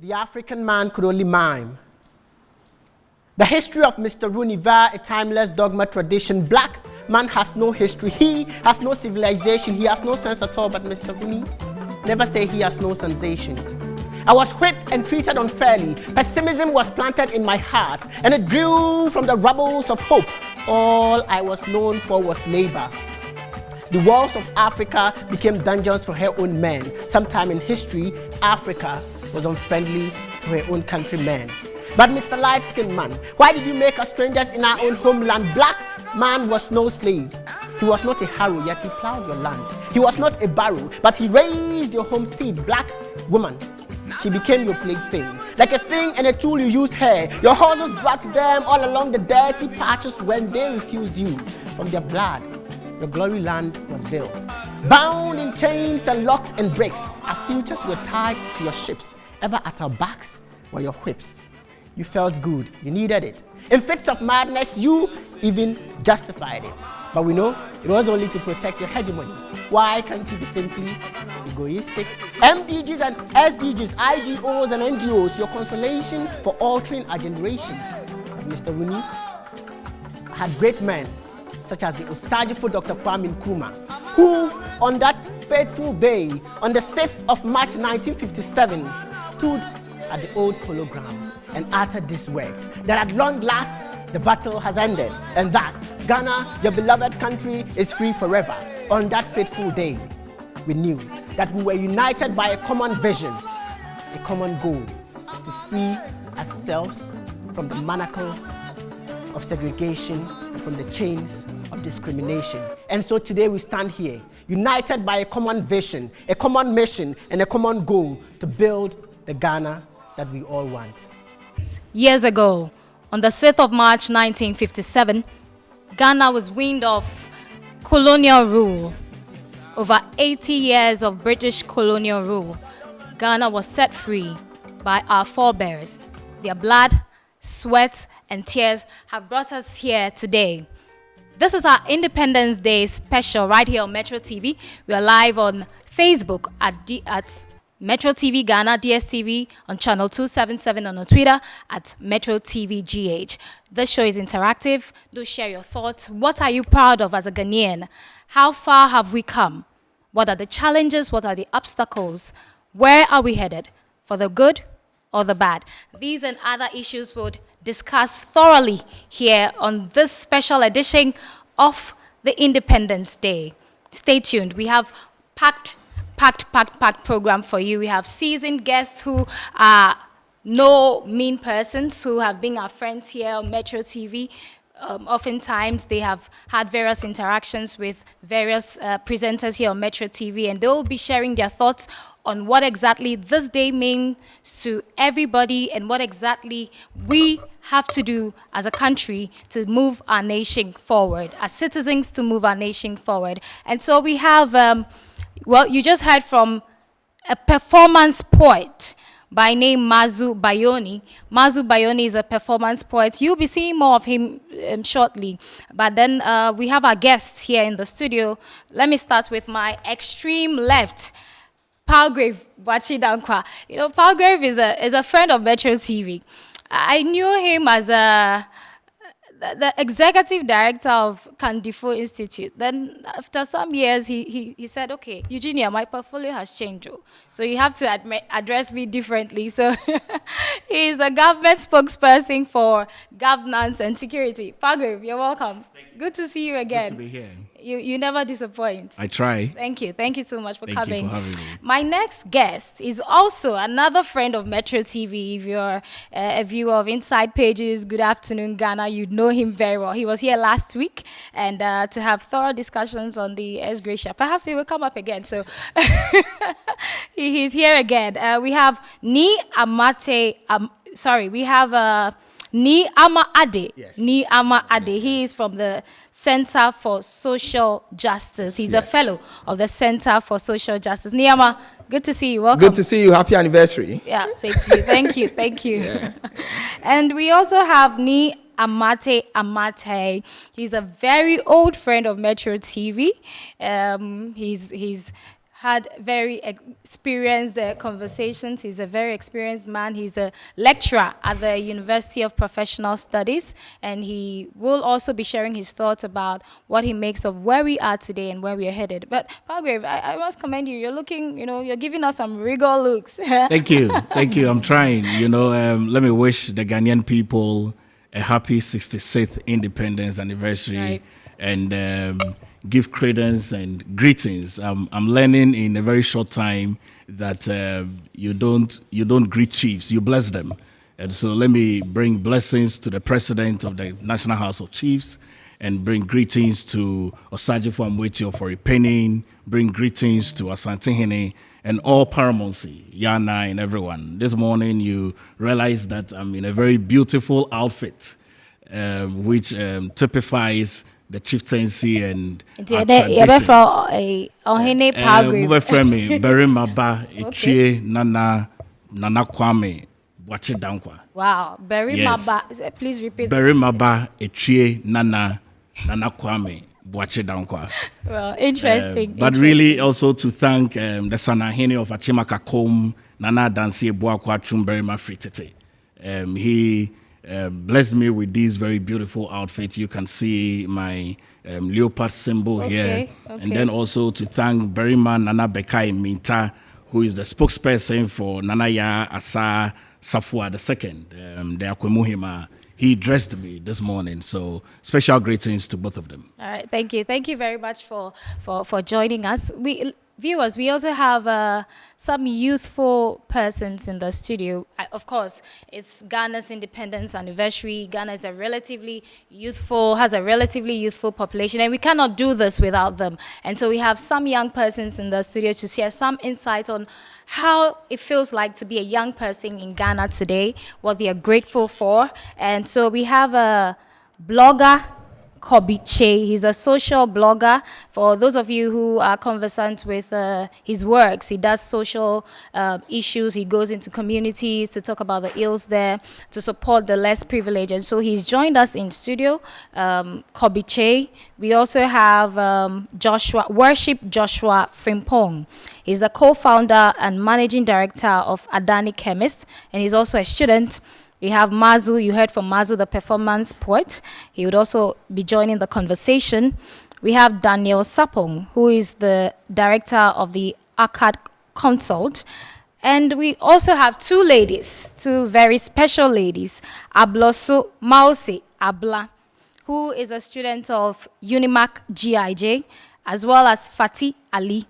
the African man could only mime. The history of Mr. Rooney via a timeless dogma tradition. Black man has no history. He has no civilization. He has no sense at all. But Mr. Rooney, never say he has no sensation. I was whipped and treated unfairly. Pessimism was planted in my heart, and it grew from the rubbles of hope. All I was known for was labor. The walls of Africa became dungeons for her own men. Sometime in history, Africa was unfriendly to her own countrymen. But Mr. Light-skinned man, why did you make us strangers in our own homeland? Black man was no slave. He was not a harrow, yet he plowed your land. He was not a barrow, but he raised your homestead. Black woman, she became your plaything. Like a thing and a tool you used her. Your horses dragged them all along the dirty patches when they refused you. From their blood, your glory land was built. Bound in chains and locked in bricks, our futures were tied to your ships. Ever at our backs were your whips. You felt good, you needed it. In fits of madness, you even justified it. But we know it was only to protect your hegemony. Why can't you be simply egoistic? MDGs and SDGs, IGOs and NGOs, your consolation for altering our generations. But Mr. Rooney had great men, such as the Osajifo Dr. Kwame Nkrumah, who on that fateful day, on the 6th of March 1957, stood at the old polo grounds and uttered these words, that at long last the battle has ended, and thus Ghana, your beloved country, is free forever. On that fateful day, we knew that we were united by a common vision, a common goal, to free ourselves from the manacles of segregation and from the chains of discrimination. And so today we stand here, united by a common vision, a common mission, and a common goal to build the Ghana that we all want. Years ago, on the 6th of March 1957, Ghana was weaned off colonial rule. Over 80 years of British colonial rule, Ghana was set free by our forebears. Their blood, sweat, and tears have brought us here today. This is our Independence Day special right here on Metro TV. We are live on Facebook at Metro TV Ghana, DSTV, on channel 277, on Twitter at Metro TV GH. This show is interactive. Do share your thoughts. What are you proud of as a Ghanaian? How far have we come? What are the challenges? What are the obstacles? Where are we headed? For the good or the bad? These and other issues we'll discuss thoroughly here on this special edition of the Independence Day. Stay tuned. We have packed program for you. We have seasoned guests who are no mean persons, who have been our friends here on Metro TV. Oftentimes, they have had various interactions with various presenters here on Metro TV, and they will be sharing their thoughts on what exactly this day means to everybody and what exactly we have to do as a country to move our nation forward, as citizens to move our nation forward. And so we have, well, you just heard from a performance poet by name Mazu Bayoni. Mazu Bayoni is a performance poet. You'll be seeing more of him shortly. But then we have our guests here in the studio. Let me start with my extreme left, Palgrave Bachidankwa. You know, Palgrave is a friend of Metro TV. I knew him as the executive director of Kandifo Institute. Then after some years, he said, okay, Eugenia, my portfolio has changed. So you have to address me differently. So he is the government spokesperson for governance and security. Palgrave, you're welcome. Thank you. Good to see you again. Good to be here. You never disappoint. I try. Thank you. Thank you so much for coming. Thank you for having me. My next guest is also another friend of Metro TV. If you're a viewer of Inside Pages, Good Afternoon Ghana, you'd know him very well. He was here last week, and to have thorough discussions on the S. Gracia. Perhaps he will come up again. So he's here again. We have Ni Ama Ade. Yes. Ni Ama Ade. He is from the Center for Social Justice. He's a fellow of the Center for Social Justice. Ni Ama, good to see you. Welcome. Good to see you. Happy anniversary. Yeah, same to you. Thank you. Thank you. Yeah. And we also have Ni Amate. He's a very old friend of Metro TV. He's had very experienced conversations. He's a very experienced man. He's a lecturer at the University of Professional Studies, and he will also be sharing his thoughts about what he makes of where we are today and where we are headed. But Palgrave, I must commend you. You're looking, you're giving us some regal looks. Thank you. I'm trying. Let me wish the Ghanaian people a happy 66th independence anniversary. Right. And give credence and greetings. I'm learning in a very short time that you don't greet chiefs, you bless them. And so let me bring blessings to the president of the National House of Chiefs, and bring greetings to Osajifo Amwetio for repenning, bring greetings to Asantehene and all paramountcy, Yana and everyone. This morning you realize that I'm in a very beautiful outfit, which typifies the chieftaincy and our traditions. Berimaba, Echie, Nana Kwame, Wache Dankwa. Wow, Berimaba. Yes. Please repeat. Berimaba, Echie, Nana Kwame, Wache Dankwa. Well, interesting. But really also to thank the Sanahene of Achimakakom, Nana Dansi Boakwa Chumberima Fritete. He blessed me with these very beautiful outfits. You can see my leopard symbol here. Okay. And then also to thank Berima Nana Bekai Minta, who is the spokesperson for Nanaya Asa Safua II, the Akwemuhima. He dressed me this morning. So special greetings to both of them. All right. Thank you. Thank you very much for joining us. Viewers, we also have some youthful persons in the studio. Of course, it's Ghana's independence anniversary. Ghana is has a relatively youthful population, and we cannot do this without them. And so we have some young persons in the studio to share some insight on how it feels like to be a young person in Ghana today, what they are grateful for. And so we have a blogger, Kobiche. He's a social blogger. For those of you who are conversant with his works, he does social issues. He goes into communities to talk about the ills there, to support the less privileged. And so he's joined us in studio, Kobiche. We also have Worship Joshua Frimpong. He's a co-founder and managing director of Adani Chemist, and he's also a student. We have Mazu. You heard from Mazu, the performance poet. He would also be joining the conversation. We have Daniel Sapong, who is the director of the ACAD Consult. And we also have two very special ladies, Abloso Mause Abla, who is a student of Unimac GIJ, as well as Fatih Ali,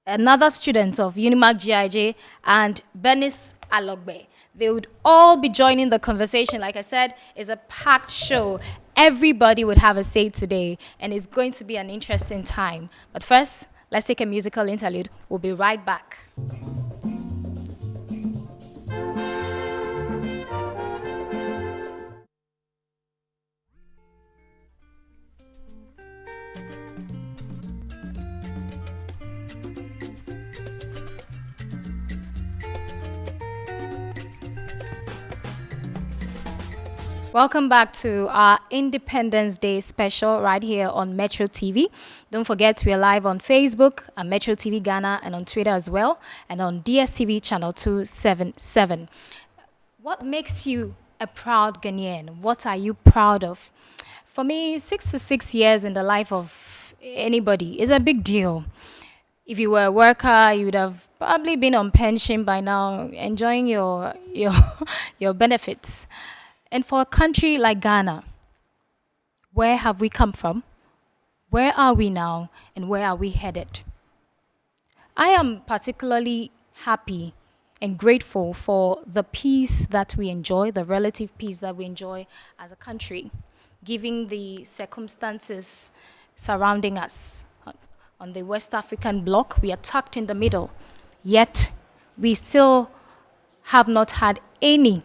another student of Unimac GIJ, and Benis Alogbe. They would all be joining the conversation. Like I said, it's a packed show. Everybody would have a say today, and it's going to be an interesting time. But first, let's take a musical interlude. We'll be right back. Welcome back to our Independence Day special right here on Metro TV. Don't forget we are live on Facebook at Metro TV Ghana, and on Twitter as well, and on DSTV channel 277. What makes you a proud Ghanaian? What are you proud of? For me, 66 years in the life of anybody is a big deal. If you were a worker, you would have probably been on pension by now, enjoying your benefits. And for a country like Ghana, where have we come from? Where are we now? And where are we headed? I am particularly happy and grateful for the peace that we enjoy, the relative peace that we enjoy as a country, given the circumstances surrounding us. On the West African bloc, we are tucked in the middle, yet we still have not had any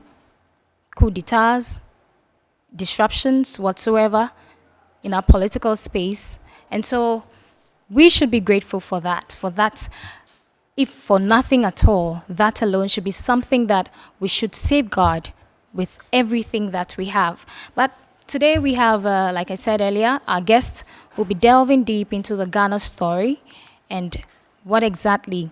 coup d'etats, disruptions whatsoever in our political space. And so we should be grateful for that. If for nothing at all, that alone should be something that we should safeguard with everything that we have. But today we have, like I said earlier, our guest will be delving deep into the Ghana story and what exactly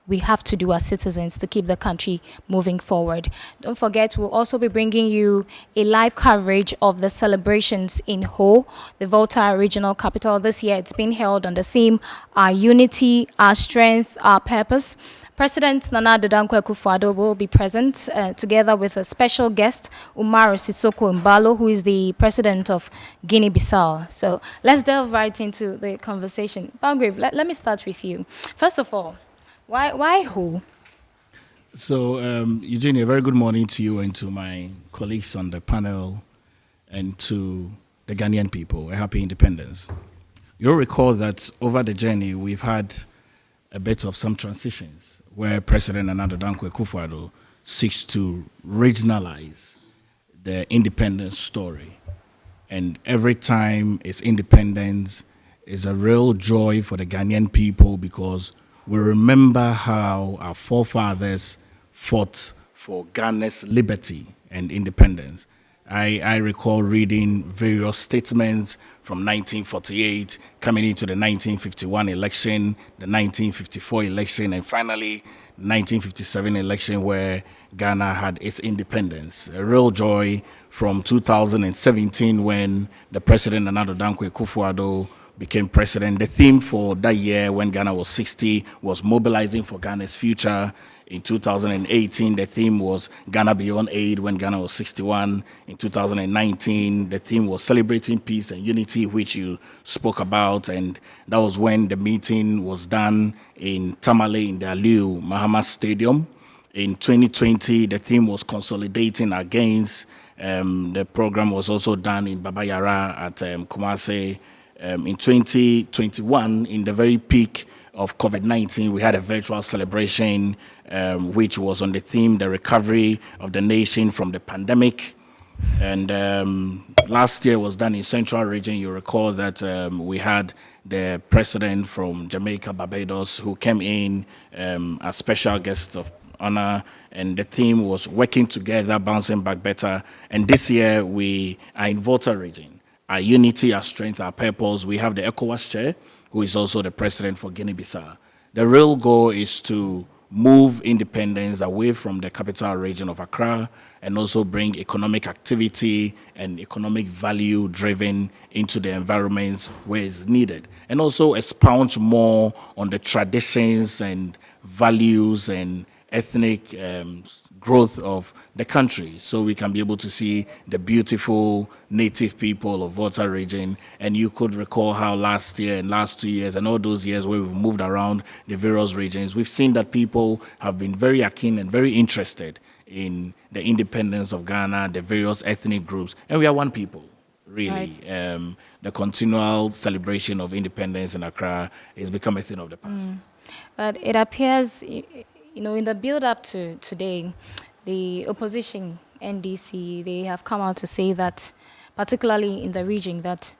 we have to do as citizens to keep the country moving forward. Don't forget, we'll also be bringing you a live coverage of the celebrations in Ho, the Volta regional capital. This year it's been held on the theme, Our Unity, Our Strength, Our Purpose. President Nana Addo Dankwa Akufo-Addo will be present together with a special guest, Umaru Sissoko Embalo, who is the president of Guinea-Bissau. So let's delve right into the conversation. Palgrave, let me start with you. First of all, why Ho? So, Eugenie, a very good morning to you and to my colleagues on the panel and to the Ghanaian people. A happy independence. You'll recall that over the journey, we've had a bit of some transitions where President Nana Addo Dankwa Akufo-Addo seeks to regionalize the independence story. And every time it's independence is a real joy for the Ghanaian people because we remember how our forefathers fought for Ghana's liberty and independence. I recall reading various statements from 1948, coming into the 1951 election, the 1954 election, and finally the 1957 election where Ghana had its independence. A real joy from 2017 when the President Nana Addo Dankwa Akufo-Addo became president. The theme for that year when Ghana was 60 was mobilizing for Ghana's future. In 2018, the theme was Ghana Beyond Aid when Ghana was 61. In 2019, the theme was celebrating peace and unity, which you spoke about. And that was when the meeting was done in Tamale in the Aliu Mahama Stadium. In 2020, the theme was consolidating our gains. The program was also done in Baba Yara at Kumasi. In 2021, in the very peak of COVID-19, we had a virtual celebration, which was on the theme, the recovery of the nation from the pandemic. And last year was done in Central Region. You recall that we had the president from Jamaica, Barbados, who came in as special guest of honor, and the theme was working together, bouncing back better. And this year we are in Volta Region. Our unity, our strength, our purpose. We have the ECOWAS chair, who is also the president for Guinea-Bissau. The real goal is to move independence away from the capital region of Accra and also bring economic activity and economic value driven into the environments where it's needed. And also expound more on the traditions and values and ethnic growth of the country, so we can be able to see the beautiful native people of Volta region. And you could recall how last year and last 2 years and all those years where we've moved around the various regions, we've seen that people have been very keen and very interested in the independence of Ghana, the various ethnic groups, and we are one people, really. Right. The continual celebration of independence in Accra has become a thing of the past. But it appears, in the build-up to today, the opposition, NDC, they have come out to say that, particularly in the region, that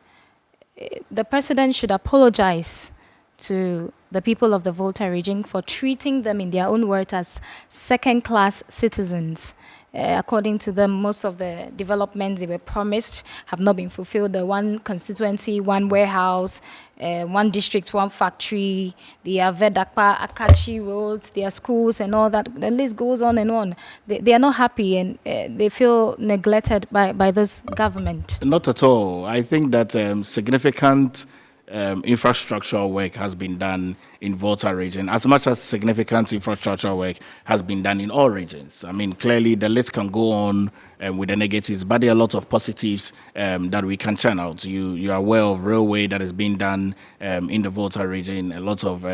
the president should apologize to the people of the Volta region for treating them, in their own words, as second-class citizens. According to them, most of the developments they were promised have not been fulfilled. The one constituency, one warehouse, one district, one factory, the Vedakpa, Akachi roads, their schools and all that. The list goes on and on. They are not happy and they feel neglected by this government. Not at all. I think that significant infrastructural work has been done in Volta region, as much as significant infrastructural work has been done in all regions. I mean, clearly the list can go on with the negatives, but there are a lot of positives that we can channel. You are aware of railway that is being done in the Volta region, a lot of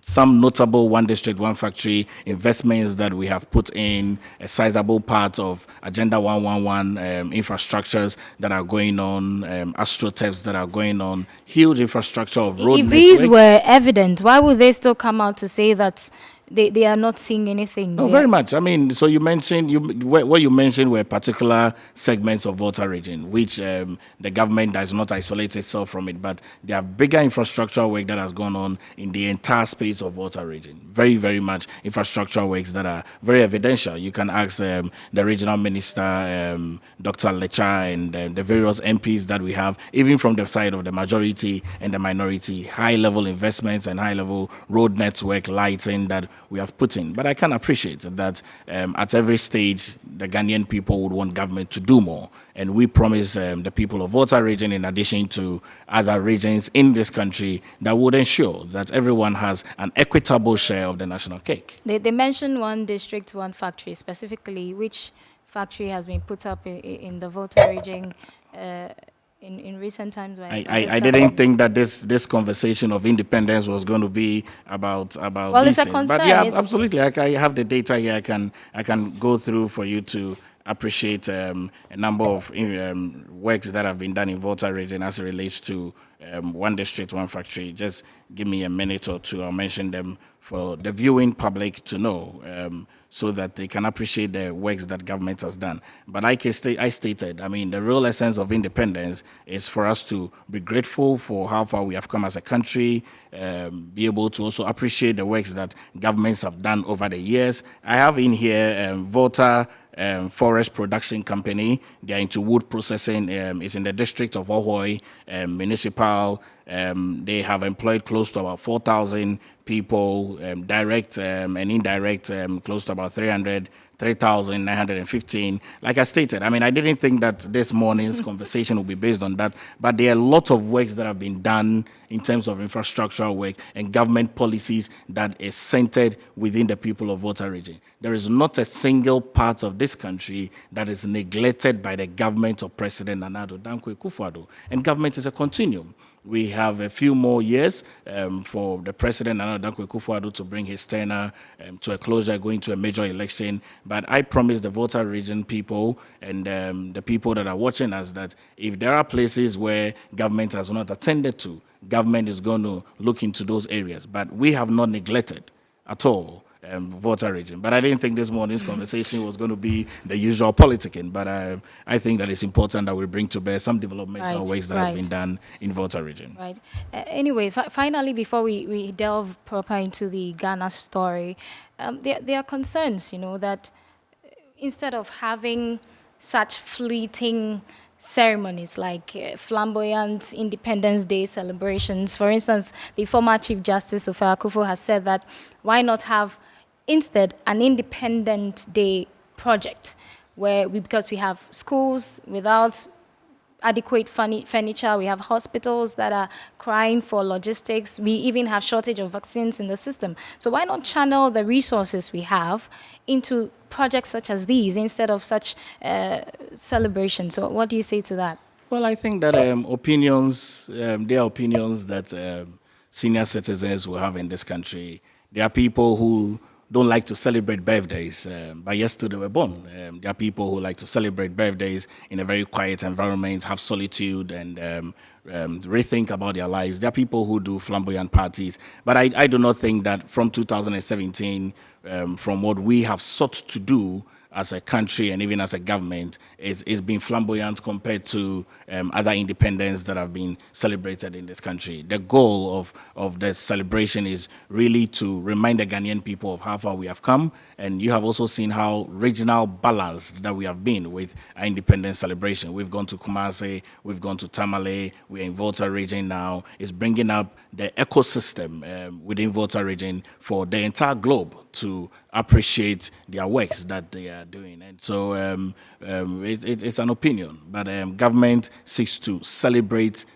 some notable one district, one factory investments that we have put in, a sizable part of Agenda 111 infrastructures that are going on, astroturfs that are going on, huge infrastructure of road If networks. these were evident, why would they still come out to say that they are not seeing anything. No, very much. I mean, so you mentioned what you mentioned were particular segments of Volta region, which the government does not isolate itself from it, but there are bigger infrastructure work that has gone on in the entire space of Volta region. Very, very much infrastructure works that are very evidential. You can ask the regional minister, Dr. Lecha, and the various MPs that we have, even from the side of the majority and the minority, high-level investments and high-level road network lighting that we have put in. But I can appreciate that at every stage, the Ghanaian people would want government to do more. And we promise the people of Volta region, in addition to other regions in this country, that would ensure that everyone has an equitable share of the national cake. They mentioned one district, one factory. Specifically, which factory has been put up in the Volta region in recent times? I didn't think that this conversation of independence was going to be about well, these it's a things. concern. But yeah, absolutely. I have the data here. I can go through for you to appreciate a number of works that have been done in Volta region as it relates to one district, one factory. Just give me a minute or two. I'll mention them for the viewing public to know, so that they can appreciate the works that government has done. But like I stated, I mean, the real essence of independence is for us to be grateful for how far we have come as a country, be able to also appreciate the works that governments have done over the years. I have in here Volta Forest Production Company. They are into wood processing. It's in the district of Ohoi, municipal. They have employed close to about 4,000 people, direct and indirect, close to about 3,915. Like I stated, I mean, I didn't think that this morning's conversation will be based on that, but there are lots of works that have been done in terms of infrastructural work and government policies that is centered within the people of Volta region. There is not a single part of this country that is neglected by the government of President Nana Addo Dankwa Akufo-Addo, and government is a continuum. We have a few more years for the President Nana Dankwa Akufo-Addo to bring his tenure to a closure, going to a major election. But I promise the Volta region people and the people that are watching us that if there are places where government has not attended to, government is going to look into those areas. But we have not neglected at all Volta region. But I didn't think this morning's conversation was going to be the usual politicking. But I think that it's important that we bring to bear some developmental ways that has been done in Volta region. Right. Anyway, finally, before we delve proper into the Ghana story, there are concerns, you know, that instead of having such fleeting ceremonies like flamboyant Independence Day celebrations, for instance, the former Chief Justice of Akufo has said that why not have instead an Independence Day project where because we have schools without adequate furniture, we have hospitals that are crying for logistics, we even have shortage of vaccines in the system. So why not channel the resources we have into projects such as these instead of such celebrations? So what do you say to that? Well, I think that opinions, there are opinions that senior citizens will have in this country. There are people who don't like to celebrate birthdays, but yesterday they were born. There are people who like to celebrate birthdays in a very quiet environment, have solitude, and rethink about their lives. There are people who do flamboyant parties, but I do not think that from 2017, from what we have sought to do as a country and even as a government, it's been flamboyant compared to other independence that have been celebrated in this country. The goal of the celebration is really to remind the Ghanaian people of how far we have come, and you have also seen how regional balanced that we have been with our independence celebration. We've gone to Kumasi, we've gone to Tamale, we're in Volta region now. It's bringing up the ecosystem within Volta region for the entire globe to appreciate their works that they are doing. And so it's an opinion, but government seeks to celebrate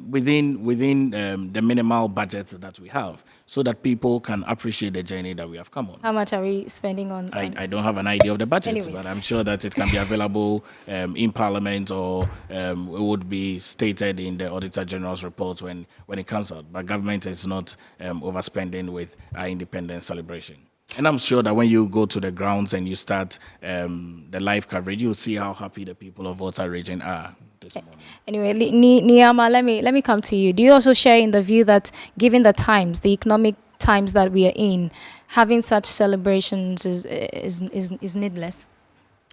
within the minimal budget that we have so that people can appreciate the journey that we have come on. How much are we spending on? I don't have an idea of the budget, Anyways, but I'm sure that it can be available in Parliament or it would be stated in the Auditor General's report when it comes out. But government is not overspending with our independence celebration. And I'm sure that when you go to the grounds and you start the live coverage, you'll see how happy the people of Volta region are this morning. Anyway, Niama, let me come to you. Do you also share in the view that, given the times, the economic times that we are in, having such celebrations is needless.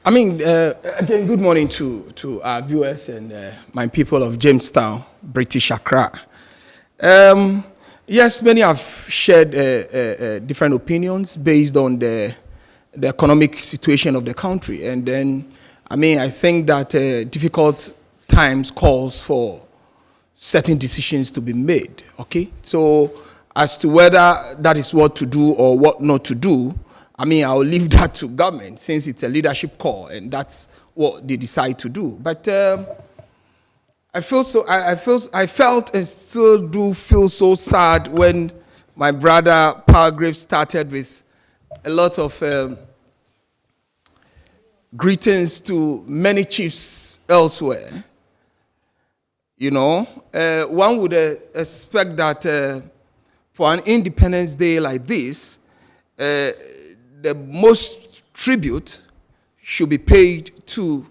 I mean, again, good morning to our viewers and my people of Jamestown, British Accra. Yes, many have shared different opinions based on the economic situation of the country. And then, I mean, I think that difficult times calls for certain decisions to be made, okay? So as to whether that is what to do or what not to do, I mean, I'll leave that to government since it's a leadership call and that's what they decide to do. But I felt and still do feel so sad when my brother Palgrave started with a lot of greetings to many chiefs elsewhere. You know, one would expect that for an Independence Day like this, the most tribute should be paid to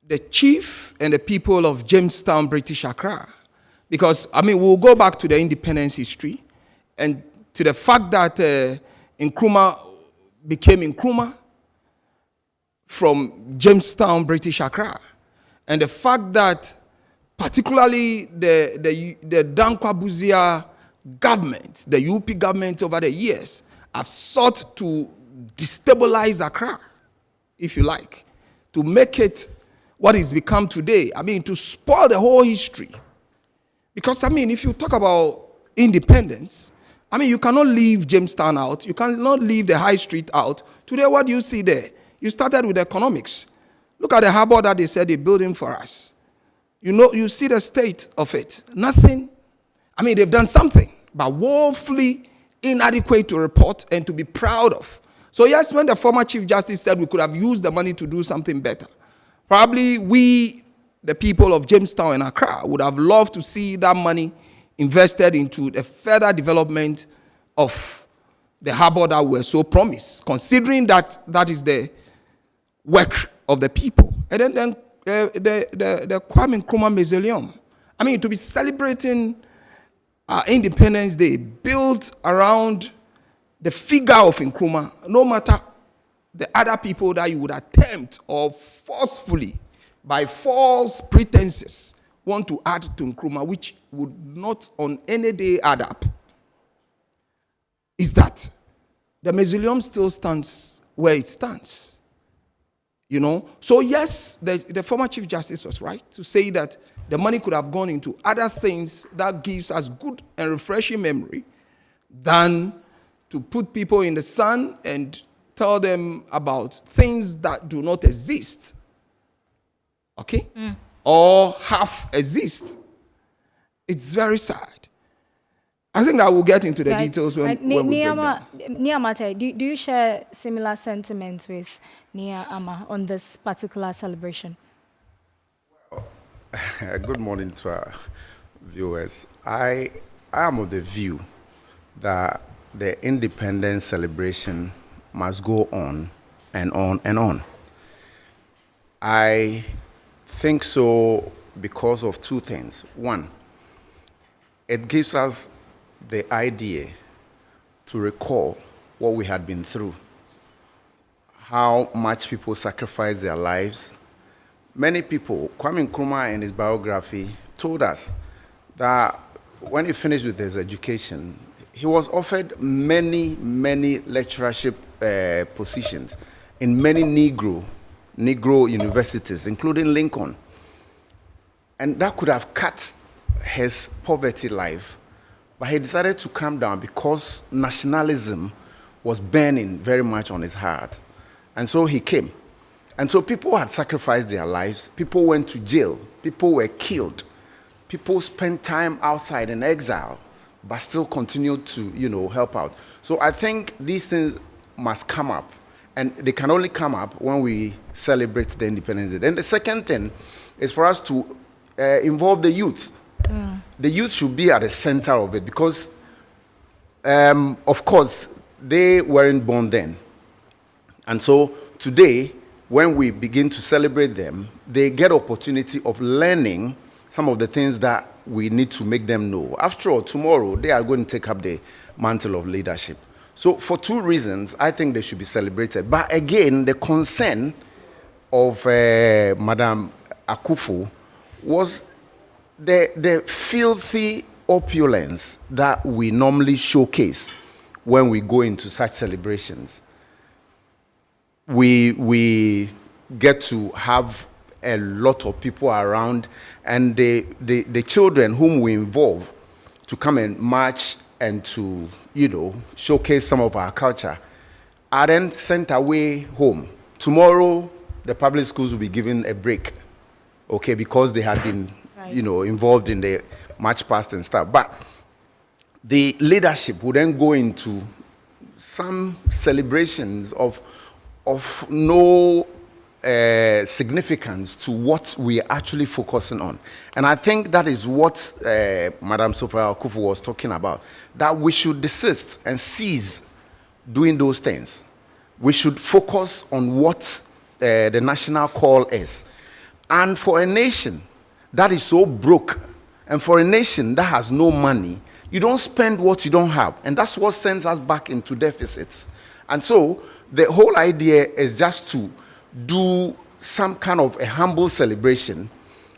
the chief and the people of Jamestown, British Accra. Because, I mean, we'll go back to the independence history and to the fact that Nkrumah became Nkrumah from Jamestown, British Accra. And the fact that particularly the Dankwa Buzia government, the UP government over the years, have sought to destabilize Accra, if you like, to make it what it's become today. I mean, to spoil the whole history. Because, I mean, if you talk about independence, I mean, you cannot leave Jamestown out. You cannot leave the high street out. Today, what do you see there? You started with economics. Look at the harbor that they said they're building for us. You know, you see the state of it. Nothing. I mean, they've done something, but woefully inadequate to report and to be proud of. So yes, when the former Chief Justice said we could have used the money to do something better, probably we, the people of Jamestown and Accra, would have loved to see that money invested into the further development of the harbor that we were so promised, considering that that is the work of the people. And then the Kwame Nkrumah Mausoleum. I mean, to be celebrating Independence Day built around the figure of Nkrumah, no matter the other people that you would attempt or forcefully, by false pretenses, want to add to Nkrumah, which would not on any day add up, is that the mausoleum still stands where it stands. You know? So yes, the former Chief Justice was right to say that the money could have gone into other things that gives us good and refreshing memory than to put people in the sun and tell them about things that do not exist. Okay? Or half exist. It's very sad. I think that we'll get into the details when we break down. Nia Mate, do you share similar sentiments with Nia Ama on this particular celebration? Good morning to our viewers. I am of the view that the independence celebration must go on and on and on. I think so because of two things. One, it gives us the idea to recall what we had been through, how much people sacrificed their lives. Many people, Kwame Nkrumah in his biography told us that when he finished with his education, he was offered many lecturership positions in many Negro universities, including Lincoln. And that could have cut his poverty life. But he decided to come down because nationalism was burning very much on his heart. And so he came. And so people had sacrificed their lives. People went to jail. People were killed. People spent time outside in exile, but still continued to, help out. So I think these things must come up. And they can only come up when we celebrate the Independence Day. Then the second thing is for us to involve the youth. The youth should be at the center of it because, of course, they weren't born then. And so today, when we begin to celebrate them, they get opportunity of learning some of the things that we need to make them know. After all, tomorrow they are going to take up the mantle of leadership. So for two reasons, I think they should be celebrated. But again, the concern of Madam Akufo was the filthy opulence that we normally showcase when we go into such celebrations. We get to have a lot of people around, and the children whom we involve to come and march and to, showcase some of our culture are then sent away home. Tomorrow, the public schools will be given a break, okay, because they had been, involved in the march past and stuff. But the leadership would then go into some celebrations of no significance to what we are actually focusing on. And I think that is what Madam Sophia Akufo was talking about, that we should desist and cease doing those things. We should focus on what the national call is. And for a nation that is so broke, and for a nation that has no money, you don't spend what you don't have. And that's what sends us back into deficits. And so the whole idea is just to do some kind of a humble celebration,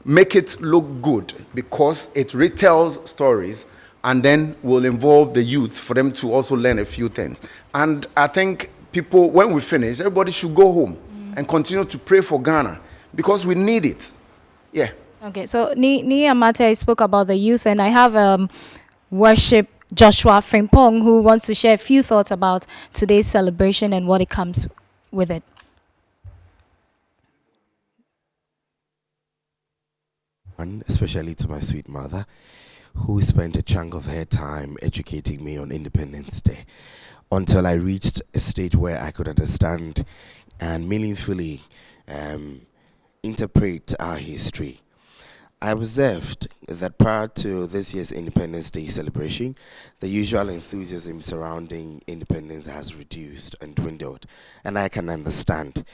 make it look good because it retells stories, and then will involve the youth for them to also learn a few things. And I think people, when we finish, everybody should go home and continue to pray for Ghana because we need it. Yeah. Okay, so Ni Amate spoke about the youth, and I have worship Joshua Frimpong, who wants to share a few thoughts about today's celebration and what it comes with it. Especially to my sweet mother, who spent a chunk of her time educating me on Independence Day until I reached a stage where I could understand and meaningfully interpret our history. I observed that prior to this year's Independence Day celebration, the usual enthusiasm surrounding independence has reduced and dwindled, and I can understand.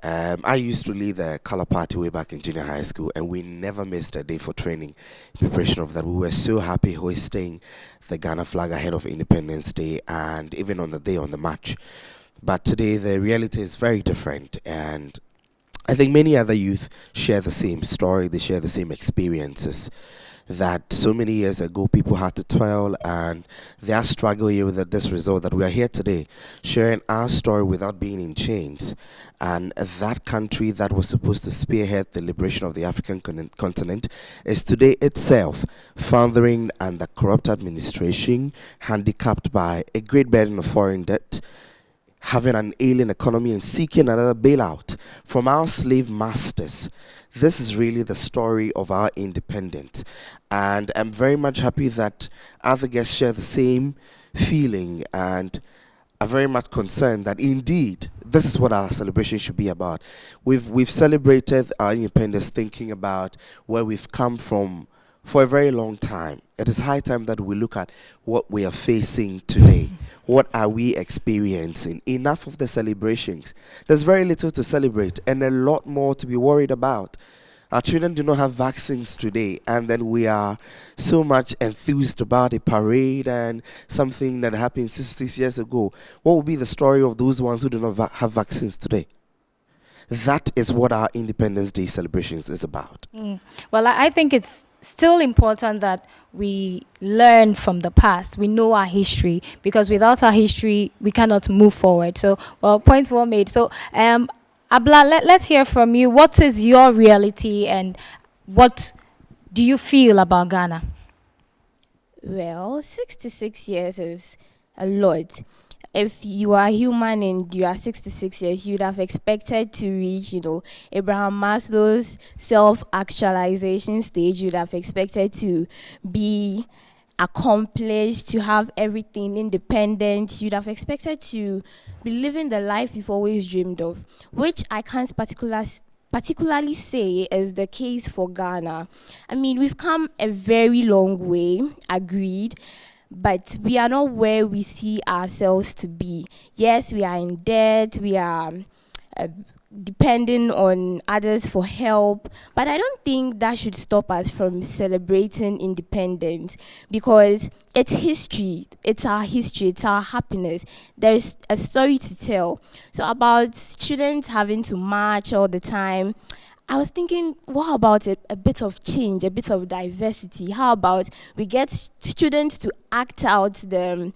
I used to lead the color party way back in junior high school, and we never missed a day for training in preparation of that. We were so happy hoisting the Ghana flag ahead of Independence Day and even on the day on the march. But today the reality is very different, and I think many other youth share the same story, they share the same experiences, that so many years ago people had to toil, and they are struggling with this result that we are here today, sharing our story without being in chains. And that country that was supposed to spearhead the liberation of the African continent is today itself foundering under corrupt administration, handicapped by a great burden of foreign debt, having an alien economy and seeking another bailout from our slave masters. This is really the story of our independence. And I'm very much happy that other guests share the same feeling and are very much concerned that indeed this is what our celebration should be about. We've celebrated our independence thinking about where we've come from for a very long time. It is high time that we look at what we are facing today. What are we experiencing? Enough of the celebrations. There's very little to celebrate and a lot more to be worried about. Our children do not have vaccines today, and then we are so much enthused about a parade and something that happened 60 years ago. What will be the story of those ones who do not have vaccines today? That is what our Independence Day celebrations is about. Well, I think it's still important that we learn from the past. We know our history, because without our history, we cannot move forward. So, well, points well made. So, Abla, let's hear from you. What is your reality and what do you feel about Ghana? Well, 66 years is a lot. If you are human and you are 66 years, you'd have expected to reach, Abraham Maslow's self-actualization stage. You'd have expected to be accomplished, to have everything independent. You'd have expected to be living the life you've always dreamed of, which I can't particularly say is the case for Ghana. I mean, we've come a very long way, agreed, but we are not where we see ourselves to be. Yes, we are in debt, we are depending on others for help. But I don't think that should stop us from celebrating independence, because it's history, it's our history, it's our happiness. There's a story to tell. So about students having to march all the time, I was thinking, what about a bit of change, a bit of diversity? How about we get students to act out the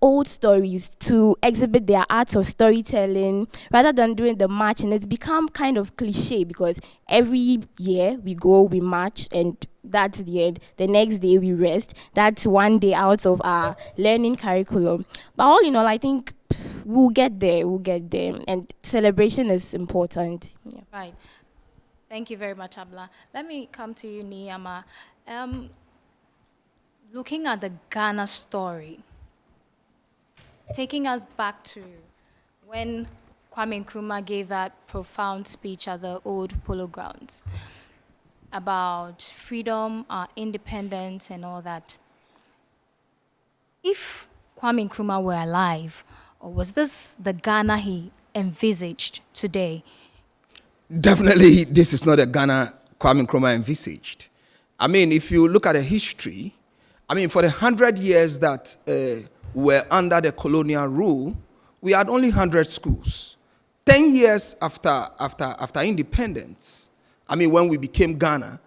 old stories, to exhibit their arts of storytelling rather than doing the march? And it's become kind of cliche, because every year we go, we march, and that's the end. The next day we rest. That's one day out of our learning curriculum. But all in all, I think we'll get there, and celebration is important. Yeah. Right. Thank you very much, Abla. Let me come to you, Niyama. Looking at the Ghana story, taking us back to when Kwame Nkrumah gave that profound speech at the old polo grounds about freedom, independence, and all that. If Kwame Nkrumah were alive, or was this the Ghana he envisaged today? Definitely, this is not a Ghana Kwame Nkrumah envisaged. I mean, if you look at the history, I mean, for the 100 years that were under the colonial rule, we had only 100 schools. 10 years after independence, I mean, when we became Ghana,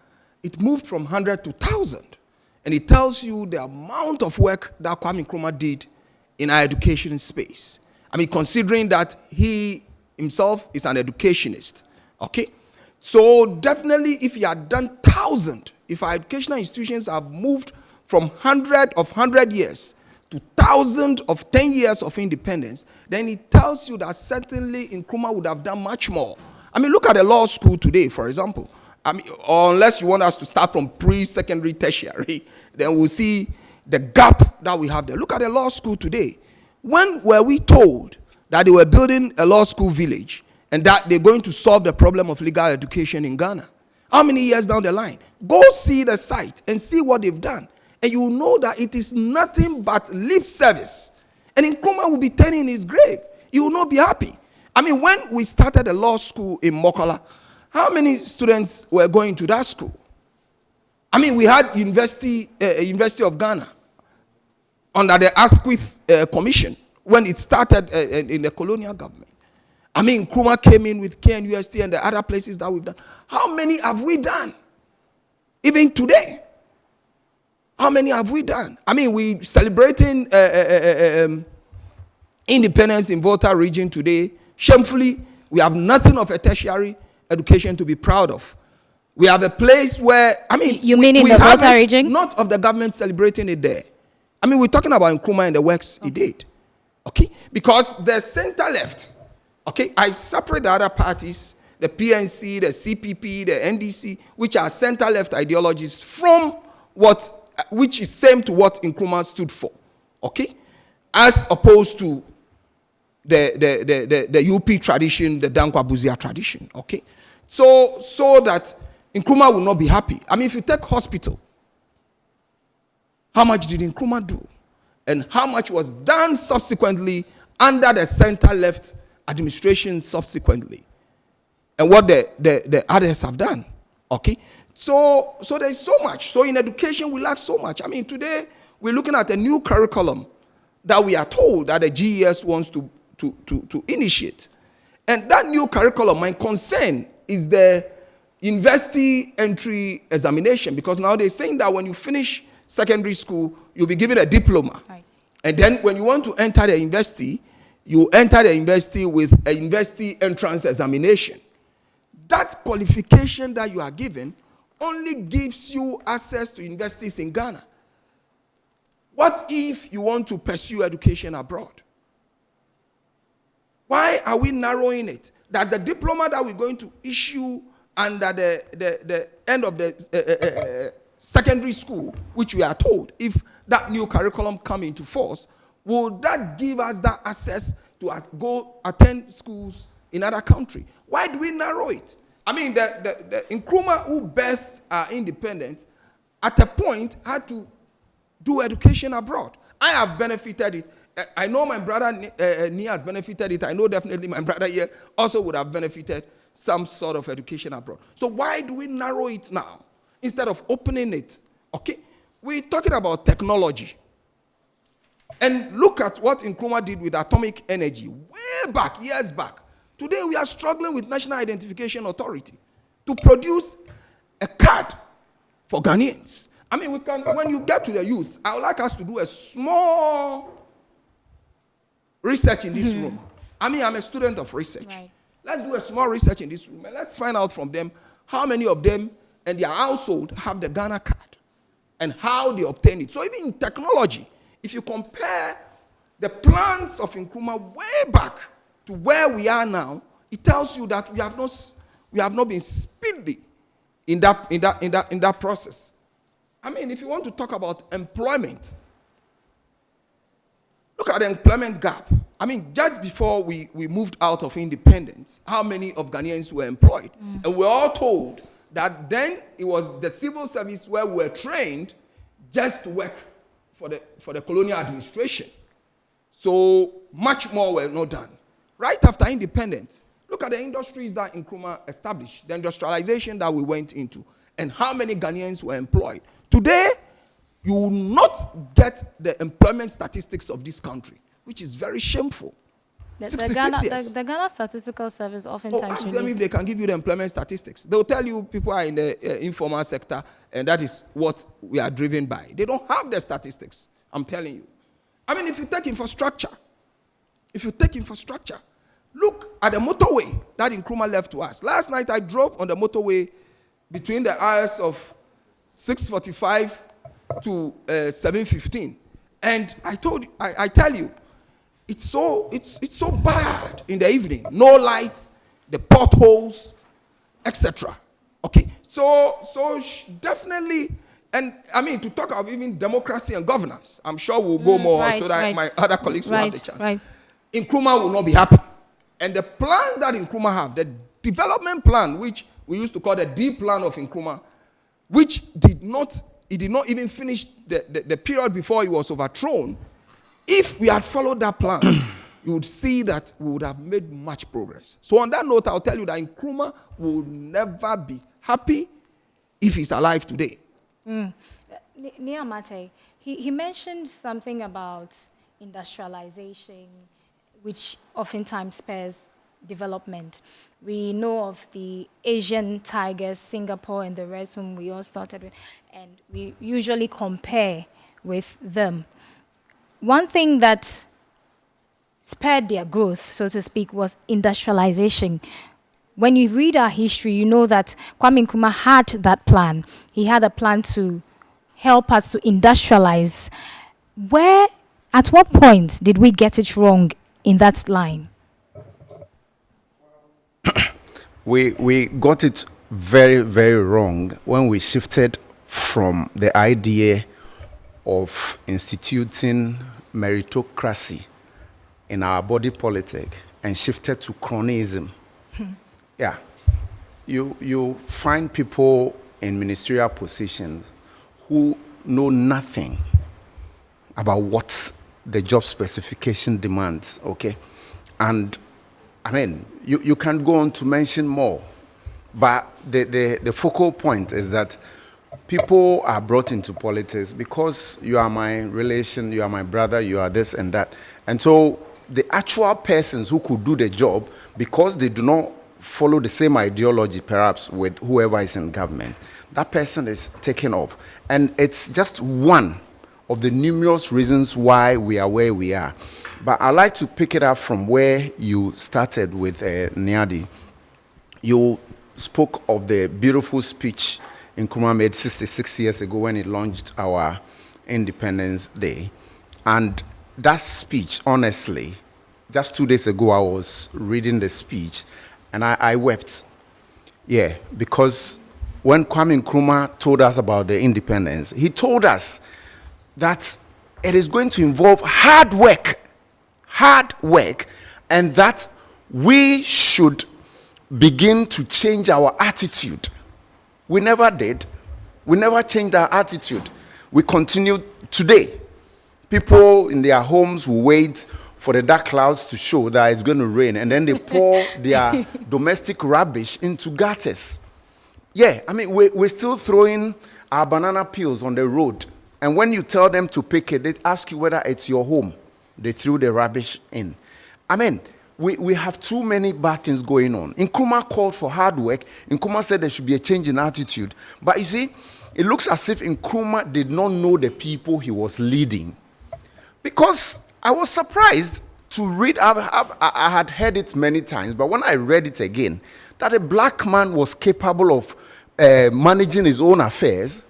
it moved from 100 to 1,000. And it tells you the amount of work that Kwame Nkrumah did in our education space. I mean, considering that he himself is an educationist. Okay, so definitely if he had done 1,000, if our educational institutions have moved from 100 years to 1,000 of 10 years of independence, then it tells you that certainly Nkrumah would have done much more. I mean, look at the law school today, for example. I mean, unless you want us to start from pre-secondary, tertiary, then we'll see the gap that we have there. Look at the law school today. When were we told that they were building a law school village and that they're going to solve the problem of legal education in Ghana? How many years down the line? Go see the site and see what they've done. And you will know that it is nothing but lip service. And Nkrumah will be turning in his grave. He will not be happy. I mean, when we started a law school in Mokola, how many students were going to that school? I mean, we had University of Ghana under the Asquith Commission when it started in the colonial government. I mean, Nkrumah came in with KNUST and the other places that we've done. How many have we done? Even today. How many have we done? I mean, we celebrating independence in Volta region today. Shamefully, we have nothing of a tertiary education to be proud of. We have a place where, I mean... You mean in the Volta region? Not of the government celebrating it there. I mean, we're talking about Nkrumah and the works he did. Okay? Because the center-left, okay, I separate the other parties, the PNC, the CPP, the NDC, which are center-left ideologies from which is same to what Nkrumah stood for. Okay? As opposed to the UP tradition, the Dankwa Buzia tradition. Okay? So that Nkrumah will not be happy. I mean, if you take hospital, how much did Nkrumah do? And how much was done subsequently under the center-left administration subsequently? And what the others have done. Okay? So there's so much. So in education, we lack so much. I mean, today, we're looking at a new curriculum that we are told that the GES wants to initiate. And that new curriculum, my concern is the university entry examination, because now they're saying that when you finish secondary school, you'll be given a diploma. Right. And then when you want to enter the university, you enter the university with a university entrance examination. That qualification that you are given only gives you access to universities in Ghana. What if you want to pursue education abroad? Why are we narrowing it? That's the diploma that we're going to issue under the end of the secondary school, which we are told, if that new curriculum come into force, will that give us that access to go attend schools in other countries? Why do we narrow it? I mean, the Nkrumah who birthed our independence, at a point, had to do education abroad. I have benefited it, I know my brother Nia has benefited it. I know definitely my brother here also would have benefited some sort of education abroad. So why do we narrow it now instead of opening it? Okay, we're talking about technology. And look at what Nkrumah did with atomic energy way back, years back. Today we are struggling with National Identification Authority to produce a card for Ghanaians. I mean, when you get to the youth, I would like us to do a small research in this room. I mean, I'm a student of research. Right. Let's do a small research in this room and let's find out from them how many of them and their household have the Ghana card and how they obtain it. So even in technology, if you compare the plans of Nkrumah way back to where we are now, it tells you that we have not been speedy in that process. I mean, if you want to talk about employment, look at the employment gap. I mean, just before we moved out of independence, how many of Ghanaians were employed? And we're all told that then it was the civil service where we were trained just to work for the colonial administration. So much more were not done. Right after independence, look at the industries that Nkrumah established, the industrialization that we went into, and how many Ghanaians were employed. Today, you will not get the employment statistics of this country, which is very shameful. The Ghana Statistical Service oftentimes ask them if they can give you the employment statistics. They'll tell you people are in the informal sector, and that is what we are driven by. They don't have the statistics, I'm telling you. I mean, if you take infrastructure, look at the motorway that Nkrumah left to us. Last night, I drove on the motorway between the hours of 6:45 to 7:15, and I tell you, it's so bad in the evening. No lights, the potholes, etc. Okay, so definitely, and I mean to talk about even democracy and governance. I'm sure we'll go more on so that my other colleagues will have the chance. Right. Nkrumah will not be happy, and the plans that Nkrumah have, the development plan, which we used to call the D plan of Nkrumah, which did not even finish the period before he was overthrown. If we had followed that plan, you would see that we would have made much progress. So on that note, I'll tell you that Nkrumah will never be happy if he's alive today. Nia Mate, he mentioned something about industrialization, which oftentimes spurs development. We know of the Asian tigers, Singapore and the rest whom we all started with, and we usually compare with them. One thing that spurred their growth, so to speak, was industrialization. When you read our history, you know that Kwame Nkrumah had that plan. He had a plan to help us to industrialize. At what point did we get it wrong in that line? We got it very, very wrong when we shifted from the idea of instituting meritocracy in our body politic and shifted to cronyism. Yeah. You find people in ministerial positions who know nothing about what the job specification demands, okay? And I mean, you can go on to mention more, but the focal point is that people are brought into politics because you are my relation, you are my brother, you are this and that. And so the actual persons who could do the job, because they do not follow the same ideology perhaps with whoever is in government, that person is taken off. And it's just one of the numerous reasons why we are where we are. But I'd like to pick it up from where you started with Niadi. You spoke of the beautiful speech Nkrumah made 66 years ago when he launched our Independence Day. And that speech, honestly, just 2 days ago I was reading the speech and I wept. Yeah, because when Kwame Nkrumah told us about the independence, he told us that it is going to involve hard work, and that we should begin to change our attitude. We never did. We never changed our attitude. We continue today People in their homes will wait for the dark clouds to show that it's going to rain, and then they pour their domestic rubbish into gutters. Yeah, I mean, we're still throwing our banana peels on the road, and when you tell them to pick it, they ask you whether it's your home. They threw the rubbish in. I mean, we have too many bad things going on. Nkrumah called for hard work. Nkrumah said there should be a change in attitude. But you see, it looks as if Nkrumah did not know the people he was leading. Because I was surprised to read, I had heard it many times, but when I read it again, that a black man was capable of managing his own affairs,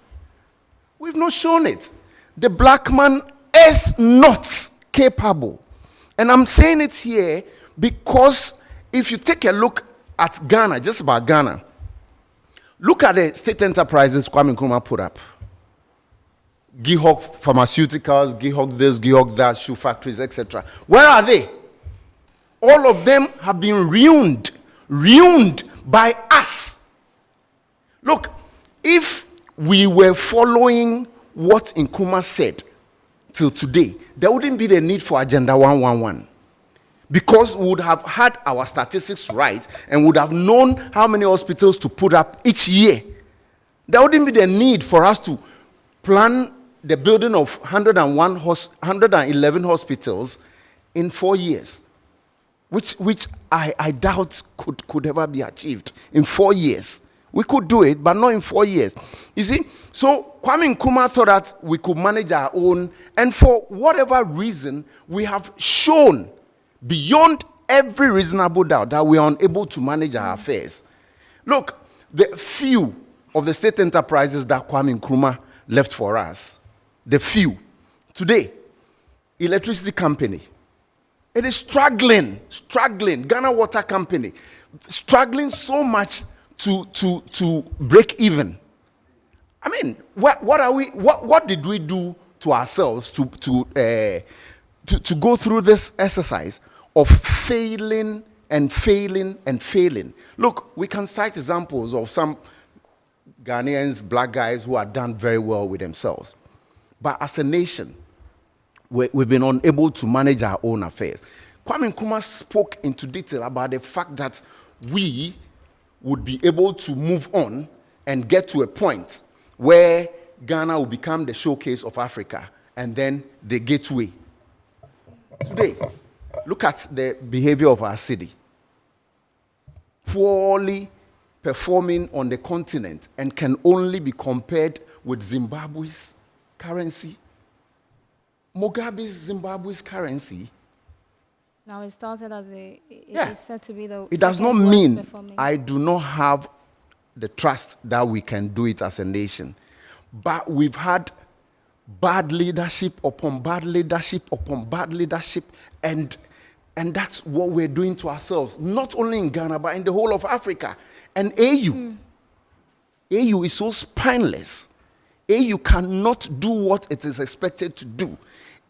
we've not shown it. The black man is not capable. And I'm saying it here because if you take a look at Ghana, just about Ghana, look at the state enterprises Kwame Nkrumah put up. Gihok Pharmaceuticals, Gihok this, Gihok that, shoe factories, etc. Where are they? All of them have been ruined by us. Look, if we were following what Nkrumah said till today, there wouldn't be the need for Agenda 111. Because we would have had our statistics right and would have known how many hospitals to put up each year. There wouldn't be the need for us to plan the building of 111 hospitals in 4 years, which I doubt could ever be achieved in 4 years. We could do it, but not in 4 years. You see, so Kwame Nkrumah thought that we could manage our own, and for whatever reason, we have shown beyond every reasonable doubt that we are unable to manage our affairs. Look, the few of the state enterprises that Kwame Nkrumah left for us, the few. Today, electricity company, it is struggling. Ghana Water Company, struggling so much to break even. I mean, what did we do to ourselves to go through this exercise of failing and failing and failing? Look, we can cite examples of some Ghanaians, black guys who have done very well with themselves. But as a nation, we've been unable to manage our own affairs. Kwame Nkrumah spoke into detail about the fact that we would be able to move on and get to a point where Ghana will become the showcase of Africa and then the gateway. Today, look at the behavior of our city. Poorly performing on the continent and can only be compared with Zimbabwe's currency. Mugabe's Zimbabwe's currency. Now it started as it's said to be the. It does not mean I do not have the trust that we can do it as a nation. But we've had bad leadership upon bad leadership upon bad leadership, and that's what we're doing to ourselves, not only in Ghana, but in the whole of Africa. And AU is so spineless. AU cannot do what it is expected to do.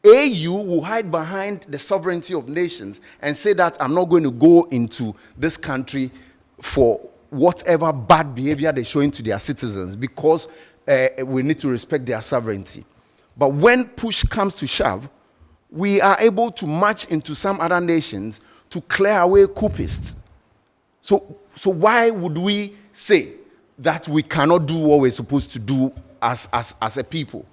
AU will hide behind the sovereignty of nations and say that I'm not going to go into this country for whatever bad behavior they're showing to their citizens because we need to respect their sovereignty. But when push comes to shove, we are able to march into some other nations to clear away coupists. So why would we say that we cannot do what we're supposed to do as a people?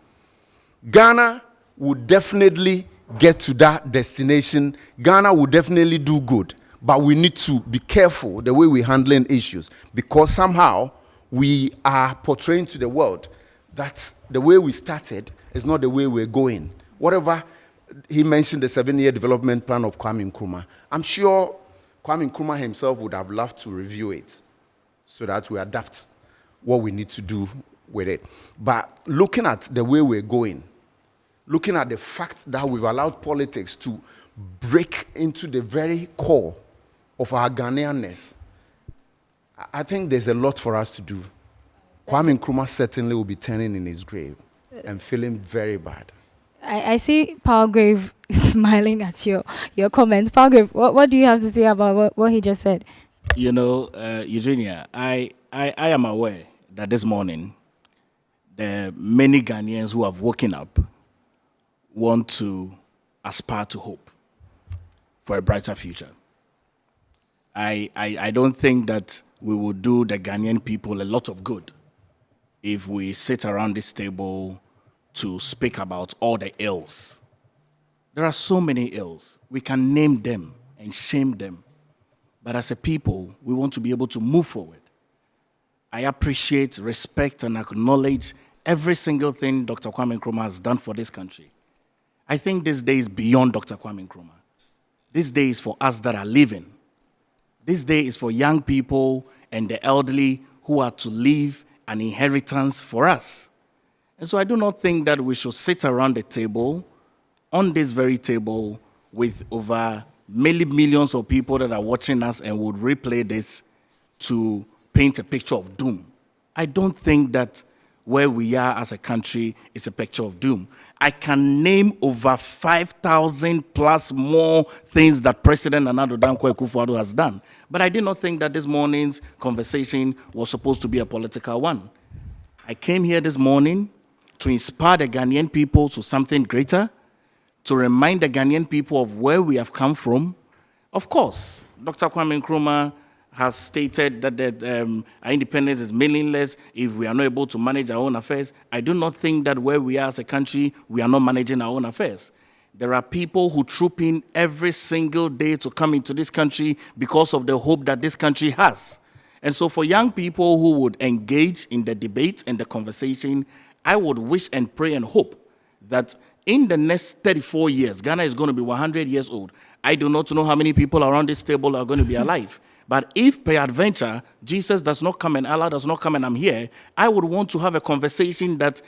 Ghana would definitely get to that destination. Ghana would definitely do good. But we need to be careful the way we're handling issues, because somehow we are portraying to the world that the way we started is not the way we're going. Whatever he mentioned, the 7-year development plan of Kwame Nkrumah, I'm sure Kwame Nkrumah himself would have loved to review it so that we adapt what we need to do with it. But looking at the way we're going, looking at the fact that we've allowed politics to break into the very core of our Ghanaianness, I think there's a lot for us to do. Kwame Nkrumah certainly will be turning in his grave and feeling very bad. I see Palgrave smiling at your comment. Palgrave, what do you have to say about what he just said? You know, Eugenia, I am aware that this morning there are many Ghanaians who have woken up want to aspire to hope for a brighter future. I don't think that we will do the Ghanaian people a lot of good if we sit around this table to speak about all the ills. There are so many ills. We can name them and shame them. But as a people, we want to be able to move forward. I appreciate, respect, and acknowledge every single thing Dr. Kwame Nkrumah has done for this country. I think this day is beyond Dr. Kwame Nkrumah. This day is for us that are living. This day is for young people and the elderly who are to leave an inheritance for us. And so I do not think that we should sit around the table, on this very table, with over millions of people that are watching us and would replay this to paint a picture of doom. I don't think that where we are as a country is a picture of doom. I can name over 5,000 plus more things that President Nana Addo Dankwa Akufo-Addo has done. But I did not think that this morning's conversation was supposed to be a political one. I came here this morning to inspire the Ghanaian people to something greater, to remind the Ghanaian people of where we have come from. Of course, Dr. Kwame Nkrumah has stated that our independence is meaningless if we are not able to manage our own affairs. I do not think that where we are as a country, we are not managing our own affairs. There are people who troop in every single day to come into this country because of the hope that this country has. And so for young people who would engage in the debate and the conversation, I would wish and pray and hope that in the next 34 years, Ghana is going to be 100 years old. I do not know how many people around this table are going to be alive. But if peradventure, Jesus does not come and Allah does not come and I'm here, I would want to have a conversation that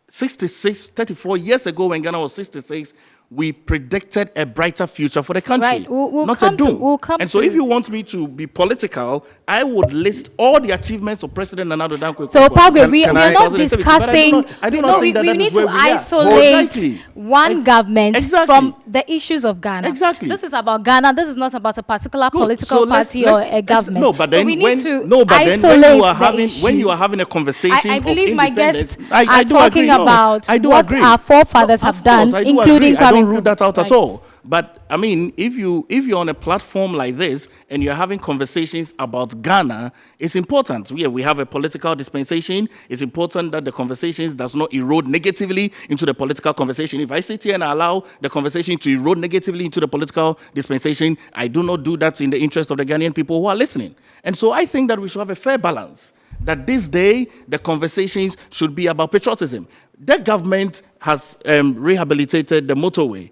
34 years ago when Ghana was 66, we predicted a brighter future for the country, Right. We'll not come a doom. to So if you want me to be political, I would list all the achievements of President Nana Addo Dankwa Akufo-Addo. So, Pagwe, we are not 2017, discussing. I do not think that we that is need where to we are. isolate Exactly. one government Exactly. from the issues of Ghana. Exactly. This is about Ghana. This is not about a particular Good. political So let's- party or let's- a government. No, but then so we need when, to no, but then isolate when you are the having issues. when you are having a conversation I believe of my independence, guests I are do talking agree, no. about I do what agree. our forefathers No, have of course, done, I do including agree. I don't Kwame rule that out Nkrumah. at all. But I mean, if you're on a platform like this and you're having conversations about Ghana, it's important. Yeah, we have a political dispensation. It's important that the conversations does not erode negatively into the political conversation. If I sit here and allow the conversation to erode negatively into the political dispensation, I do not do that in the interest of the Ghanaian people who are listening. And so I think that we should have a fair balance. That this day, the conversations should be about patriotism. The government has rehabilitated the motorway.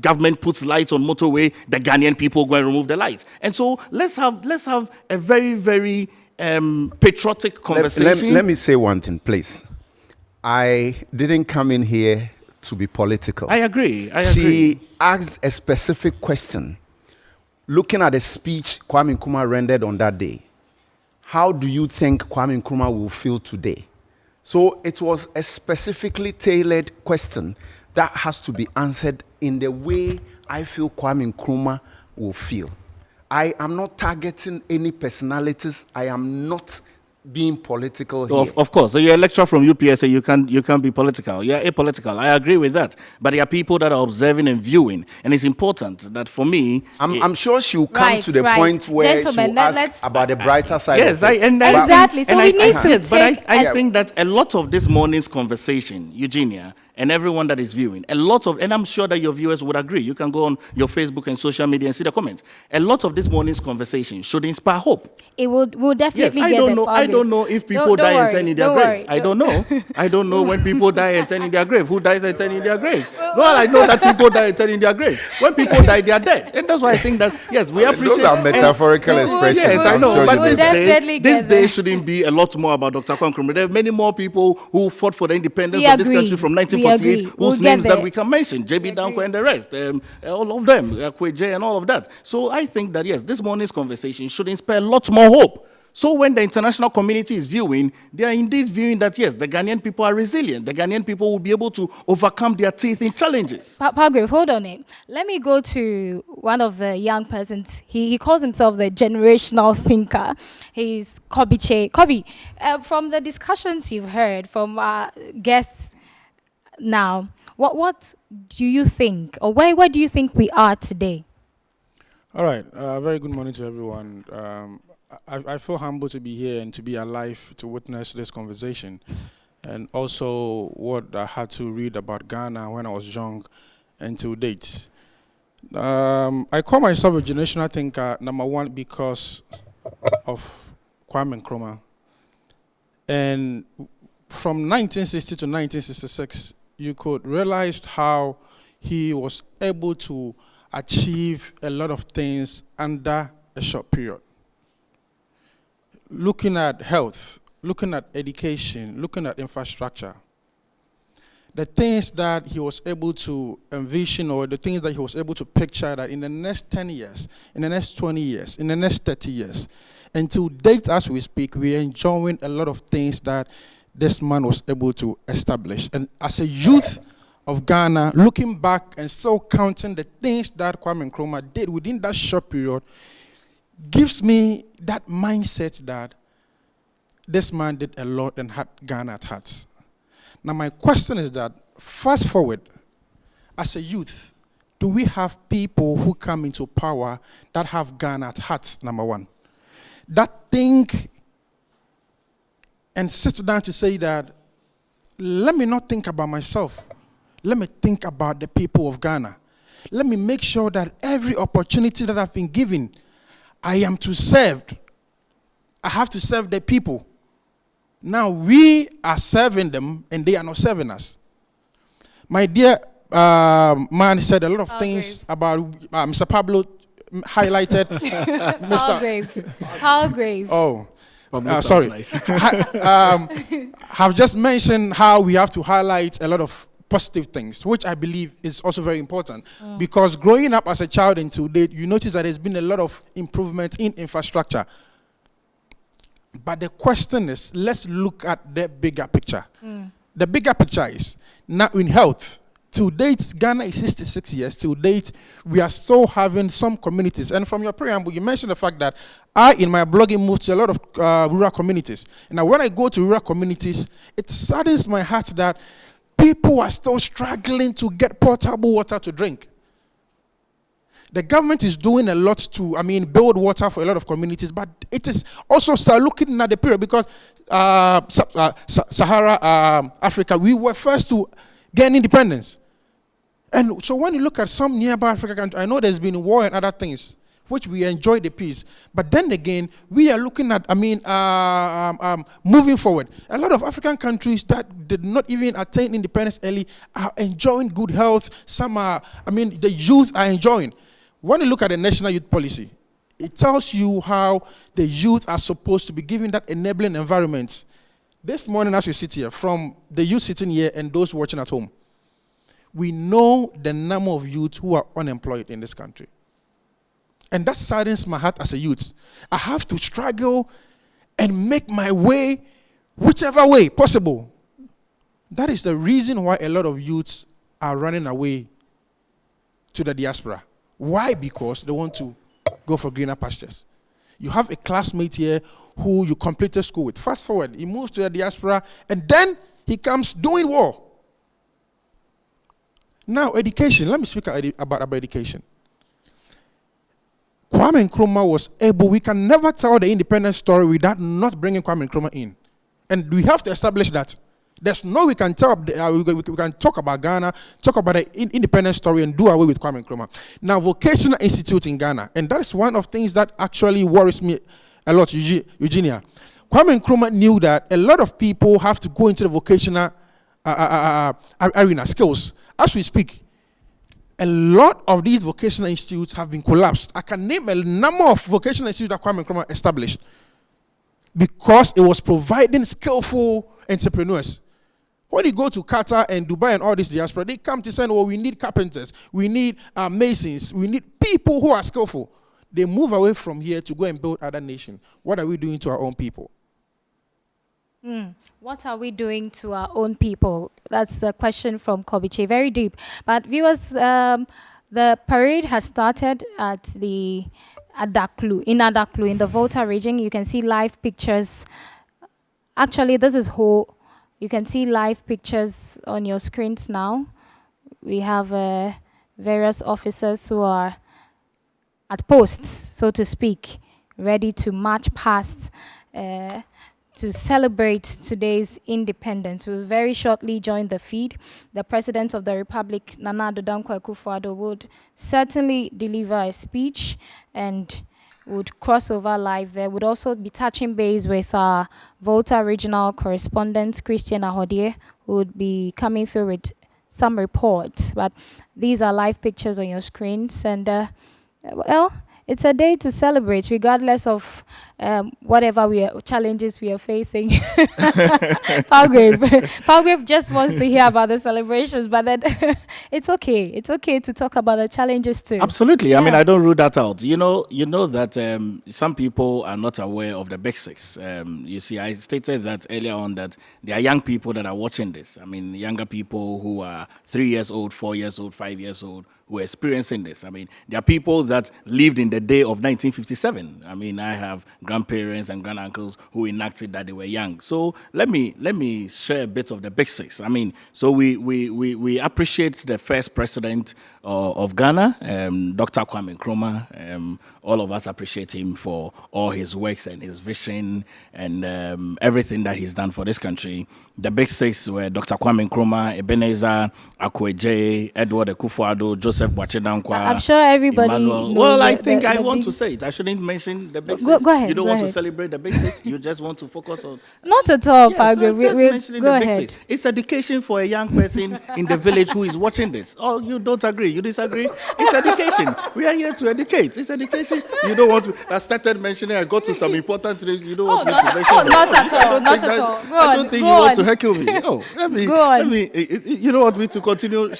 Government puts lights on motorway, the Ghanaian people go and remove the lights. And so let's have a very, very patriotic conversation. Let me say one thing, please. I didn't come in here to be political. I agree. She asked a specific question. Looking at the speech Kwame Nkrumah rendered on that day, how do you think Kwame Nkrumah will feel today? So it was a specifically tailored question that has to be answered in the way I feel Kwame Nkrumah will feel. I am not targeting any personalities. I am not being political here. Of course. So you're a lecturer from UPSA, you can't be political. You're apolitical. I agree with that. But there are people that are observing and viewing. And it's important that for me... I'm sure she'll come Right, to the right. point where Gentlemen, she'll ask let's- about the brighter side Yes, of it. Exactly. So we need to yes, but take I think that a lot of this morning's conversation, Eugenia, and everyone that is viewing, and I'm sure that your viewers would agree. You can go on your Facebook and social media and see the comments. A lot of this morning's conversation should inspire hope. It will definitely Yes, get I the don't know. I don't know if people Don't die and worry, turn in their don't grave. worry. I don't know. I don't know when people die and turn in their grave. Who dies and turn in their grave? No, I know that people die and turn in their grave. When people die, they are dead, and that's why I think that yes, we appreciate. Those are metaphorical expressions. Yes, I I'm know. sure But you will this will. definitely day get there. shouldn't be a lot more about Dr. Kwame Nkrumah. There are many more people who fought for the independence We of this agree. country from We 1948, agree. whose We'll get names that there. we can mention, JB Danko and the rest, all of them, Kweje and all of that. So I think that yes, this morning's conversation should inspire a lot more hope. So when the international community is viewing, they are indeed viewing that, yes, the Ghanaian people are resilient. The Ghanaian people will be able to overcome their teeth in challenges. Pagre, hold on it. Let me go to one of the young persons. He calls himself the generational thinker. He's Kobi Che. Kobi, from the discussions you've heard from our guests now, What do you think, or where do you think we are today? All right. Very good morning to everyone. I feel humbled to be here and to be alive to witness this conversation, and also what I had to read about Ghana when I was young and to date. I call myself a generational thinker, number one, because of Kwame Nkrumah. And from 1960 to 1966, you could realize how he was able to achieve a lot of things under a short period. Looking at health, looking at education, looking at infrastructure, the things that he was able to envision, or the things that he was able to picture, that in the next 10 years, in the next 20 years, in the next 30 years, until date as we speak, we're enjoying a lot of things that this man was able to establish. And as a youth of Ghana, looking back and still counting the things that Kwame Nkrumah did within that short period, gives me that mindset that this man did a lot and had Ghana at heart. Now my question is that, fast forward, as a youth, do we have people who come into power that have Ghana at heart, number one? That think and sit down to say that, let me not think about myself. Let me think about the people of Ghana. Let me make sure that every opportunity that I've been given, I am to serve. I have to serve the people. Now we are serving them and they are not serving us. My dear man said a lot of things about Mr. Pablo highlighted. Mr. Palgrave. Oh, sorry. nice. Have just mentioned how we have to highlight a lot of positive things, which I believe is also very important. Because growing up as a child until date, you notice that there's been a lot of improvement in infrastructure. But the question is, let's look at the bigger picture. The bigger picture is, now in health, to date, Ghana is 66 years. To date, we are still having some communities. And from your preamble, you mentioned the fact that I, in my blogging, moved to a lot of rural communities. And now when I go to rural communities, it saddens my heart that people are still struggling to get potable water to drink. The government is doing a lot to, build water for a lot of communities, but it is also start looking at the period, because Sahara Africa, we were first to gain independence. And so when you look at some nearby African countries, I know there's been war and other things, which we enjoy the peace. But then again, we are looking at, moving forward. A lot of African countries that did not even attain independence early are enjoying good health. Some are, the youth are enjoying. When you look at the National Youth Policy, it tells you how the youth are supposed to be given that enabling environment. This morning, as we sit here, from the youth sitting here and those watching at home, we know the number of youth who are unemployed in this country. And that saddens my heart as a youth. I have to struggle and make my way whichever way possible. That is the reason why a lot of youths are running away to the diaspora. Why? Because they want to go for greener pastures. You have a classmate here who you completed school with. Fast forward, he moves to the diaspora, and then he comes doing war. Now, education. Let me speak about education. Kwame Nkrumah was able, we can never tell the independence story without not bringing Kwame Nkrumah in. And we have to establish that. There's no we can tell, we can talk about Ghana, talk about the independence story and do away with Kwame Nkrumah. Now, vocational institute in Ghana, and that is one of the things that actually worries me a lot, Eugenia. Kwame Nkrumah knew that a lot of people have to go into the vocational arena, skills. As we speak, a lot of these vocational institutes have been collapsed. I can name a number of vocational institutes that Kwame Nkrumah established because it was providing skillful entrepreneurs. When you go to Qatar and Dubai and all this diaspora, they come to say, we need carpenters, we need masons, we need people who are skillful. They move away from here to go and build other nations. What are we doing to our own people? What are we doing to our own people? That's the question from Kobiche. Very deep. But viewers, the parade has started at the Adaklu, in the Volta region. You can see live pictures. Actually, this is whole. You can see live pictures on your screens now we have various officers who are at posts, so to speak, ready to march past to celebrate today's independence. We'll very shortly join the feed. The President of the Republic, Nana Addo Dankwa Akufo-Addo, would certainly deliver a speech and would cross over live there. Would also be touching base with our Volta regional correspondent, Christian Ahodie, who would be coming through with some reports. But these are live pictures on your screens, and well, it's a day to celebrate, regardless of whatever challenges we are facing. Palgrave just wants to hear about the celebrations, but then it's okay. It's okay to talk about the challenges too. Absolutely. Yeah. I mean, I don't rule that out. You know that some people are not aware of the basics. You see, I stated that earlier on that there are young people that are watching this. I mean, younger people who are 3 years old, 4 years old, 5 years old, who are experiencing this. I mean, there are people that lived in the day of 1957. I mean, I have grandparents and granduncles who enacted that they were young. So let me share a bit of the basics. I mean, so we appreciate the first president of Ghana, Dr. Kwame Nkrumah. All of us appreciate him for all his works and his vision and everything that he's done for this country. The basics were Dr. Kwame Nkrumah, Ebenezer Akweje, Edward Akufo-Addo, Joseph Boachi Dankwa. I'm sure everybody Emmanuel. knows. Well, I think I want to say it. I shouldn't mention the basics. Go ahead. You don't go want ahead. to celebrate the basics. You just want to focus on. Not at all, Yes, Palgrave. just mentioning Go the ahead. basics. It's education for a young person in the village who is watching this. Oh, you don't agree? You disagree? It's education. We are here to educate. It's education. You don't want to. I started mentioning. I got to some important things. You don't want me to mention. not at all. Not at all. Go on. I don't think Go you want on. to heckle me. Oh, Go on. You don't want me to continue.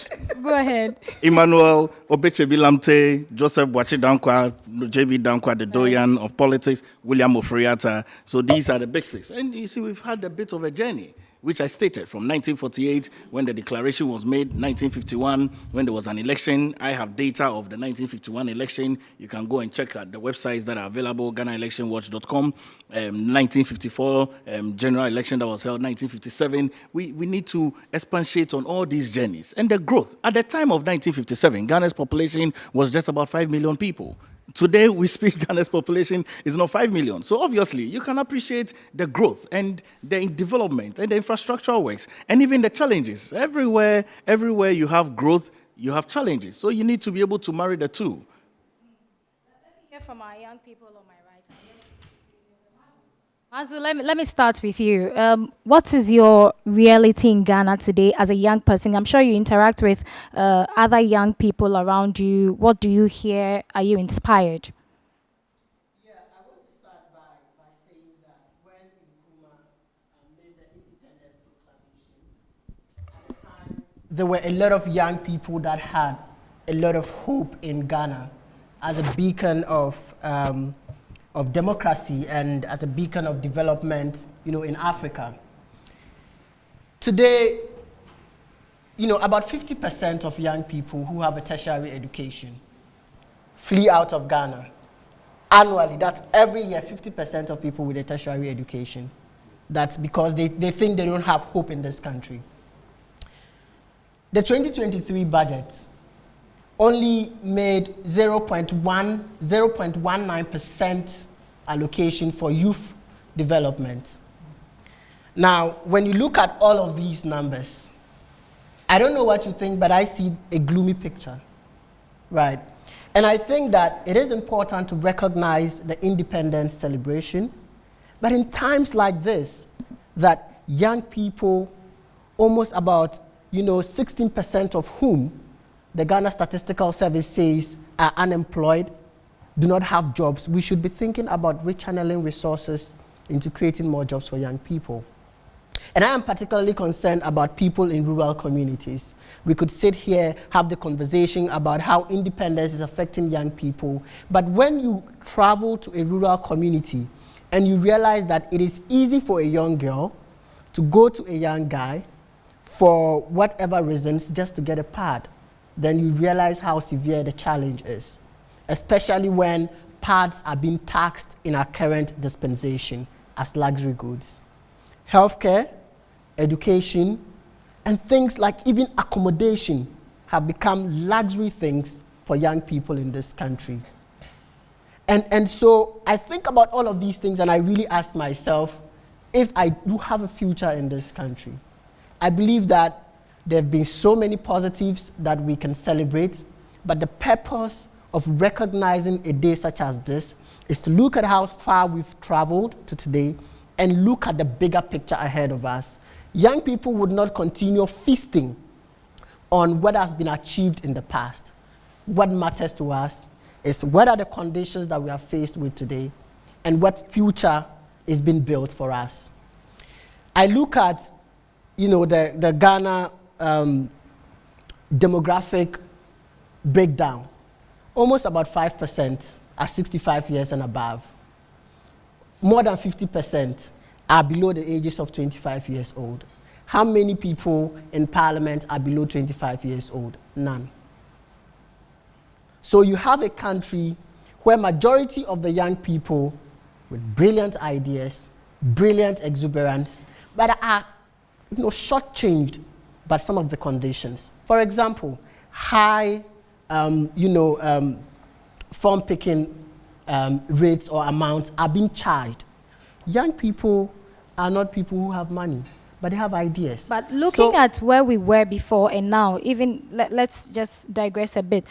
Go ahead. Emmanuel Obechebi Lamte, Joseph Boachi Dankwa, JB Dankwa, the Doyen of politics, William Ofriata. So these are the basics. And you see, we've had a bit of a journey, which I stated from 1948 when the declaration was made, 1951 when there was an election. I have data of the 1951 election. You can go and check out the websites that are available, GhanaElectionWatch.com. 1954 general election that was held, 1957. We need to expatiate on all these journeys and the growth. At the time of 1957, Ghana's population was just about 5 million people. Today, we speak Ghana's population is not 5 million. So obviously, you can appreciate the growth and the development and the infrastructural works and even the challenges. Everywhere you have growth, you have challenges. So you need to be able to marry the two. Let me hear from our young people on my right. Mazu, let me start with you. What is your reality in Ghana today as a young person? I'm sure you interact with other young people around you. What do you hear? Are you inspired? Yeah, I want to start by saying that when Nkrumah made the independence proclamation, at the time, there were a lot of young people that had a lot of hope in Ghana as a beacon of democracy and as a beacon of development, in Africa. Today, about 50% of young people who have a tertiary education flee out of Ghana. Annually, that's every year, 50% of people with a tertiary education. That's because they think they don't have hope in this country. The 2023 budget only made 0.19% allocation for youth development. Now, when you look at all of these numbers, I don't know what you think, but I see a gloomy picture, right? And I think that it is important to recognize the independence celebration, but in times like this, that young people, almost about 16% of whom the Ghana Statistical Service says are unemployed, do not have jobs, we should be thinking about rechanneling resources into creating more jobs for young people. And I am particularly concerned about people in rural communities. We could sit here, have the conversation about how independence is affecting young people, but when you travel to a rural community and you realize that it is easy for a young girl to go to a young guy for whatever reasons just to get a pad, then you realize how severe the challenge is, especially when pads are being taxed in our current dispensation as luxury goods. Healthcare, education, and things like even accommodation have become luxury things for young people in this country. And so I think about all of these things and I really ask myself if I do have a future in this country. I believe that there have been so many positives that we can celebrate, but the purpose of recognizing a day such as this is to look at how far we've traveled to today and look at the bigger picture ahead of us. Young people would not continue feasting on what has been achieved in the past. What matters to us is what are the conditions that we are faced with today and what future is being built for us. I look at, the Ghana demographic breakdown. Almost about 5% are 65 years and above. More than 50% are below the ages of 25 years old. How many people in parliament are below 25 years old? None. So you have a country where majority of the young people with brilliant ideas, brilliant exuberance, but are shortchanged by some of the conditions. For example, high form picking rates or amounts are being charged. Young people are not people who have money, but they have ideas. But looking at where we were before and now, even let's just digress a bit.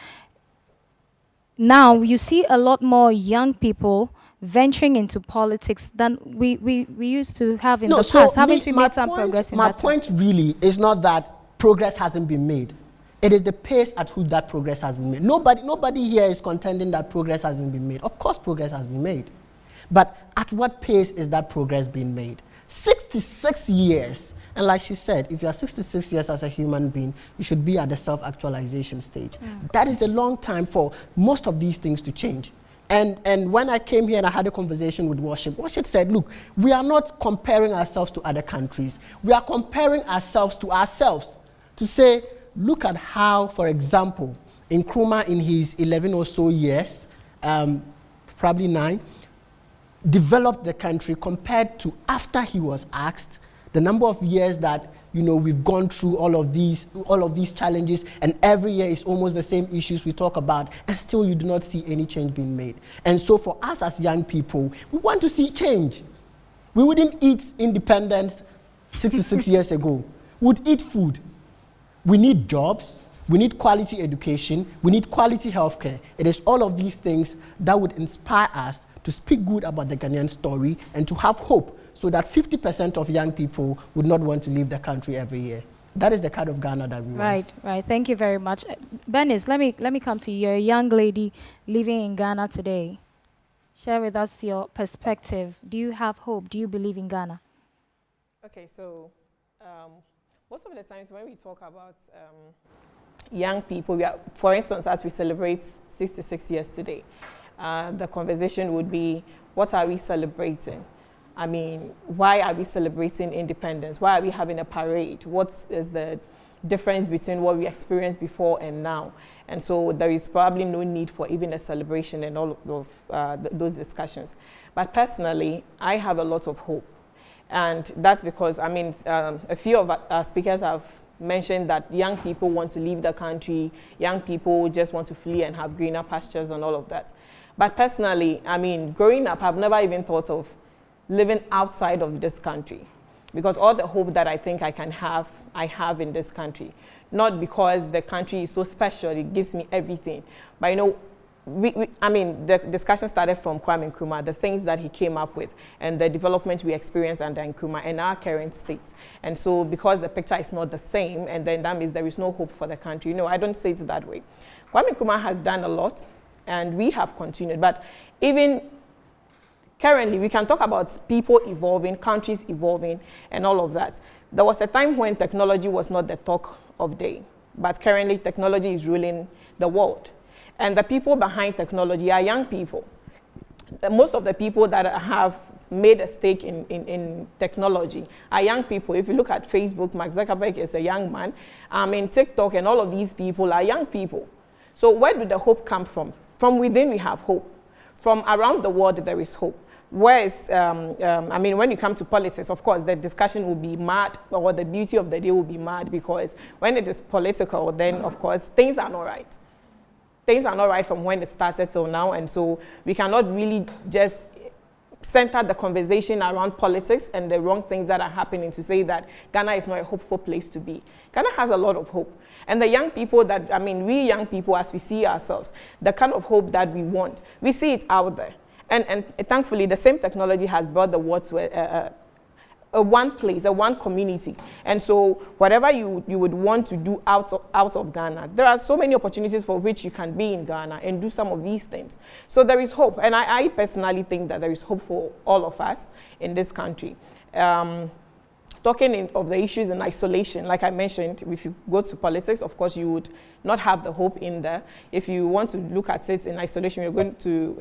Now you see a lot more young people venturing into politics than we used to have in the past. Haven't we made some progress in that? My point really is not that progress hasn't been made. It is the pace at which that progress has been made. Nobody here is contending that progress hasn't been made. Of course progress has been made. But at what pace is that progress being made? 66 years. And like she said, if you are 66 years as a human being, you should be at the self-actualization stage. That is a long time for most of these things to change. And when I came here and I had a conversation with Worship said, look, we are not comparing ourselves to other countries. We are comparing ourselves to say, look at how, for example, Nkrumah in his 11 or so years, probably 9, developed the country compared to after he was axed, the number of years that we've gone through all of these challenges, and every year is almost the same issues we talk about, and still you do not see any change being made. And so for us as young people, we want to see change. We wouldn't eat independence 66 years ago. We would eat food. We need jobs. We need quality education. We need quality healthcare. It is all of these things that would inspire us to speak good about the Ghanaian story and to have hope so that 50% of young people would not want to leave the country every year. That is the kind of Ghana that we want. Right. Thank you very much. Bernice, let me come to you. You're a young lady living in Ghana today. Share with us your perspective. Do you have hope? Do you believe in Ghana? Okay, so most of the times when we talk about young people, for instance, as we celebrate 66 years today, the conversation would be, what are we celebrating? I mean, why are we celebrating independence? Why are we having a parade? What is the difference between what we experienced before and now? And so there is probably no need for even a celebration and all of those discussions. But personally, I have a lot of hope. And that's because, a few of our speakers have mentioned that young people want to leave the country, young people just want to flee and have greener pastures and all of that. But personally, growing up, I've never even thought of living outside of this country, because all the hope that I think I have in this country. Not because the country is so special, it gives me everything. But the discussion started from Kwame Nkrumah, the things that he came up with, and the development we experienced under Nkrumah and our current state. And so because the picture is not the same, and then that means there is no hope for the country. I don't say it that way. Kwame Nkrumah has done a lot, and we have continued. But even currently, we can talk about people evolving, countries evolving, and all of that. There was a time when technology was not the talk of day, but currently technology is ruling the world. And the people behind technology are young people. Most of the people that have made a stake in technology are young people. If you look at Facebook, Mark Zuckerberg is a young man. In TikTok and all of these people are young people. So where did the hope come from? From within we have hope. From around the world there is hope. Whereas, I mean, when you come to politics, of course, the discussion will be mad, or the beauty of the day will be mad, because when it is political, then, of course, things are not right. Things are not right from when it started till now, and so we cannot really just center the conversation around politics and the wrong things that are happening to say that Ghana is not a hopeful place to be. Ghana has a lot of hope. And the young people that, I mean, we young people, as we see ourselves, the kind of hope that we want, we see it out there. And thankfully, the same technology has brought the world to a one place, a one community. And so whatever you would want to do out of Ghana, there are so many opportunities for which you can be in Ghana and do some of these things. So there is hope. And I personally think that there is hope for all of us in this country. Talking of the issues in isolation, like I mentioned, if you go to politics, of course, you would not have the hope in there. If you want to look at it in isolation, you're going to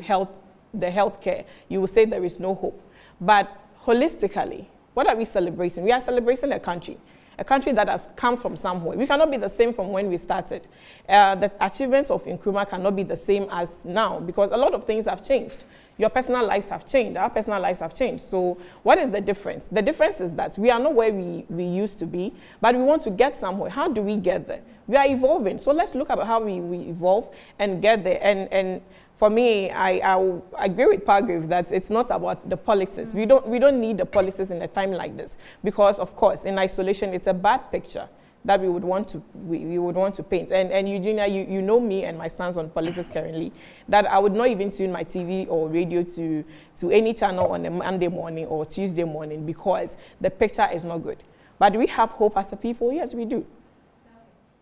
the healthcare, you will say there is no hope. But holistically, what are we celebrating? We are celebrating a country that has come from somewhere. We cannot be the same from when we started. The achievements of Nkrumah cannot be the same as now, because a lot of things have changed. Your personal lives have changed. Our personal lives have changed. So what is the difference? The difference is that we are not where we used to be, but we want to get somewhere. How do we get there? We are evolving. So let's look at how we evolve and get there. And for me, I agree with Pargrave that it's not about the politics. We don't need the politics in a time like this, because of course in isolation it's a bad picture that we would want to paint. And Eugenia, you know me and my stance on politics currently, that I would not even tune my TV or radio to any channel on a Monday morning or Tuesday morning, because the picture is not good. But do we have hope as a people? Yes, we do.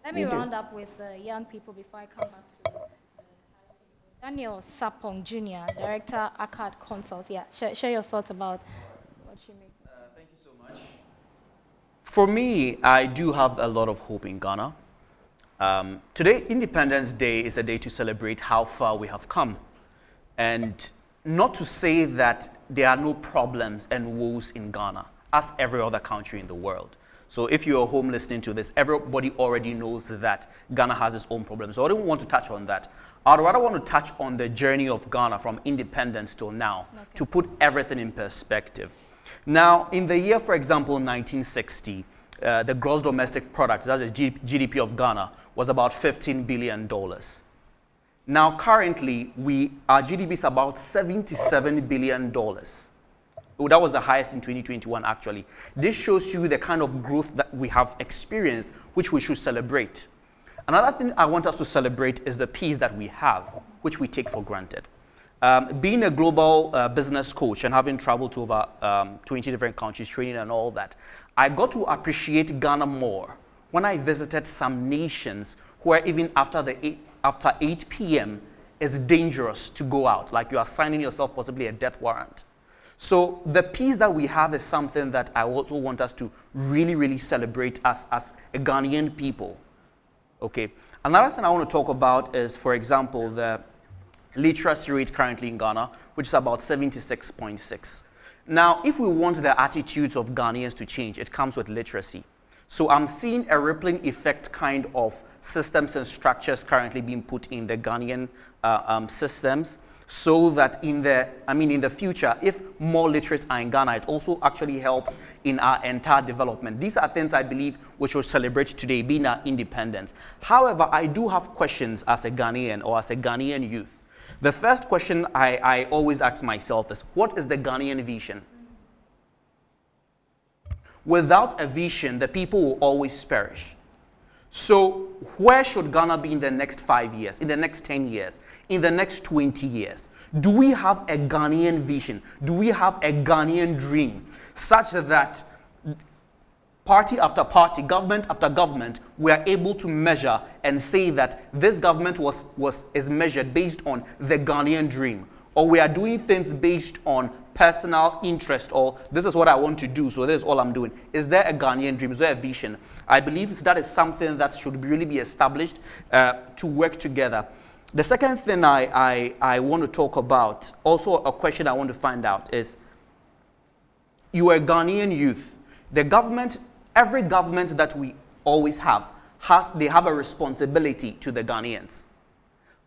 Let me round up with young people before I come back to Daniel Sapong Jr., Director, ACAD Consult. Yeah, share your thoughts about what you make. Thank you so much. For me, I do have a lot of hope in Ghana. Today, Independence Day is a day to celebrate how far we have come. And not to say that there are no problems and woes in Ghana, as every other country in the world. So if you're home listening to this, everybody already knows that Ghana has its own problems. So I don't want to touch on that. I'd rather want to touch on the journey of Ghana from independence till now, to put everything in perspective. Now, in the year, for example, 1960, the gross domestic product, that's the GDP of Ghana, was about $15 billion. Now, currently, our GDP is about $77 billion. That was the highest in 2021, actually. This shows you the kind of growth that we have experienced, which we should celebrate. Another thing I want us to celebrate is the peace that we have, which we take for granted. Being a global business coach and having traveled to over 20 different countries, training and all that, I got to appreciate Ghana more when I visited some nations where even after 8 p.m. it's dangerous to go out, like you are signing yourself possibly a death warrant. So the peace that we have is something that I also want us to really, really celebrate as a Ghanaian people. Okay. Another thing I want to talk about is, for example, the literacy rate currently in Ghana, which is about 76.6. Now, if we want the attitudes of Ghanaians to change, it comes with literacy. So I'm seeing a rippling effect kind of systems and structures currently being put in the Ghanaian systems, so that in the future, if more literates are in Ghana, it also actually helps in our entire development. These are things I believe we should celebrate today, being our independence. However, I do have questions as a Ghanaian or as a Ghanaian youth. The first question I always ask myself is, what is the Ghanaian vision? Without a vision, the people will always perish. So where should Ghana be in the next 5 years, in the next 10 years, in the next 20 years? Do we have a Ghanaian vision? Do we have a Ghanaian dream such that party after party, government after government, we are able to measure and say that this government is measured based on the Ghanaian dream? Or we are doing things based on personal interest, or this is what I want to do, so this is all I'm doing. Is there a Ghanaian dream? Is there a vision? I believe that is something that should really be established to work together. The second thing I want to talk about, also a question I want to find out is, you are a Ghanaian youth. The government, every government that we always have, they have a responsibility to the Ghanaians.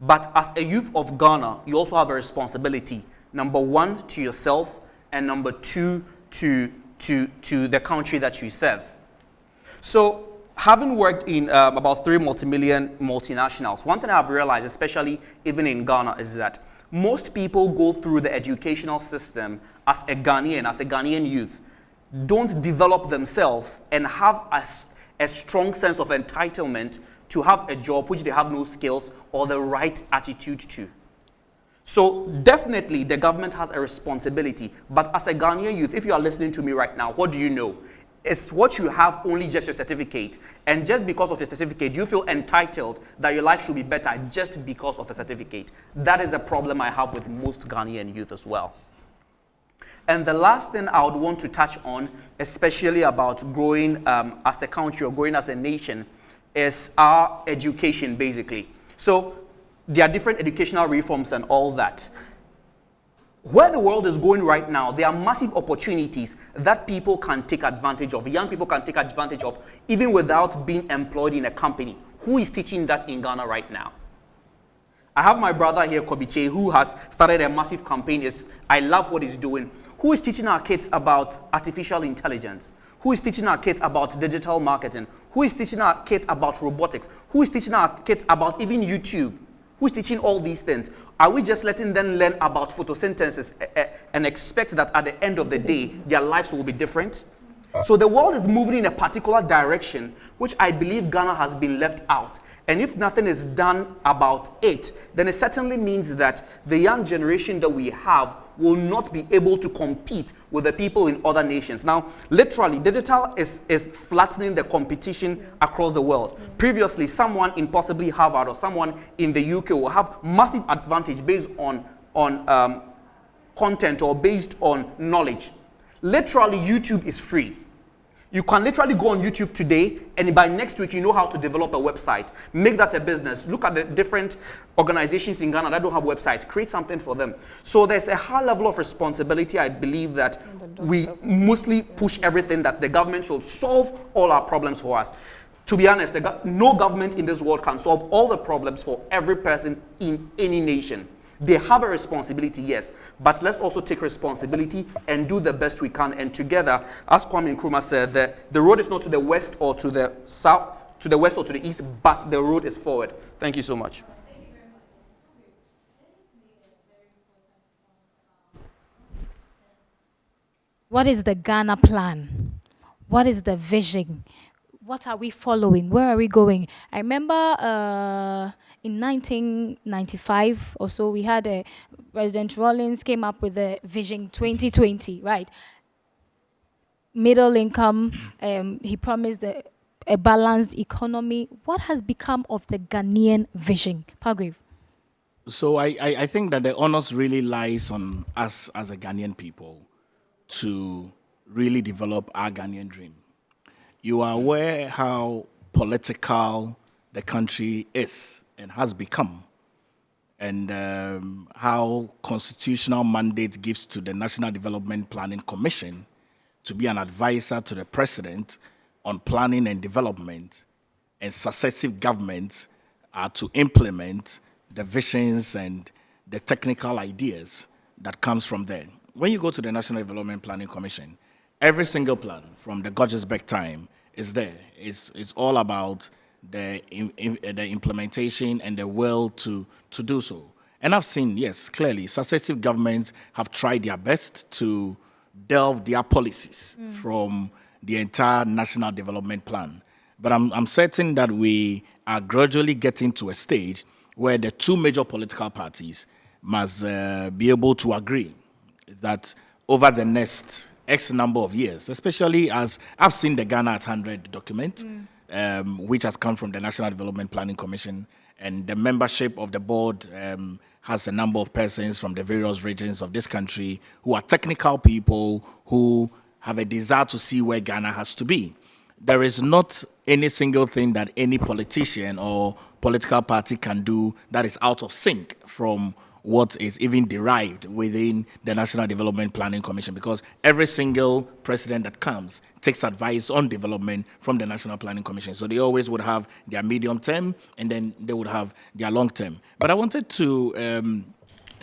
But as a youth of Ghana, you also have a responsibility Number one, to yourself, and number two, to the country that you serve. So, having worked in about 3 multi-million multinationals, one thing I've realized, especially even in Ghana, is that most people go through the educational system as a Ghanaian youth, don't develop themselves and have a strong sense of entitlement to have a job which they have no skills or the right attitude to. So definitely the government has a responsibility, but as a Ghanaian youth, if you are listening to me right now, what do you know? It's what you have, only just your certificate. And just because of your certificate, you feel entitled that your life should be better just because of the certificate. That is a problem I have with most Ghanaian youth as well. And the last thing I would want to touch on, especially about growing as a country or growing as a nation, is our education, basically. So there are different educational reforms and all that. Where the world is going right now, there are massive opportunities that people can take advantage of, young people can take advantage of, even without being employed in a company. Who is teaching that in Ghana right now? I have my brother here, Kobiche, who has started a massive campaign. I love what he's doing. Who is teaching our kids about artificial intelligence? Who is teaching our kids about digital marketing? Who is teaching our kids about robotics? Who is teaching our kids about even YouTube? Who is teaching all these things? Are we just letting them learn about photosynthesis and expect that at the end of the day, their lives will be different? So the world is moving in a particular direction, which I believe Ghana has been left out. And if nothing is done about it, then it certainly means that the young generation that we have will not be able to compete with the people in other nations. Now, literally, digital is flattening the competition across the world. Previously, someone in possibly Harvard or someone in the UK will have massive advantage based on content or based on knowledge. Literally, YouTube is free. You can literally go on YouTube today, and by next week, you know how to develop a website. Make that a business. Look at the different organizations in Ghana that don't have websites. Create something for them. So there's a high level of responsibility. I believe that we mostly push everything that the government should solve all our problems for us. To be honest, no government in this world can solve all the problems for every person in any nation. They have a responsibility, yes, but let's also take responsibility and do the best we can. And together, as Kwame Nkrumah said, the road is not to the west or to the south, to the west or to the east, but the road is forward. Thank you so much. What is the Ghana plan? What is the vision? What are we following? Where are we going? I remember in 1995 or so, we had President Rawlings came up with the Vision 2020, right? Middle income, he promised a balanced economy. What has become of the Ghanaian vision? Palgrave. So I think that the onus really lies on us as a Ghanaian people to really develop our Ghanaian dream. You are aware how political the country is and has become, and how constitutional mandate gives to the National Development Planning Commission to be an advisor to the president on planning and development, and successive governments are to implement the visions and the technical ideas that comes from there. When you go to the National Development Planning Commission, every single plan from the Georgesburg time is there. It's all about the implementation and the will to do so. And I've seen, yes, clearly, successive governments have tried their best to delve their policies from the entire National Development Plan. But I'm certain that we are gradually getting to a stage where the two major political parties must be able to agree that over the next X number of years, especially as I've seen the Ghana at 100 document, which has come from the National Development Planning Commission, and the membership of the board has a number of persons from the various regions of this country who are technical people who have a desire to see where Ghana has to be. There is not any single thing that any politician or political party can do that is out of sync from what is even derived within the National Development Planning Commission, because every single president that comes takes advice on development from the National Planning Commission. So they always would have their medium term, and then they would have their long term. But I wanted to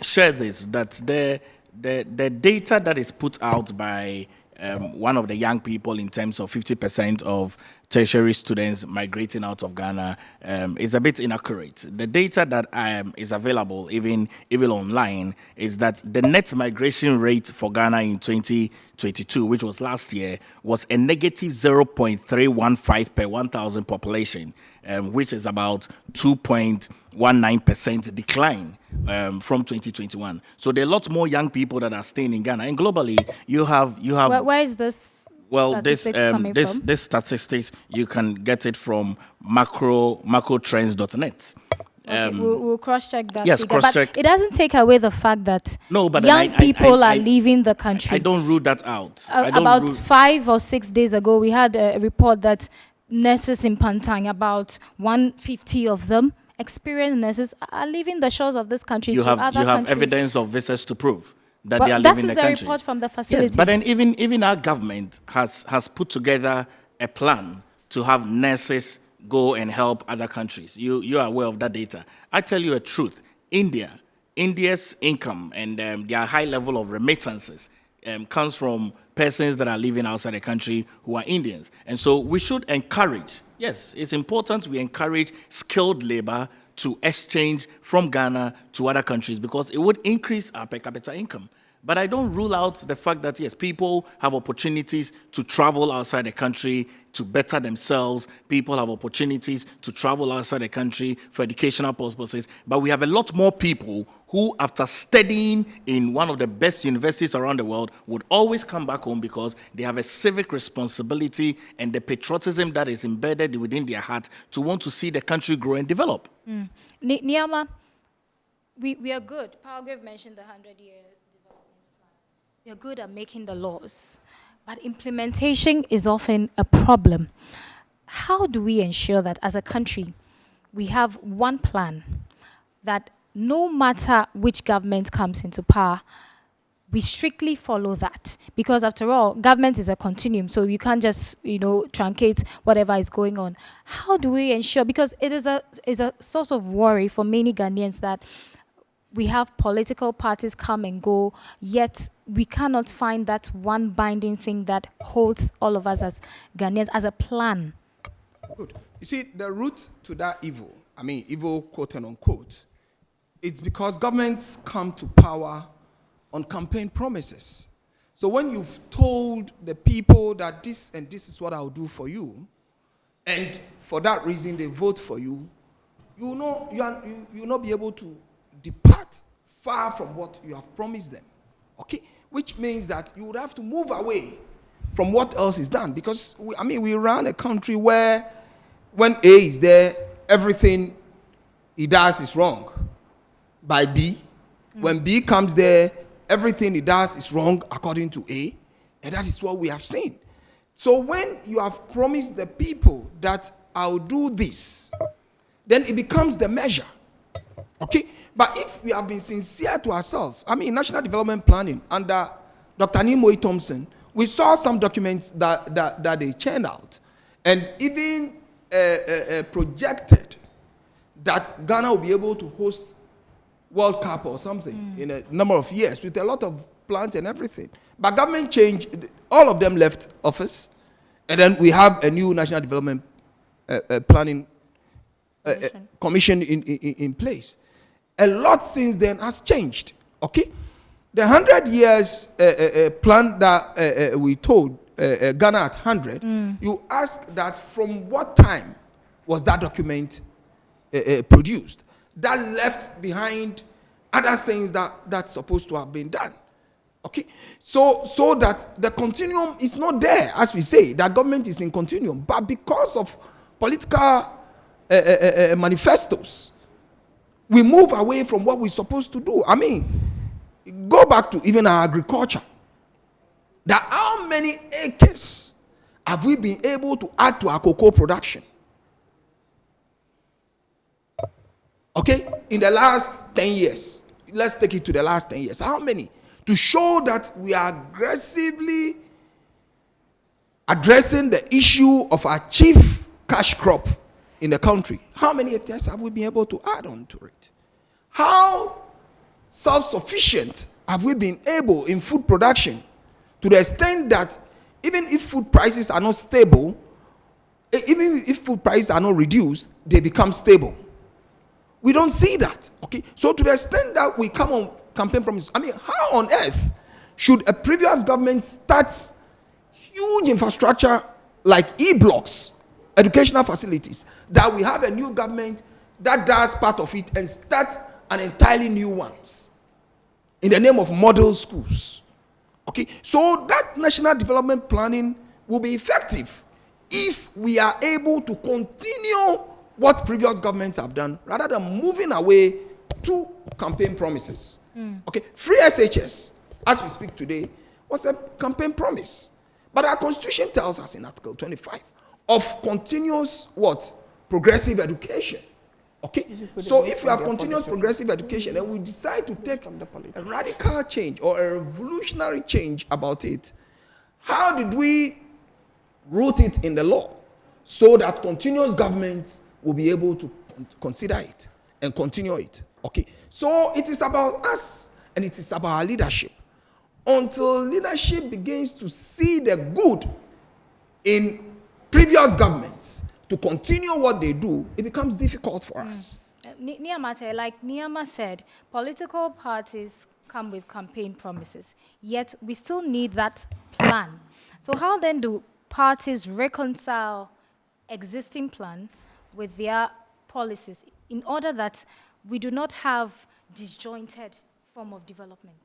share this, that the data that is put out by one of the young people in terms of 50% of tertiary students migrating out of Ghana is a bit inaccurate. The data that is available, even online, is that the net migration rate for Ghana in 2022, which was last year, was a negative 0.315 per 1,000 population, which is about 2.19% decline from 2021. So there are lots more young people that are staying in Ghana, and globally you have. Where is this? Well, this statistics, you can get it from macrotrends.net. Okay, we'll cross-check that. Yes, figure. cross-check. But it doesn't take away the fact that but young people are leaving the country. I don't rule that out. About 5 or 6 days ago, we had a report that nurses in Pantang, about 150 of them, experienced nurses, are leaving the shores of this country to other countries. You have evidence of visas to prove that they are leaving the country. That is the report from the facility. Yes, but then even our government has put together a plan to have nurses go and help other countries. You are aware of that data. I tell you a truth. India's income and their high level of remittances comes from persons that are living outside the country who are Indians. And so we should encourage, yes, it's important we encourage skilled labor to exchange from Ghana to other countries because it would increase our per capita income. But I don't rule out the fact that, yes, people have opportunities to travel outside the country to better themselves. People have opportunities to travel outside the country for educational purposes. But we have a lot more people who, after studying in one of the best universities around the world, would always come back home because they have a civic responsibility and the patriotism that is embedded within their heart to want to see the country grow and develop. Niama, we are good. Powergrave mentioned the 100-year. We are good at making the laws, but implementation is often a problem. How do we ensure that as a country, we have one plan that no matter which government comes into power, we strictly follow that? Because after all, government is a continuum, so you can't just, truncate whatever is going on. How do we ensure, because it is a source of worry for many Ghanaians that we have political parties come and go, yet we cannot find that one binding thing that holds all of us as Ghanaians as a plan. Good. You see, the root to that evil, evil quote and unquote, it's because governments come to power on campaign promises. So when you've told the people that this and this is what I'll do for you, and for that reason they vote for you, you will not be able to depart far from what you have promised them, okay? Which means that you would have to move away from what else is done because, we run a country where when A is there, everything he does is wrong by B. When B comes there, everything he does is wrong according to A, and that is what we have seen. So when you have promised the people that I'll do this, then it becomes the measure, okay? But if we have been sincere to ourselves, National Development Planning under Dr. Nimoy Thompson, we saw some documents that they churned out and even projected that Ghana will be able to host World Cup or something in a number of years with a lot of plans and everything. But government changed, all of them left office, and then we have a new National Development Planning Commission in place. A lot since then has changed, okay? The 100 years plan that we told Ghana at 100, you ask that from what time was that document produced? That left behind other things that's supposed to have been done, okay? So that the continuum is not there, as we say, that government is in continuum, but because of political manifestos, we move away from what we're supposed to do. Go back to even our agriculture. That how many acres have we been able to add to our cocoa production? Okay, in the last 10 years, let's take it to the last 10 years. How many? To show that we are aggressively addressing the issue of our chief cash crop in the country. How many hectares have we been able to add on to it? How self-sufficient have we been able in food production to the extent that even if food prices are not stable, even if food prices are not reduced, they become stable? We don't see that. Okay, so to the extent that we come on campaign promises, I mean, how on earth should a previous government start huge infrastructure like e-blocks, educational facilities, that we have a new government that does part of it and start an entirely new ones in the name of model schools? Okay, so that national development planning will be effective if we are able to continue what previous governments have done rather than moving away to campaign promises. Okay, free SHS, as we speak today, was a campaign promise. But our constitution tells us in Article 25 of continuous what? Progressive education. Okay, so if we have continuous progressive education and we decide to take a radical change or a revolutionary change about it, how did we root it in the law so that continuous governments will be able to consider it and continue it? Okay, so it is about us and it is about our leadership. Until leadership begins to see the good in previous governments to continue what they do, it becomes difficult for us. Niamate, like Niama said, political parties come with campaign promises, yet we still need that plan. So how then do parties reconcile existing plans with their policies in order that we do not have disjointed form of development?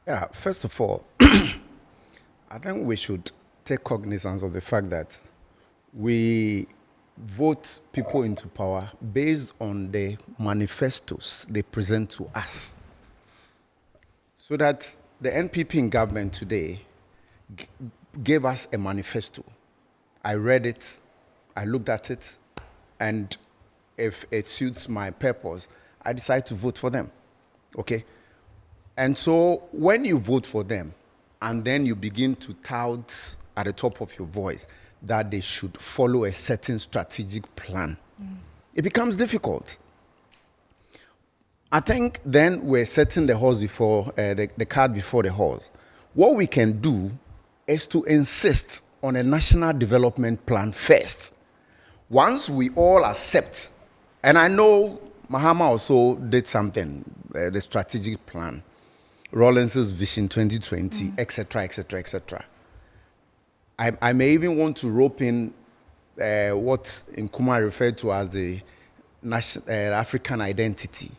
Yeah, first of all, I think we should take cognizance of the fact that we vote people into power based on the manifestos they present to us. So that the NPP in government today gave us a manifesto. I read it, I looked at it, and if it suits my purpose, I decide to vote for them. Okay? And so when you vote for them, and then you begin to tout at the top of your voice that they should follow a certain strategic plan, it becomes difficult. I think then we're setting the horse before, the cart before the horse. What we can do is to insist on a national development plan first. Once we all accept, and I know Mahama also did something, the strategic plan, Rawlins's Vision 2020, etc., etc., etc. I may even want to rope in what Nkrumah referred to as the African identity.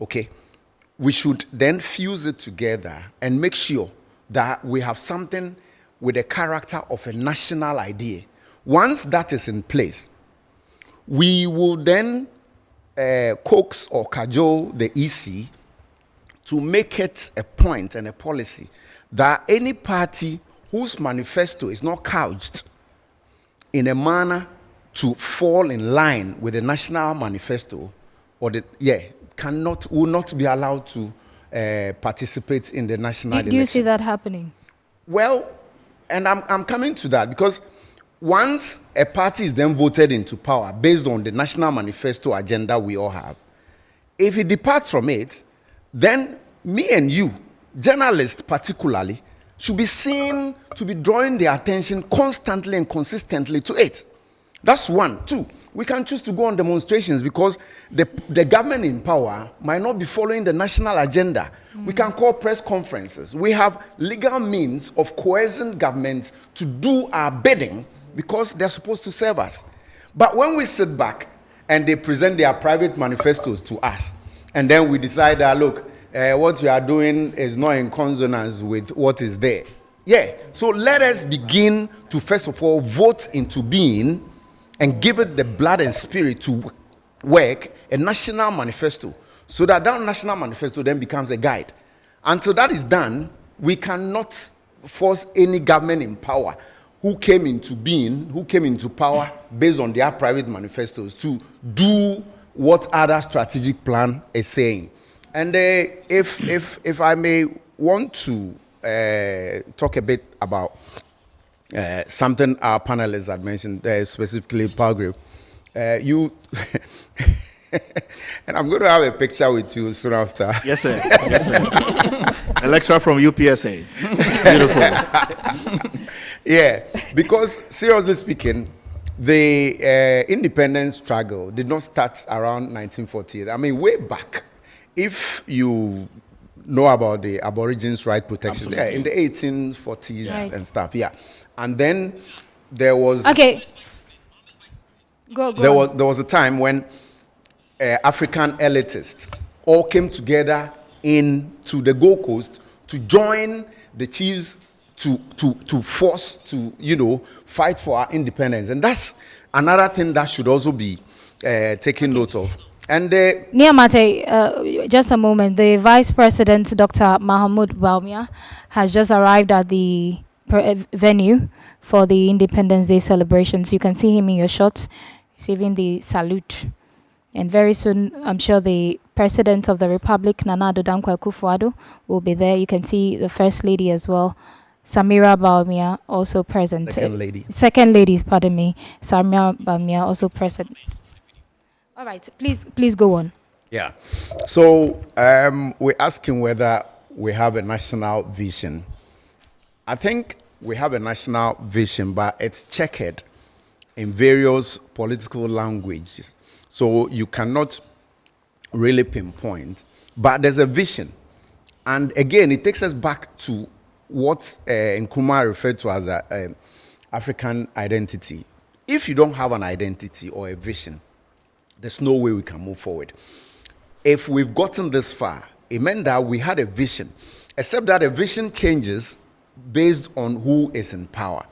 Okay? We should then fuse it together and make sure that we have something with the character of a national idea. Once that is in place, we will then coax or cajole the EC to make it a point and a policy that any party whose manifesto is not couched in a manner to fall in line with the national manifesto, or will not be allowed to participate in the national election. Do you see that happening? Well, and I'm coming to that, because once a party is then voted into power based on the national manifesto agenda we all have, if it departs from it, then me and you, journalists particularly, should be seen to be drawing their attention constantly and consistently to it. That's one. Two, we can choose to go on demonstrations because the government in power might not be following the national agenda. We can call press conferences. We have legal means of coercing governments to do our bidding because they're supposed to serve us. But when we sit back and they present their private manifestos to us, and then we decide that, look, what you are doing is not in consonance with what is there. Yeah, so let us begin to first of all vote into being and give it the blood and spirit to work a national manifesto, so that national manifesto then becomes a guide. Until that is done, we cannot force any government in power who came into being, who came into power based on their private manifestos to do what other strategic plan is saying. And if I may want to talk a bit about something our panelists had mentioned, specifically Palgrave, And I'm going to have a picture with you soon after. Yes, sir. Yes, sir. A lecturer from UPSA. Beautiful. Yeah, because seriously speaking, the independence struggle did not start around 1948. I mean, way back. If you know about the Aborigines' right protection, yeah, in the 1840s Right. and stuff, yeah. And then there was Okay. Go there on. was a time when African elitists all came together into the Gold Coast to join the chiefs to force to fight for our independence, and that's another thing that should also be taken note of. And Niamate, just a moment. The Vice President, Dr. Mahmoud Baumia, has just arrived at the venue for the Independence Day celebrations. You can see him in your shot, receiving the salute. And very soon, I'm sure the President of the Republic, Nana Addo Dankwa Akufo-Addo, will be there. You can see the First Lady as well, Samira Baumia, also present. Second Lady, pardon me. Samira Baumia, also present. All right, please go on. yeah, so we're asking whether we have a national vision. I think we have a national vision, but it's checkered in various political languages. So you cannot really pinpoint, but there's a vision. And again, it takes us back to what Nkrumah referred to as African identity. If you don't have an identity or a vision, there's no way we can move forward. If we've gotten this far, it meant that we had a vision, except that a vision changes based on who is in power.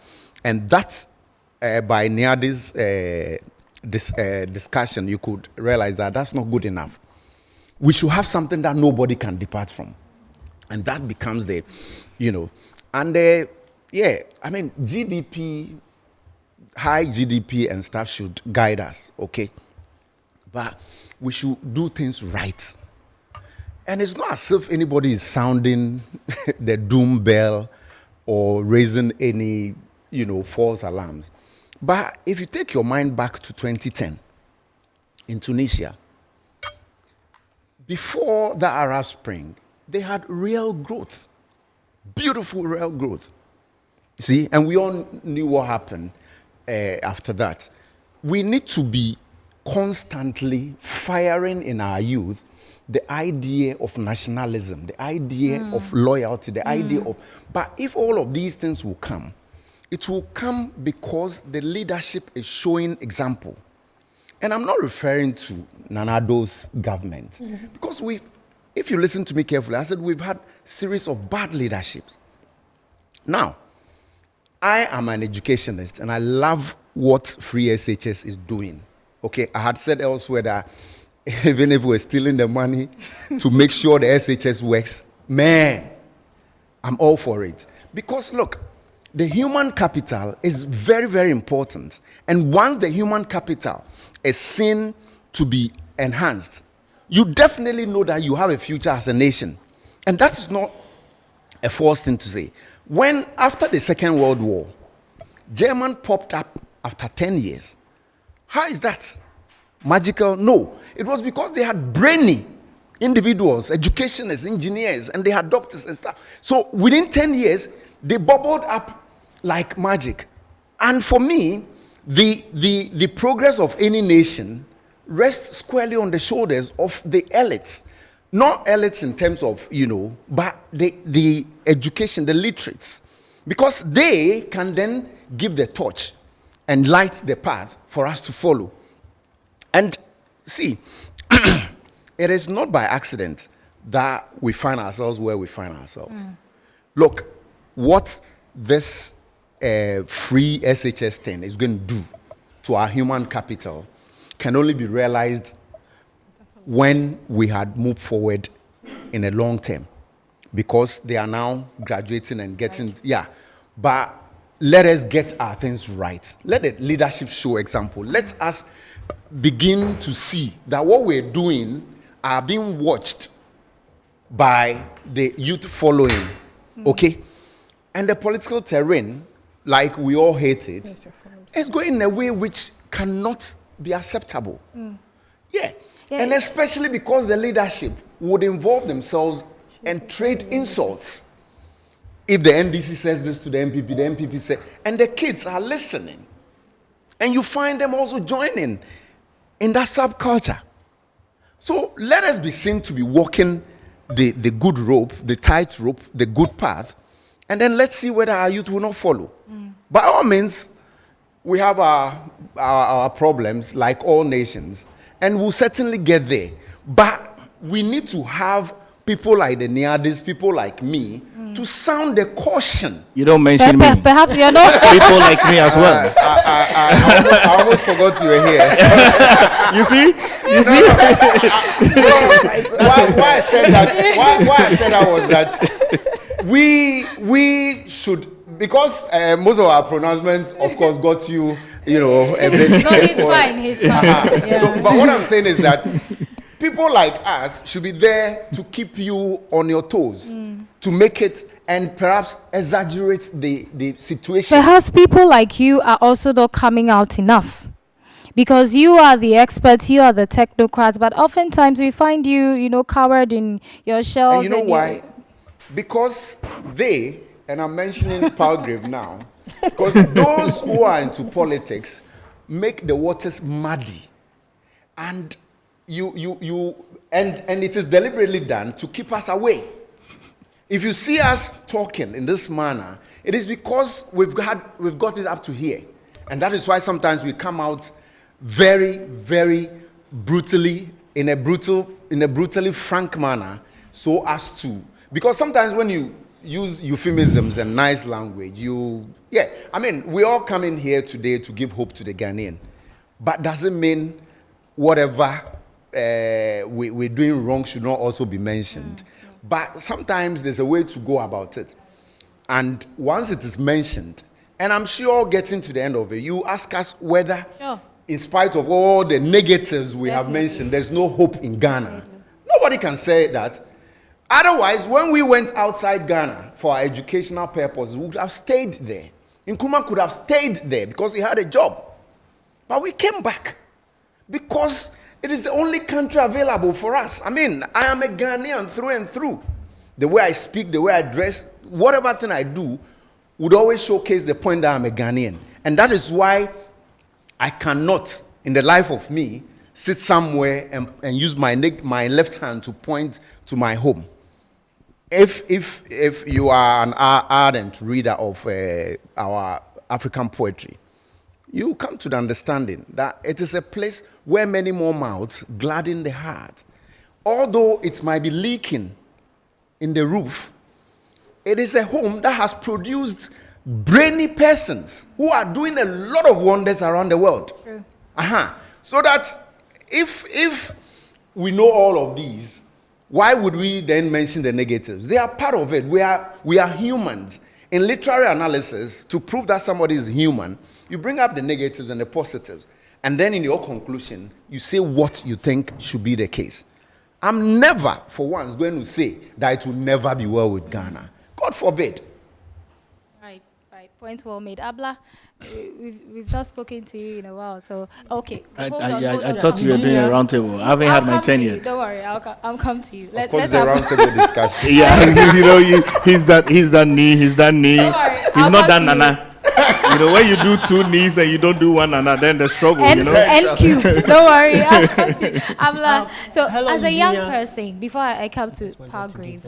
And that's by Niadi's discussion, you could realize that that's not good enough. We should have something that nobody can depart from. And that becomes the, and yeah, I mean, GDP, high GDP and stuff should guide us, okay? But we should do things right. And it's not as if anybody is sounding the doom bell or raising any, false alarms. But if you take your mind back to 2010 in Tunisia, before the Arab Spring, they had real growth, beautiful real growth. See, and we all knew what happened after that. We need to be constantly firing in our youth the idea of nationalism, the idea of loyalty, the idea of, but if all of these things will come, it will come because the leadership is showing example. And I'm not referring to Nana Addo's government, because if you listen to me carefully, I said we've had series of bad leaderships. Now, I am an educationist and I love what Free SHS is doing. Okay, I had said elsewhere that even if we're stealing the money to make sure the SHS works, man, I'm all for it. Because look, the human capital is very, very important. And once the human capital is seen to be enhanced, you definitely know that you have a future as a nation. And that is not a false thing to say. When, after the Second World War, German popped up after 10 years, how is that magical? No. It was because they had brainy individuals, educationists, engineers, and they had doctors and stuff. So within 10 years, they bubbled up like magic. And for me, the progress of any nation rests squarely on the shoulders of the elites. Not elites in terms of, but the education, the literates. Because they can then give the torch and light the path for us to follow. And see, it is not by accident that we find ourselves where we find ourselves. Look, what this free SHS thing is going to do to our human capital can only be realized when we had moved forward in a long term, because they are now graduating and getting, but let us get our things right. Let the leadership show example. Let us begin to see that what we're doing are being watched by the youth following, okay? And the political terrain, like we all hate it, is going in a way which cannot be acceptable. Yeah. Yeah. And especially because the leadership would involve themselves and trade insults. If the NDC says this to the MPP says, and the kids are listening. And you find them also joining in that subculture. So let us be seen to be walking the good rope, the tight rope, the good path, and then let's see whether our youth will not follow. By all means, we have our problems like all nations, and we'll certainly get there. But we need to have people like the Niadis, people like me, to sound the caution. You don't mention me. Perhaps you're not. People like me as well. I almost forgot you were here. You see? Why I said that was that we should, because most of our pronouncements, of course, got you a bit. No, he's fine. He's fine. Yeah. So, but what I'm saying is that people like us should be there to keep you on your toes, to make it and perhaps exaggerate the situation. Perhaps people like you are also not coming out enough. Because you are the experts, you are the technocrats, but oftentimes we find you, covered in your shells. And you know why? Because they, and I'm mentioning Palgrave now, because those who are into politics make the waters muddy. And and it is deliberately done to keep us away. If you see us talking in this manner, it is because we've got it up to here. And that is why sometimes we come out very, very brutally, in a brutally frank manner, so as to, because sometimes when you use euphemisms and nice language, we all come in here today to give hope to the Ghanaian, but doesn't mean whatever we're doing wrong should not also be mentioned. But sometimes there's a way to go about it. And once it is mentioned, and I'm sure getting to the end of it, you ask us whether, in spite of all the negatives we have mentioned, there's no hope in Ghana. Nobody can say that. Otherwise, when we went outside Ghana for our educational purposes, we would have stayed there. Nkrumah could have stayed there because he had a job. But we came back because it is the only country available for us. I mean, I am a Ghanaian through and through. The way I speak, the way I dress, whatever thing I do would always showcase the point that I'm a Ghanaian. And that is why I cannot, in the life of me, sit somewhere and use my left hand to point to my home. If you are an ardent reader of our African poetry, you come to the understanding that it is a place where many more mouths gladden the heart. Although it might be leaking in the roof, it is a home that has produced brainy persons who are doing a lot of wonders around the world. True. So that if we know all of these, why would we then mention the negatives? They are part of it. We are humans. In literary analysis, to prove that somebody is human, you bring up the negatives and the positives. And then in your conclusion, you say what you think should be the case. I'm never, for once, going to say that it will never be well with Ghana. God forbid. Right. Point well made. Abla, we've not spoken to you in a while, so okay. I thought you were doing a roundtable. I haven't had my 10 yet. Don't worry, I'll come to you. Of course, the roundtable discussion. He's that knee. He's not that nana. When you do two knees and you don't do one nana, then the struggle. NQ. Don't worry, I'll come to you. Abla, so hello, as a young Virginia. person, before I come to Palgrave,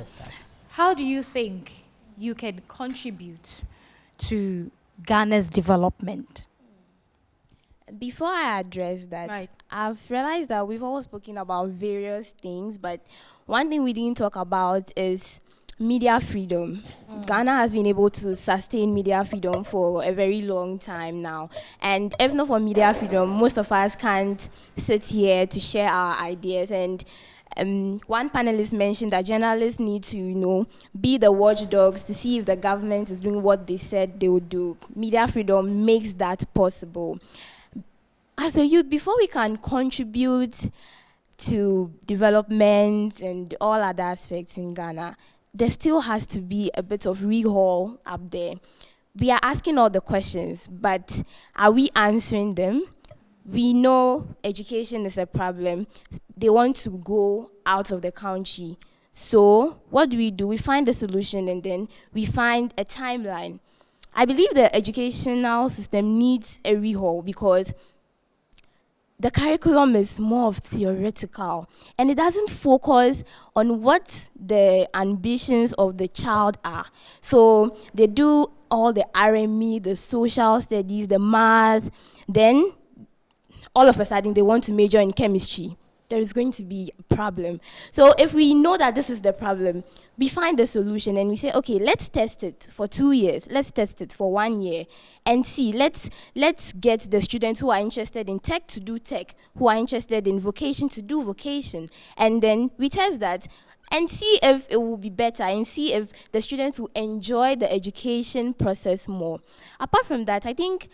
how do you think you can contribute to Ghana's development? Before I address that, Right. I've realized that we've all spoken about various things, but one thing we didn't talk about is media freedom. Ghana has been able to sustain media freedom for a very long time now. And if not for media freedom, most of us can't sit here to share our ideas. And one panelist mentioned that journalists need to, be the watchdogs to see if the government is doing what they said they would do. Media freedom makes that possible. As a youth, before we can contribute to development and all other aspects in Ghana, there still has to be a bit of rehaul up there. We are asking all the questions, but are we answering them? we know education is a problem. They want to go out of the country. So what do? We find a solution, and then we find a timeline. I believe the educational system needs a rehaul because the curriculum is more of theoretical, and it doesn't focus on what the ambitions of the child are. So they do all the RME, the social studies, the math, then all of a sudden they want to major in chemistry. There is going to be a problem. So if we know that this is the problem, we find a solution and we say, okay, let's test it for 2 years. Let's test it for 1 year and see. Let's get the students who are interested in tech to do tech, who are interested in vocation to do vocation. And then we test that and see if it will be better and see if the students will enjoy the education process more. Apart from that, I think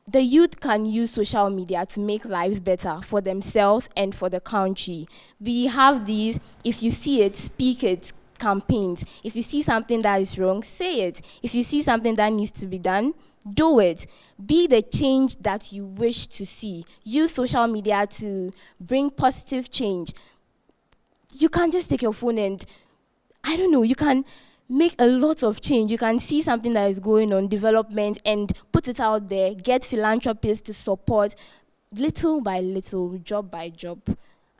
the youth can use social media to make lives better for themselves and for the country. We have these, if you see it, speak it, campaigns. If you see something that is wrong, say it. If you see something that needs to be done, do it. Be the change that you wish to see. Use social media to bring positive change. You can't just take your phone and, I don't know, you can make a lot of change. You can see something that is going on, development, and put it out there, get philanthropists to support little by little, job by job.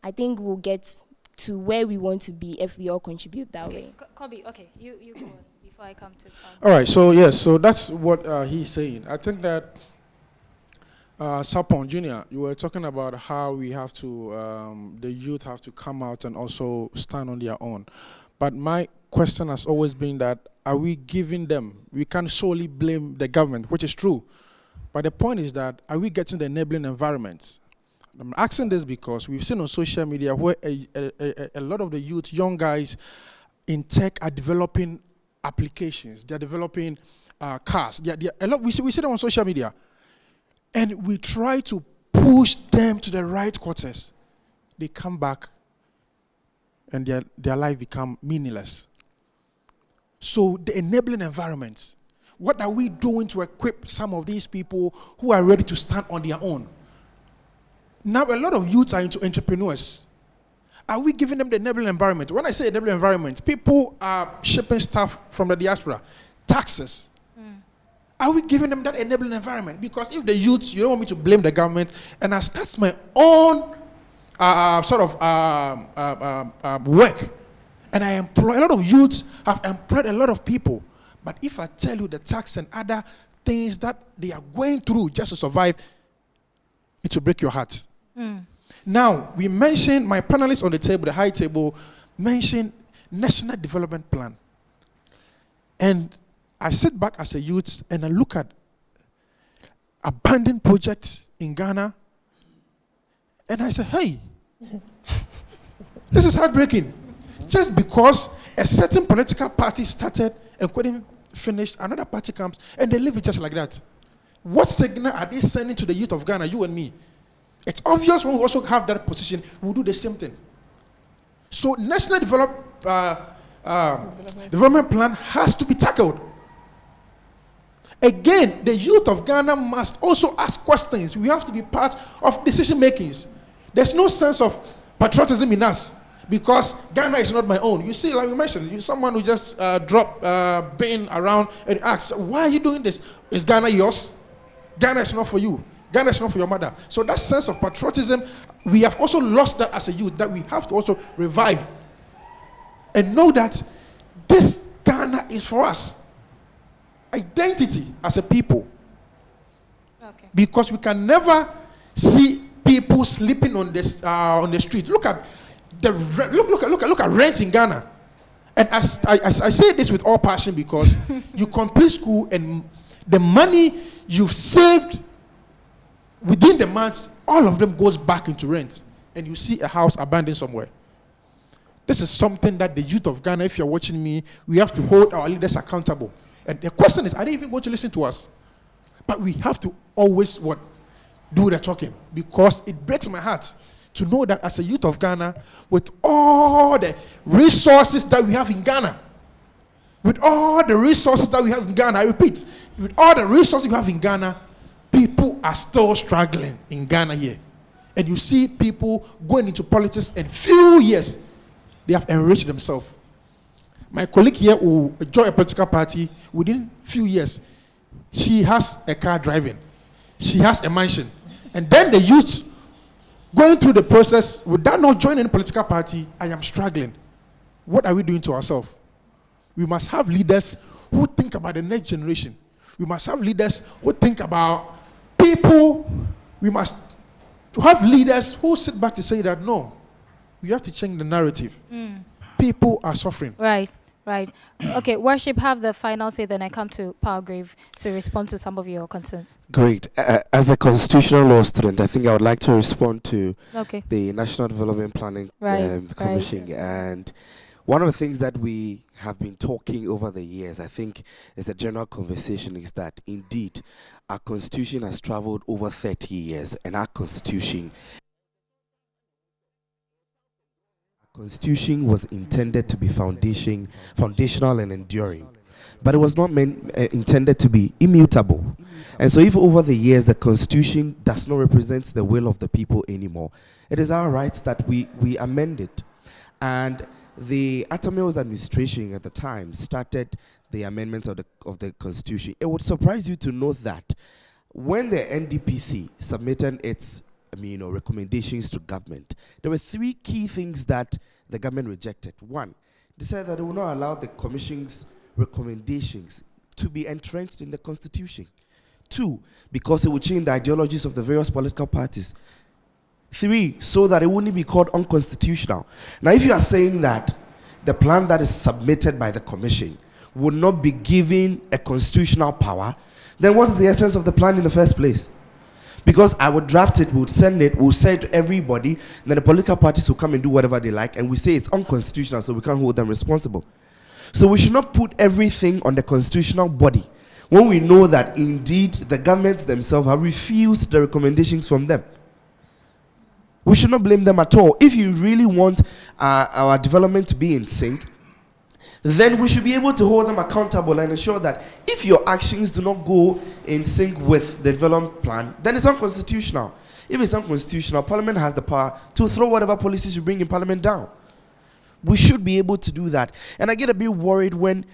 I think we'll get to where we want to be if we all contribute that way. Kobe, okay, you go on before I come to... All right, so yes, so that's what he's saying. I think that, Sapon Jr., you were talking about how we have to, the youth have to come out and also stand on their own. But my question has always been that, are we giving them, we can't solely blame the government, which is true. But the point is that, are we getting the enabling environment? I'm asking this because we've seen on social media where a lot of the youth, young guys in tech are developing applications. They're developing cars. We see them on social media. And we try to push them to the right quarters. They come back and their life become meaningless. So the enabling environment, what are we doing to equip some of these people who are ready to stand on their own? Now a lot of youths are into entrepreneurs. Are we giving them the enabling environment? When I say enabling environment, people are shipping stuff from the diaspora, taxes. Are we giving them that enabling environment? Because if the youths, you don't want me to blame the government, and I start my own work, and I employ a lot of youths, have employed a lot of people. But if I tell you the tax and other things that they are going through just to survive, it will break your heart. Now, we mentioned, my panelists on the table, the high table, mentioned National Development Plan. And I sit back as a youth and I look at abandoned projects in Ghana, and I say, hey, this is heartbreaking. Just because a certain political party started and couldn't finish, another party comes and they leave it just like that. What signal are they sending to the youth of Ghana, you and me? It's obvious when we also have that position, we'll do the same thing. So National Development Plan has to be tackled. Again, the youth of Ghana must also ask questions. We have to be part of decision makings. There's no sense of patriotism in us because Ghana is not my own. You see, like we mentioned, you're someone who just dropped bin around and asks, why are you doing this? Is Ghana yours? Ghana is not for you. Ghana is not for your mother. So that sense of patriotism, we have also lost that as a youth, that we have to also revive and know that this Ghana is for us. Identity as a people. Okay. Because we can never see people sleeping on the street. Look at rent in Ghana. And I say this with all passion because you complete school and the money you've saved within the months, all of them goes back into rent. And you see a house abandoned somewhere. This is something that the youth of Ghana, if you're watching me, we have to hold our leaders accountable. And the question is, are they even going to listen to us? But we have to always do the talking, because it breaks my heart to know that as a youth of Ghana, with all the resources that we have in Ghana, I repeat, with all the resources we have in Ghana, people are still struggling in Ghana here. And you see people going into politics in few years, they have enriched themselves. My colleague here who joined a political party within few years, she has a car driving, she has a mansion, and then the youth going through the process without not joining any political party. I am struggling. What are we doing to ourselves? We must have leaders who think about the next generation. We must have leaders who think about people. We must have leaders who sit back to say that no, we have to change the narrative. People are suffering. Right. Okay, Worship, have the final say, then I come to Palgrave to respond to some of your concerns. Great. As a constitutional law student, I think I would like to respond to Okay. the National Development Planning Commission. Right. And one of the things that we have been talking over the years, I think, is the general conversation is that indeed our constitution has traveled over 30 years, and our constitution was intended to be foundational and enduring, but it was not intended to be immutable. And so if over the years the constitution does not represent the will of the people anymore, it is our right that we amend it. And the Atta Mills administration at the time started the amendment of the constitution. It would surprise you to note that when the NDPC submitted its recommendations to government, there were three key things that the government rejected. One, they said that they will not allow the commission's recommendations to be entrenched in the constitution. Two, because it would change the ideologies of the various political parties. Three, so that it wouldn't be called unconstitutional. Now, if you are saying that the plan that is submitted by the commission would not be given a constitutional power, then what is the essence of the plan in the first place? Because I would draft it, we would send it, we'll say it to everybody, then the political parties will come and do whatever they like, and we say it's unconstitutional, so we can't hold them responsible. So we should not put everything on the constitutional body when we know that indeed the governments themselves have refused the recommendations from them. We should not blame them at all. If you really want our development to be in sync, then we should be able to hold them accountable and ensure that if your actions do not go in sync with the development plan, then it's unconstitutional. If it's unconstitutional, Parliament has the power to throw whatever policies you bring in Parliament down. We should be able to do that. And I get a bit worried when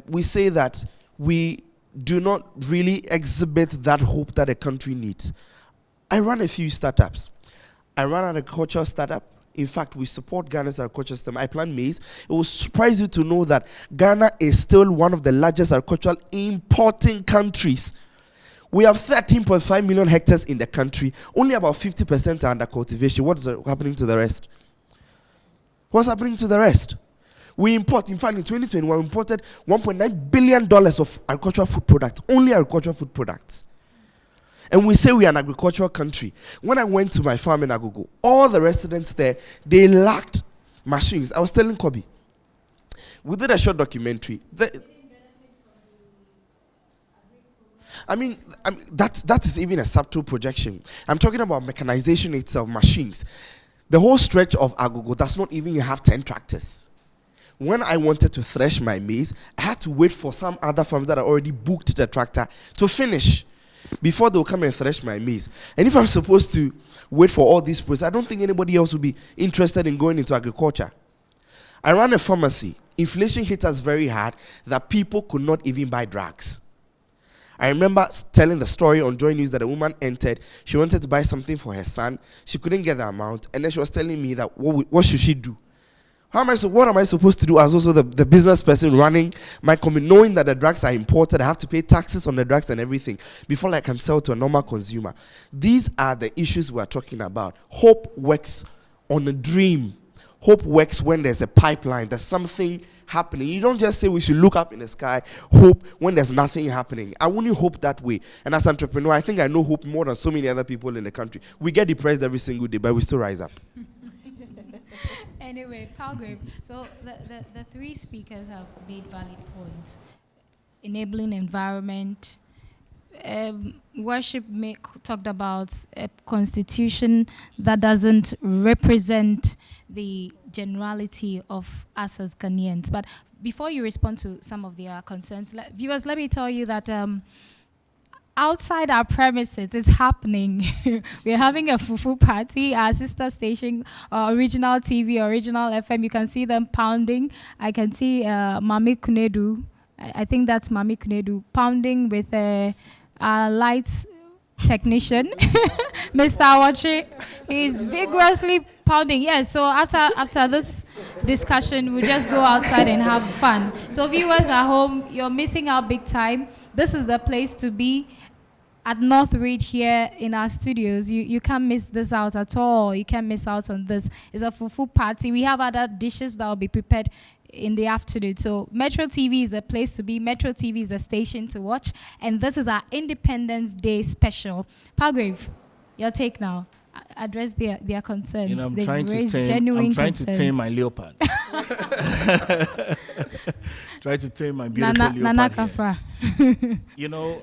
we say that we do not really exhibit that hope that a country needs. I run a few startups. I run an agricultural startup. In fact, we support Ghana's agricultural system. I plant maize. It will surprise you to know that Ghana is still one of the largest agricultural importing countries. We have 13.5 million hectares in the country. Only about 50% are under cultivation. What's happening to the rest? What's happening to the rest? We import, in fact, in 2021, we imported $1.9 billion of agricultural food products, only agricultural food products. And we say we are an agricultural country. When I went to my farm in Agogo, all the residents there, they lacked machines. I was telling Kobe, we did a short documentary. That is even a subtle projection. I'm talking about mechanization itself, machines. The whole stretch of Agogo does not even have 10 tractors. When I wanted to thresh my maize, I had to wait for some other farms that had already booked the tractor to finish before they'll come and thresh my maize. And if I'm supposed to wait for all these processes, I don't think anybody else will be interested in going into agriculture. I ran a pharmacy. Inflation hit us very hard that people could not even buy drugs. I remember telling the story on Joy News that a woman entered. She wanted to buy something for her son. She couldn't get the amount. And then she was telling me that what should she do? What am I supposed to do as also the business person running my company, knowing that the drugs are imported, I have to pay taxes on the drugs and everything before I can sell to a normal consumer. These are the issues we are talking about. Hope works on a dream. Hope works when there's a pipeline, there's something happening. You don't just say we should look up in the sky, hope when there's nothing happening. I wouldn't hope that way. And as an entrepreneur, I think I know hope more than so many other people in the country. We get depressed every single day, but we still rise up. Anyway, Palgrave, so the three speakers have made valid points. Enabling environment, Worship talked about a constitution that doesn't represent the generality of us as Ghanaians. But before you respond to some of their concerns, viewers, let me tell you that outside our premises, it's happening. We're having a fufu party. Our sister station, Original TV, Original FM, you can see them pounding. I can see Mami Kunedu. I think that's Mami Kunedu pounding with a lights technician, Mr. Awachi. He's vigorously pounding. Yes, so after this discussion, we'll just go outside and have fun. So viewers at home, you're missing out big time. This is the place to be at Northridge here in our studios. You can't miss this out at all. You can't miss out on this. It's a fufu party. We have other dishes that will be prepared in the afternoon. So Metro TV is a place to be. Metro TV is a station to watch. And this is our Independence Day special. Palgrave, your take now. Address their concerns. You know, I'm They've trying raised to tame my leopard. Try to tame my beautiful leopard here. You know,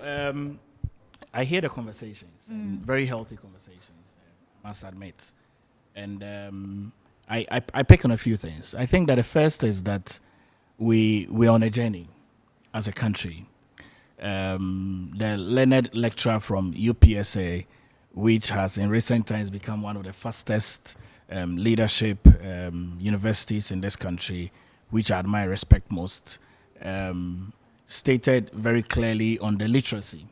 I hear the conversations, very healthy conversations, I must admit. And I pick on a few things. I think that the first is that we're on a journey as a country. The learned lecturer from UPSA, which has in recent times become one of the fastest leadership universities in this country, which I admire and respect most, stated very clearly on the literacy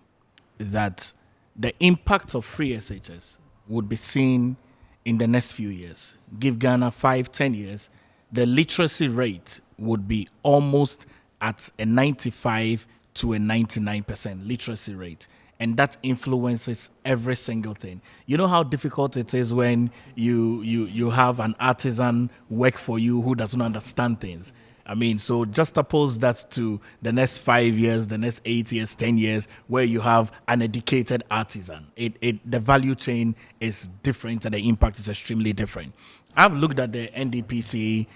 that the impact of free SHS would be seen in the next few years. Give Ghana 5-10 years, the literacy rate would be almost at a 95 to a 99% literacy rate. And that influences every single thing. You know how difficult it is when you have an artisan work for you who doesn't understand things. I mean, so just oppose that to the next 5 years, the next 8 years, 10 years, where you have an educated artisan. The value chain is different and the impact is extremely different. I've looked at the NDPC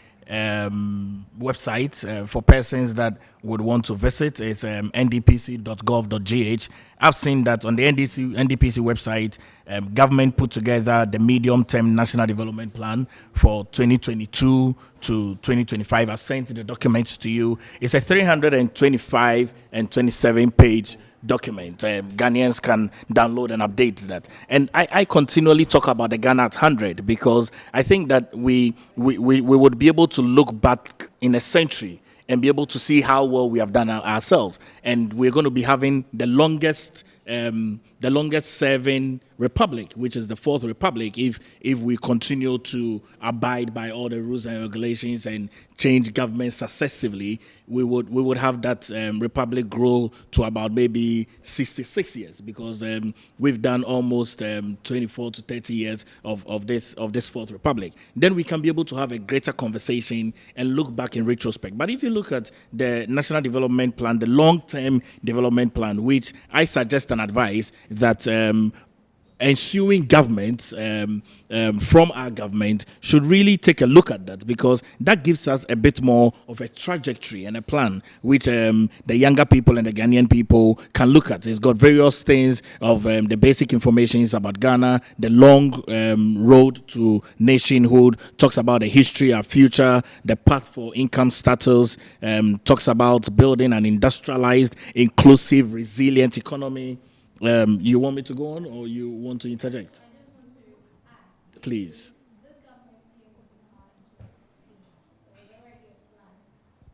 website for persons that would want to visit. It's ndpc.gov.gh. I've seen that on the NDPC website, government put together the medium-term national development plan for 2022 to 2025. I've sent the documents to you. It's a 325 and 27-page document. Ghanaians can download and update that. And I continually talk about the Ghana at 100 because I think that we would be able to look back in a century and be able to see how well we have done ourselves. And we're going to be having the longest serving republic, which is the fourth republic, if we continue to abide by all the rules and regulations and change government successively, we would have that republic grow to about maybe 66 years because we've done almost 24 to 30 years of this fourth republic. Then we can be able to have a greater conversation and look back in retrospect. But if you look at the National Development Plan, the long-term development plan, which I suggest and advise that ensuing governments from our government should really take a look at that because that gives us a bit more of a trajectory and a plan which the younger people and the Ghanaian people can look at. It's got various things of the basic information about Ghana, the long road to nationhood, talks about the history, our future, the path for income status, talks about building an industrialized, inclusive, resilient economy. You want me to go on or you want to interject? I just want to ask. Please. This government came into power in 2016. There was already a plan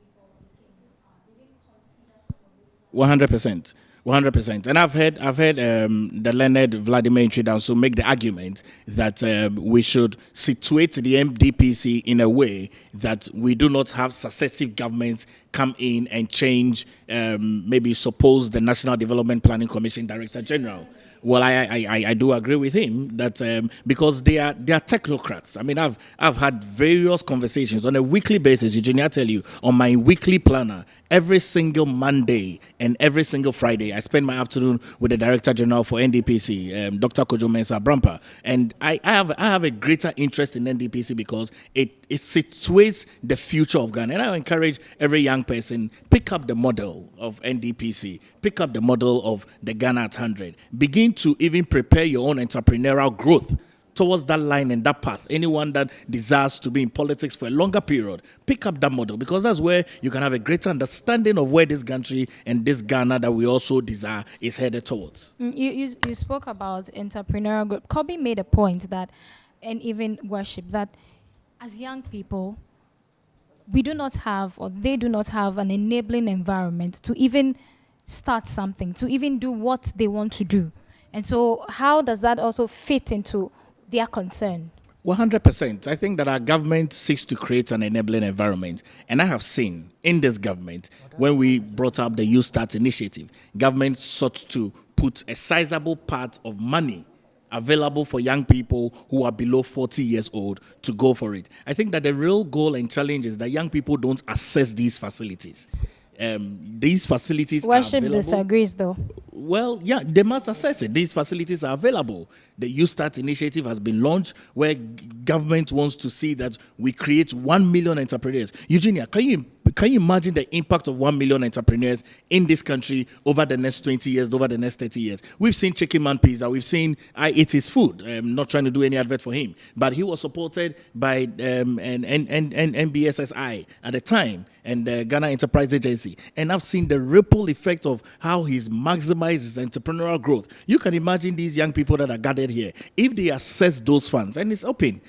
before it came to power. Did it consider some of this? 100%. 100%. And I've heard the learned Vladimir Intridanso make the argument that we should situate the MDPC in a way that we do not have successive governments come in and change, maybe suppose the National Development Planning Commission Director General. Well, I do agree with him that because they are technocrats. I mean, I've had various conversations on a weekly basis. Eugenia, I tell you, on my weekly planner, every single Monday and every single Friday, I spend my afternoon with the Director General for NDPC, Dr. Kojo Mensah Brampa, and I have a greater interest in NDPC because it situates the future of Ghana. And I encourage every young person, pick up the model of NDPC, pick up the model of the Ghana at 100. Begin to even prepare your own entrepreneurial growth towards that line and that path. Anyone that desires to be in politics for a longer period, pick up that model, because that's where you can have a greater understanding of where this country and this Ghana that we also desire is headed towards. You spoke about entrepreneurial growth. Kobe made a point that, and even worship, that as young people, we do not have, or they do not have, an enabling environment to even start something, to even do what they want to do. And so how does that also fit into their concern? 100%. I think that our government seeks to create an enabling environment. And I have seen in this government, when we brought up the Youth Start initiative, government sought to put a sizable part of money available for young people who are below 40 years old to go for it. I think that the real goal and challenge is that young people don't access these facilities. These facilities Worship are available. disagrees, though. Well, yeah, they must assess it. These facilities are available. The Youth Start initiative has been launched, where government wants to see that we create 1 million entrepreneurs. Eugenia, can you imagine the impact of 1 million entrepreneurs in this country over the next 20 years, over the next 30 years? We've seen Chicken Man Pizza. We've seen I Eat His Food. I'm not trying to do any advert for him, but he was supported by NBSSI at the time and the Ghana Enterprise Agency. And I've seen the ripple effect of how he's maximized his entrepreneurial growth. You can imagine these young people that are gathered here, if they assess those funds, and it's open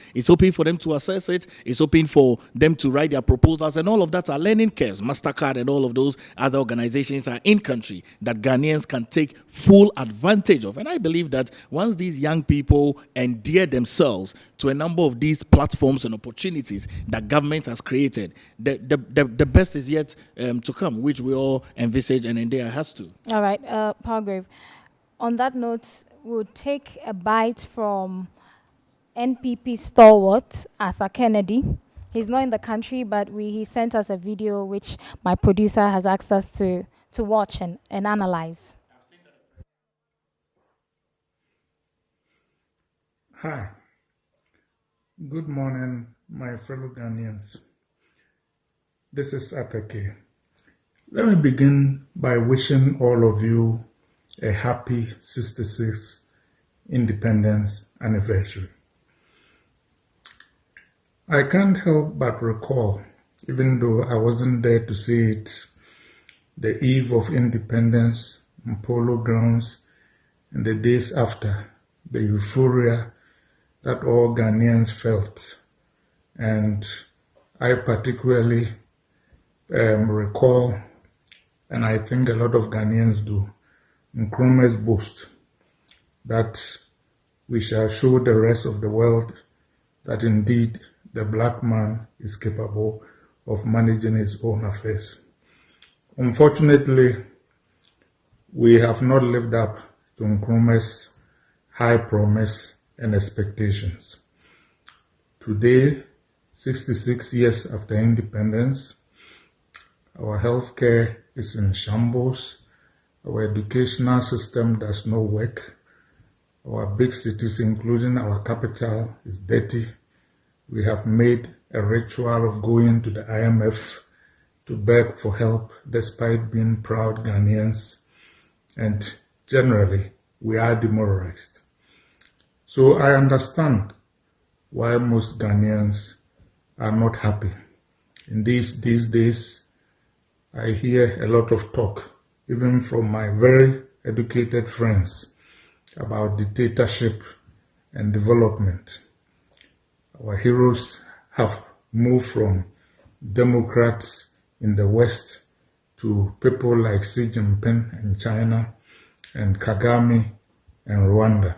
for them to assess it, it's open for them to write their proposals, and all of that are learning curves. MasterCard and all of those other organizations are in country that Ghanaians can take full advantage of. And I believe that once these young people endear themselves to a number of these platforms and opportunities that government has created, the best is yet to come, which we all envisage and endear has to. All right, Palgrave. On that note, we'll take a bite from NPP stalwart Arthur Kennedy. He's not in the country, but he sent us a video which my producer has asked us to watch and analyze. Hi. Good morning, my fellow Ghanaians. This is Atake. Let me begin by wishing all of you a happy 66th Independence anniversary. I can't help but recall, even though I wasn't there to see it, the eve of independence on Polo Grounds and the days after, the euphoria that all Ghanaians felt. And I particularly recall, and I think a lot of Ghanaians do, Nkrumah's boast that we shall show the rest of the world that indeed the black man is capable of managing his own affairs. Unfortunately, we have not lived up to Nkrumah's high promise and expectations. Today, 66 years after independence, our healthcare is in shambles, our educational system does not work, our big cities, including our capital, is dirty. We have made a ritual of going to the IMF to beg for help despite being proud Ghanaians, and generally we are demoralized. So I understand why most Ghanaians are not happy. In these days, I hear a lot of talk, even from my very educated friends, about dictatorship and development. Our heroes have moved from Democrats in the West to people like Xi Jinping in China and Kagame and Rwanda.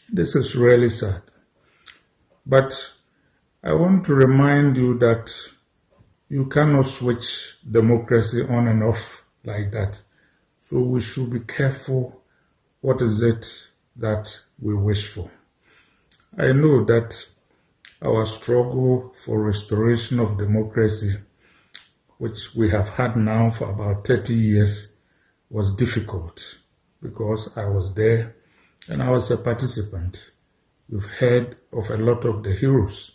This is really sad. But I want to remind you that you cannot switch democracy on and off like that. So we should be careful what is it that we wish for. I know that our struggle for restoration of democracy, which we have had now for about 30 years, was difficult because I was there and I was a participant. You've heard of a lot of the heroes,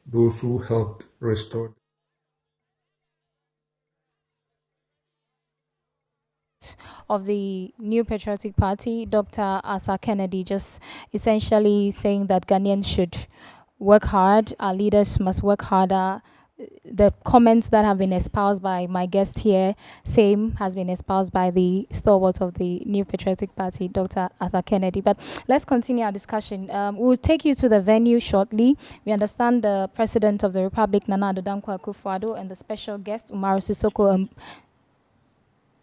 those who helped restore. president of the New Patriotic Party, Dr. Arthur Kennedy, just essentially saying that Ghanaians should work hard, our leaders must work harder. The comments that have been espoused by my guest here, same has been espoused by the stalwart of the New Patriotic Party, Dr. Arthur Kennedy. But let's continue our discussion. We'll take you to the venue shortly. We understand the President of the Republic, Nana Addo Dankwa Akufo-Addo, and the special guest, Umaru Sissoco.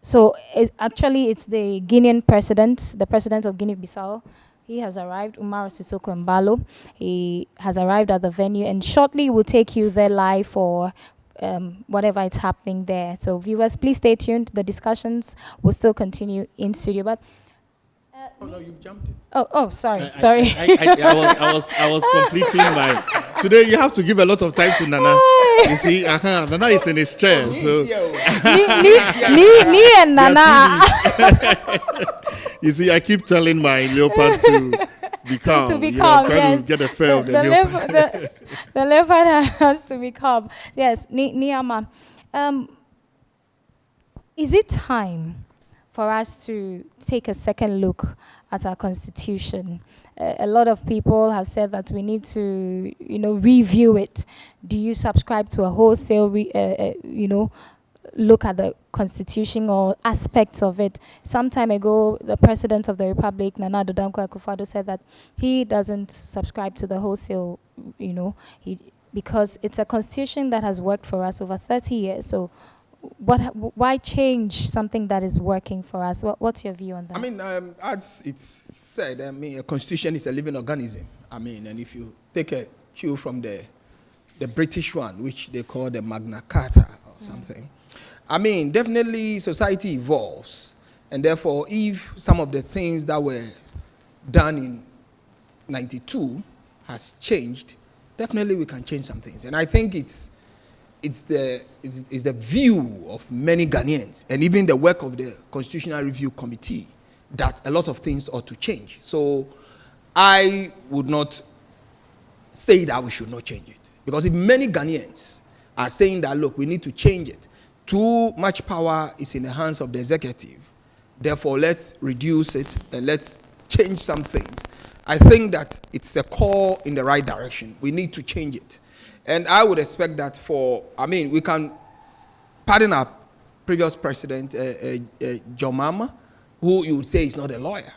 So it's the Guinean president, the president of Guinea-Bissau. He has arrived, Umaru Sissoco Embalo. He has arrived at the venue, and shortly we'll take you there live for whatever is happening there. So viewers, please stay tuned. The discussions will still continue in studio. But oh no, you've jumped it. Sorry. I was completing my. Today you have to give a lot of time to Nana. You see, Nana is in his chair, so. Me and Nana. You see, I keep telling my leopard to be calm. To be calm, yes. To get a fare of the leopard. The leopard has to be calm. Yes, Niama. Is it time for us to take a second look at our constitution? A lot of people have said that we need to, review it. Do you subscribe to a wholesale, look at the constitution or aspects of it? Some time ago, the President of the Republic, Nana Addo Dankwa Akufo-Addo, said that he doesn't subscribe to the wholesale, because it's a constitution that has worked for us over 30 years. So why change something that is working for us? What's your view on that? I mean, as it's said, a constitution is a living organism. And if you take a cue from the British one, which they call the Magna Carta or something, definitely society evolves. And therefore, if some of the things that were done in 92 has changed, definitely we can change some things. And I think it's the view of many Ghanaians and even the work of the Constitutional Review Committee that a lot of things ought to change. So I would not say that we should not change it. Because if many Ghanaians are saying that, look, we need to change it, too much power is in the hands of the executive. Therefore, let's reduce it and let's change some things. I think that it's a call in the right direction. We need to change it. And I would expect that we can pardon our previous president, John Mahama, who you would say is not a lawyer,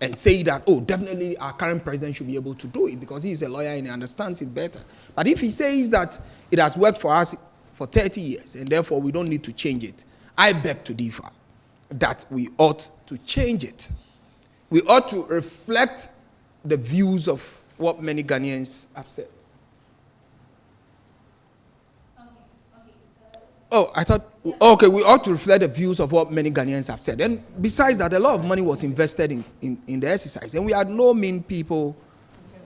and say that, definitely our current president should be able to do it because he's a lawyer and he understands it better. But if he says that it has worked for us for 30 years and therefore we don't need to change it, I beg to differ that we ought to change it. We ought to reflect the views of what many Ghanaians have said. We ought to reflect the views of what many Ghanaians have said. And besides that, a lot of money was invested in the exercise. And we had no mean people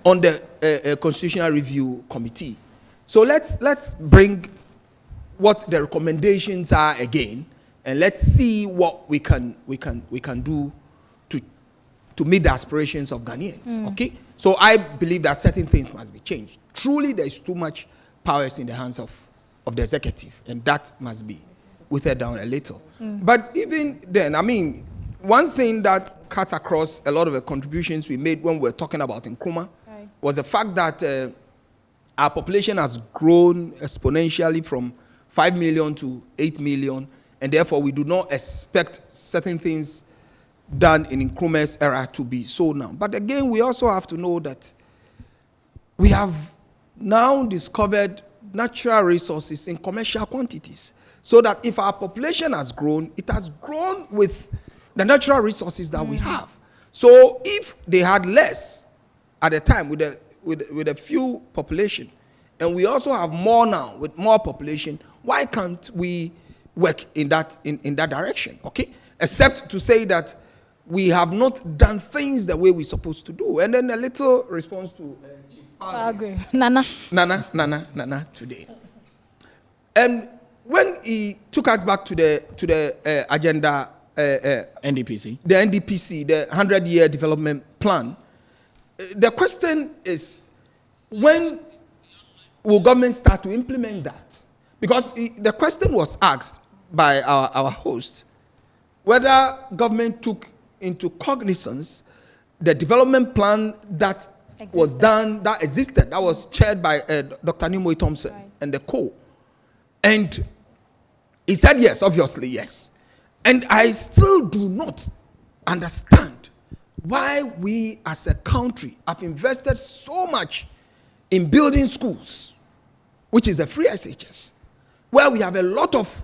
on the Constitutional Review Committee. So let's bring what the recommendations are again, and let's see what we can do to meet the aspirations of Ghanaians. Okay? So I believe that certain things must be changed. Truly, there is too much powers in the hands of the executive, and that must be withered down a little. But even then, one thing that cuts across a lot of the contributions we made when we were talking about Nkrumah was the fact that our population has grown exponentially from 5 million to 8 million, and therefore we do not expect certain things done in Nkrumah's era to be so now. But again, we also have to know that we have now discovered natural resources in commercial quantities. So that if our population has grown, it has grown with the natural resources that we have. So if they had less at the time with a few population, and we also have more now with more population, why can't we work in that direction? Okay? Except to say that we have not done things the way we're supposed to do. And then a little response to Nana today. And when he took us back to the agenda, NDPC, the 100-year development plan, the question is, when will government start to implement that? Because the question was asked by our host, whether government took into cognizance the development plan that was done, that existed, that was chaired by Dr. Nimoy Thompson and the co. And he said yes, obviously yes. And I still do not understand why we as a country have invested so much in building schools, which is a free SHS, where we have a lot of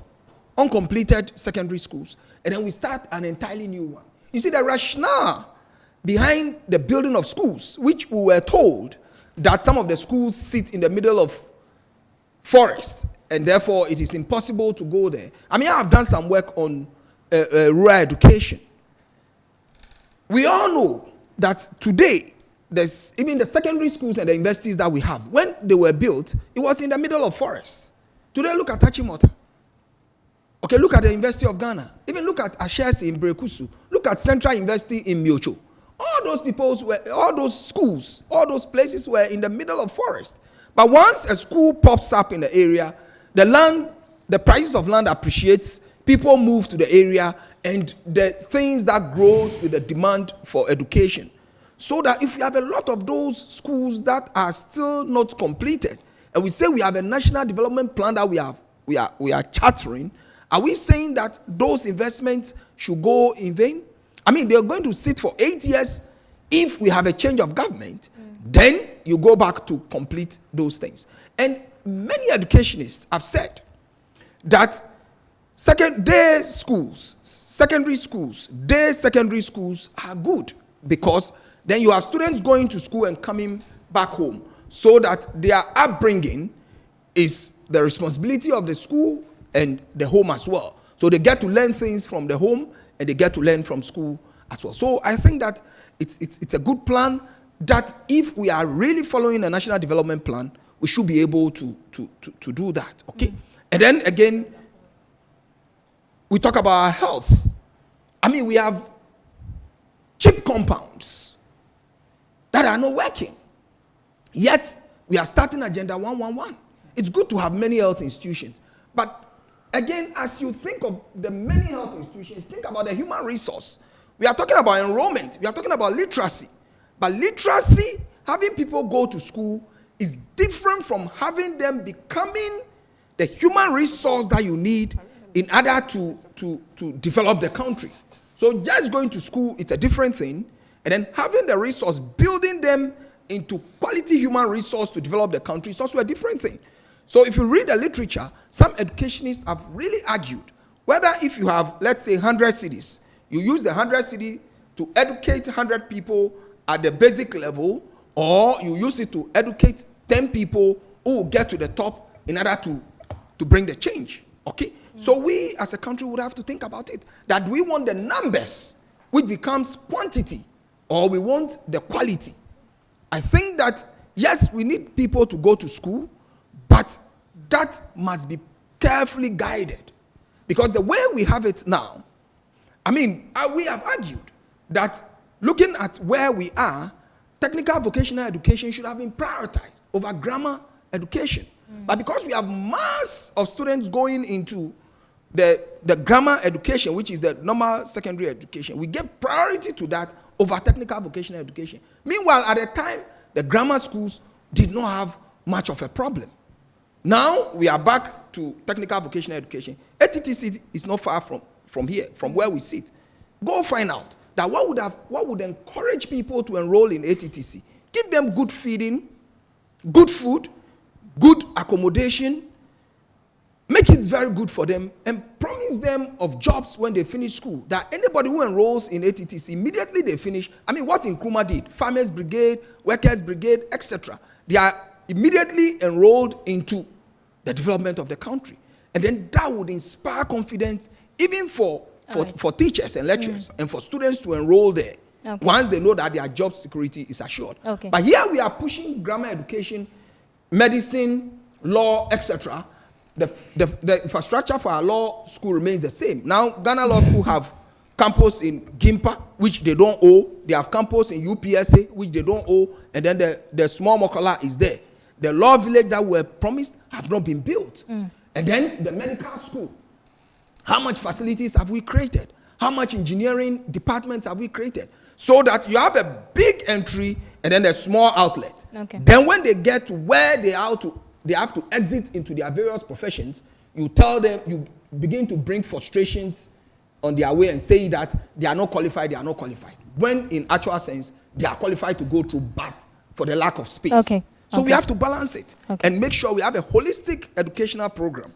uncompleted secondary schools, and then we start an entirely new one. You see, the rationale behind the building of schools, which we were told that some of the schools sit in the middle of forest, and therefore it is impossible to go there. I mean, I have done some work on rural education. We all know that today, there's even the secondary schools and the universities that we have, when they were built, it was in the middle of forests. Today, look at Achimota. Okay, look at the University of Ghana. Even look at Ashesi in Brekusu. Look at Central University in Miocho. All those schools, all those places were in the middle of forest. But once a school pops up in the area, the prices of land appreciates, people move to the area, and the things that grows with the demand for education. So that if we have a lot of those schools that are still not completed, and we say we have a national development plan that we are chartering, are we saying that those investments should go in vain? I mean, they're going to sit for 8 years. If we have a change of government, then you go back to complete those things. And many educationists have said that day secondary schools are good, because then you have students going to school and coming back home, so that their upbringing is the responsibility of the school and the home as well. So they get to learn things from the home, and they get to learn from school as well. So I think that it's a good plan, that if we are really following a national development plan, we should be able to do that. Okay. And then again, we talk about our health. I mean, we have cheap compounds that are not working. Yet, we are starting Agenda 111. It's good to have many health institutions. But again, as you think of the many health institutions, think about the human resource. We are talking about enrollment. We are talking about literacy. But literacy, having people go to school, is different from having them becoming the human resource that you need in order to develop the country. So just going to school, it's a different thing. And then having the resource, building them into quality human resource to develop the country is also a different thing. So if you read the literature, some educationists have really argued whether if you have, let's say, 100 cities, you use the 100 city to educate 100 people at the basic level, or you use it to educate 10 people who will get to the top in order to bring the change. Okay? So we as a country would have to think about it, that we want the numbers, which becomes quantity, or we want the quality. I think that, yes, we need people to go to school, but that must be carefully guided. Because the way we have it now, I mean, we have argued that looking at where we are, technical vocational education should have been prioritized over grammar education. But because we have mass of students going into the grammar education, which is the normal secondary education, we give priority to that over technical vocational education. Meanwhile, at the time, the grammar schools did not have much of a problem. Now, we are back to technical vocational education. ATTC is not far from here, from where we sit. Go find out that what would encourage people to enroll in ATTC. Give them good feeding, good food, good accommodation, make it very good for them, and promise them of jobs when they finish school. That anybody who enrolls in ATTC, immediately they finish. I mean, what Nkrumah did, Farmers Brigade, Workers Brigade, etc. They are immediately enrolled into the development of the country. And then that would inspire confidence even for teachers and lecturers and for students to enroll there. Okay. Once they know that their job security is assured. Okay. But here we are pushing grammar education, medicine, law, etc. The infrastructure for our law school remains the same. Now, Ghana Law School have campus in Gimpa, which they don't owe. They have campus in UPSA, which they don't owe. And then the small Mokola is there. The law village that were promised have not been built. And then the medical school. How much facilities have we created? How much engineering departments have we created? So that you have a big entry and then a small outlet. Okay. Then when they get to where they have to exit into their various professions, you tell them, you begin to bring frustrations on their way and say that they are not qualified, when in actual sense, they are qualified to go through, but for the lack of space. Okay. So we have to balance it and make sure we have a holistic educational program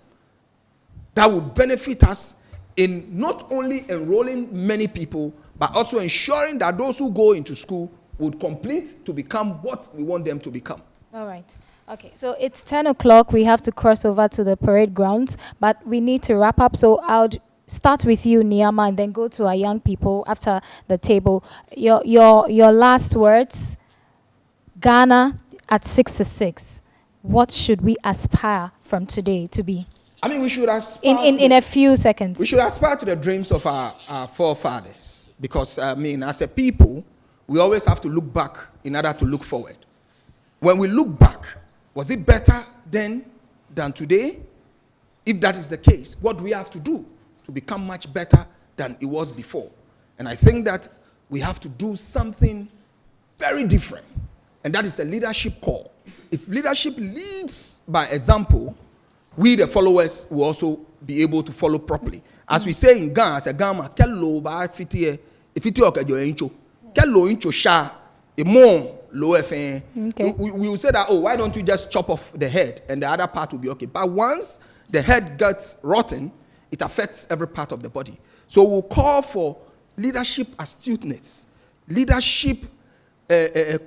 that would benefit us in not only enrolling many people, but also ensuring that those who go into school would complete to become what we want them to become. All right. Okay, so it's 10 o'clock. We have to cross over to the parade grounds, but we need to wrap up. So I'll start with you, Niyama, and then go to our young people after the table. Your last words. Ghana at 66. What should we aspire from today to be? I mean, we should aspire in a few seconds. We should aspire to the dreams of our forefathers, because I mean, as a people, we always have to look back in order to look forward. When we look back, was it better then than today? If that is the case, what do we have to do to become much better than it was before? And I think that we have to do something very different, and that is a leadership call. If leadership leads by example, we, the followers, will also be able to follow properly. As we say in Ghana, as a Ghana, kello ba fitie, ifiti okajo incho, kello incho sha, emo low FN. We will say that, oh, why don't you just chop off the head and the other part will be okay. But once the head gets rotten, it affects every part of the body. So we'll call for leadership astuteness, leadership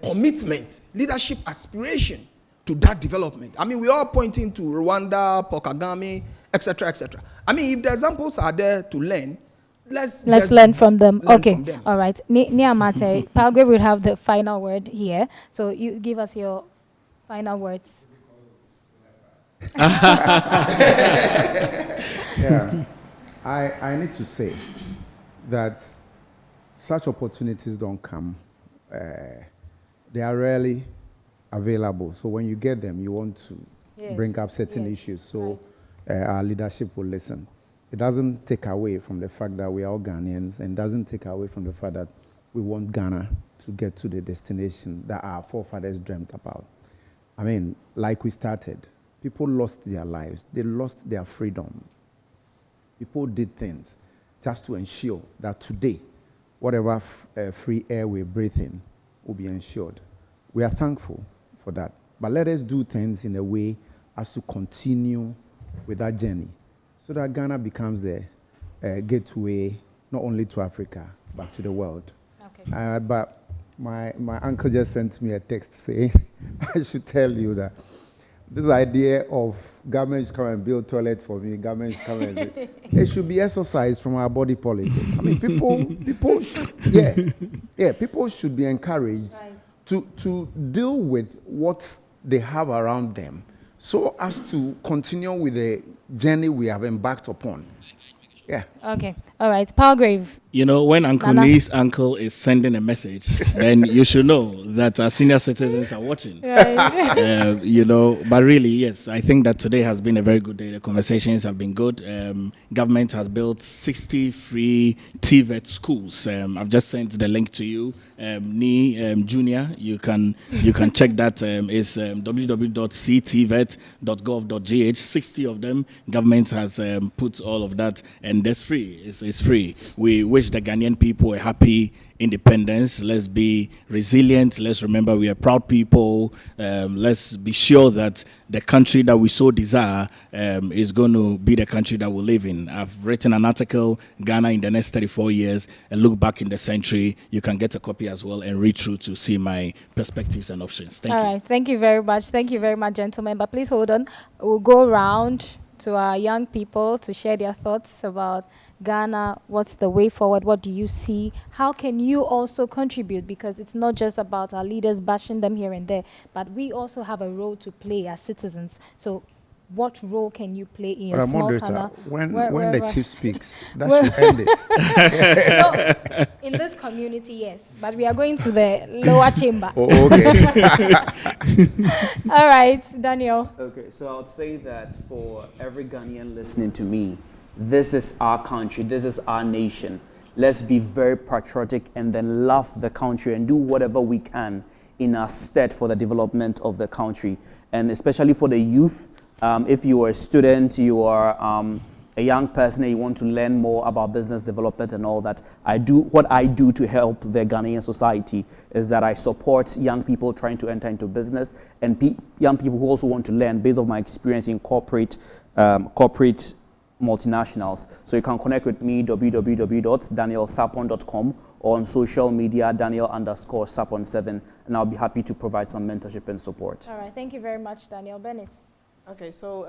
commitment, leadership aspiration to that development. I mean, we're all pointing to Rwanda, Paul Kagame, etc., etc. I mean, if the examples are there to learn, let's learn from them. Okay, from them. All right. Niamate, Palgwe will have the final word here. So you give us your final words. Yeah, I need to say that such opportunities don't come. They are rarely available. So when you get them, you want to bring up certain issues. So our leadership will listen. It doesn't take away from the fact that we are all Ghanaians, and doesn't take away from the fact that we want Ghana to get to the destination that our forefathers dreamt about. I mean, like we started, people lost their lives. They lost their freedom. People did things just to ensure that today, whatever free air we breathe in will be ensured. We are thankful for that. But let us do things in a way as to continue with that journey, so that Ghana becomes the gateway not only to Africa, but to the world. Okay. But my uncle just sent me a text saying, I should tell you that this idea of government should come and build toilet for me, government should come and do, it should be exercised from our body politic. I mean, people should be encouraged to deal with what they have around them, so as to continue with the journey we have embarked upon. Yeah. Okay. All right. Palgrave. You know, when Uncle Nee's uncle is sending a message, then you should know that our senior citizens are watching. Right. You know, but really, yes, I think that today has been a very good day. The conversations have been good. Government has built 60 free TVET schools. I've just sent the link to you. Junior, you can check that. It's www.ctvet.gov.gh. 60 of them. Government has put all of that, and that's free. It's free. We wish the Ghanaian people a happy independence. Let's be resilient. Let's remember we are proud people. Let's be sure that the country that we so desire is going to be the country that we live in. I've written an article, Ghana in the next 34 years, a look back in the century. You can get a copy as well and read through to see my perspectives and options. Thank you. All right. Thank you very much. Thank you very much, gentlemen. But please hold on. We'll go around to our young people to share their thoughts about Ghana. What's the way forward? What do you see? How can you also contribute? Because it's not just about our leaders bashing them here and there, but we also have a role to play as citizens. So what role can you play in your small corner? When the chief speaks, that should end it. No, in this community, yes, but we are going to the lower chamber. Oh, okay. All right, Daniel. Okay, so I would say that for every Ghanaian listening to me, this is our country, this is our nation. let's be very patriotic and then love the country and do whatever we can in our stead for the development of the country. And especially for the youth, if you are a student, you are a young person and you want to learn more about business development and all that, what I do to help the Ghanaian society is that I support young people trying to enter into business and young people who also want to learn based on my experience in corporate multinationals. So you can connect with me, www.danielsapon.com, or on social media, Daniel_Sapon7, and I'll be happy to provide some mentorship and support. All right, thank you very much, Daniel. Benis. Okay, so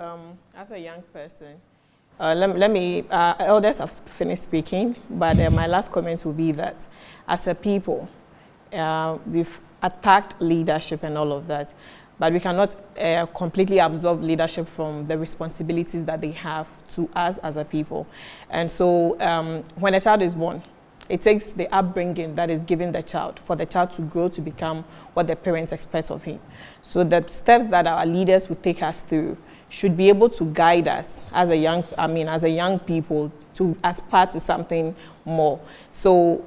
as a young person, let me, elders have finished speaking, but my last comment will be that as a people, we've attacked leadership and all of that, but we cannot completely absorb leadership from the responsibilities that they have to us as a people. And so when a child is born, it takes the upbringing that is given the child for the child to grow to become what the parents expect of him. So the steps that our leaders will take us through should be able to guide us as a young people to aspire to something more. So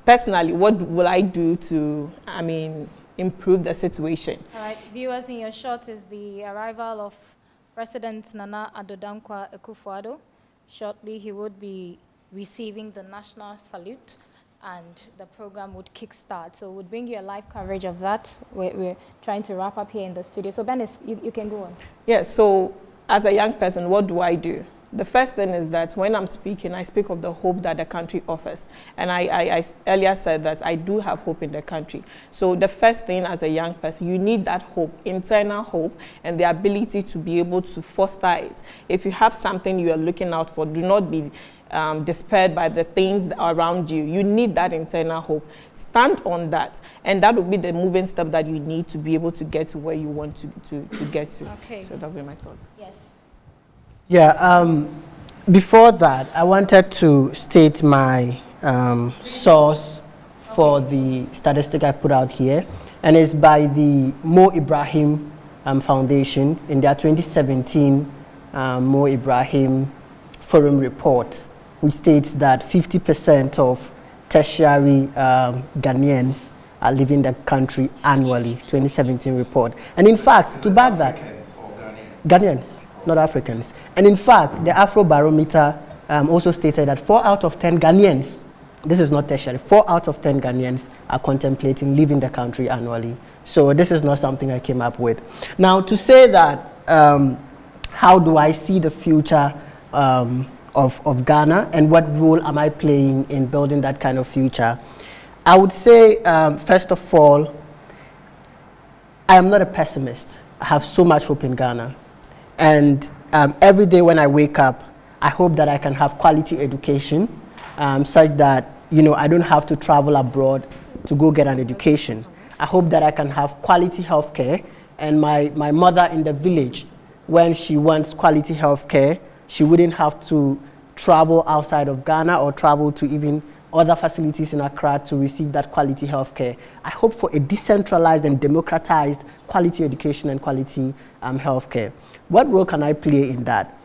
personally, what will I do to, improve the situation? All right, viewers, in your shot is the arrival of President Nana Addo Dankwa Akufo-Addo. Shortly, he would be receiving the national salute and the program would kickstart. So we'll bring you a live coverage of that. We're trying to wrap up here in the studio. So Benis, you can go on. Yeah, so as a young person, what do I do? The first thing is that when I'm speaking, I speak of the hope that the country offers. And I earlier said that I do have hope in the country. So the first thing as a young person, you need that hope, internal hope, and the ability to be able to foster it. If you have something you are looking out for, do not be despaired by the things around you. You need that internal hope. Stand on that. And that will be the moving step that you need to be able to get to where you want to get to. Okay. So that will be my thought. Yes. Yeah, before that, I wanted to state my source for the statistic I put out here, and it's by the Mo Ibrahim Foundation in their 2017 Mo Ibrahim Forum report, which states that 50% of tertiary Ghanaians are leaving the country annually, 2017 report. And in fact, to back that, Ghanaians, not Africans. And in fact, the Afrobarometer also stated that 4 out of 10 Ghanaians, this is not tertiary, 4 out of 10 Ghanaians are contemplating leaving the country annually. So this is not something I came up with. Now, to say that, how do I see the future of Ghana and what role am I playing in building that kind of future? I would say, first of all, I am not a pessimist. I have so much hope in Ghana. And every day when I wake up, I hope that I can have quality education such that, I don't have to travel abroad to go get an education. I hope that I can have quality healthcare, and my mother in the village, when she wants quality healthcare, she wouldn't have to travel outside of Ghana or travel to even other facilities in Accra to receive that quality healthcare. I hope for a decentralized and democratized quality education and quality healthcare. What role can I play in that?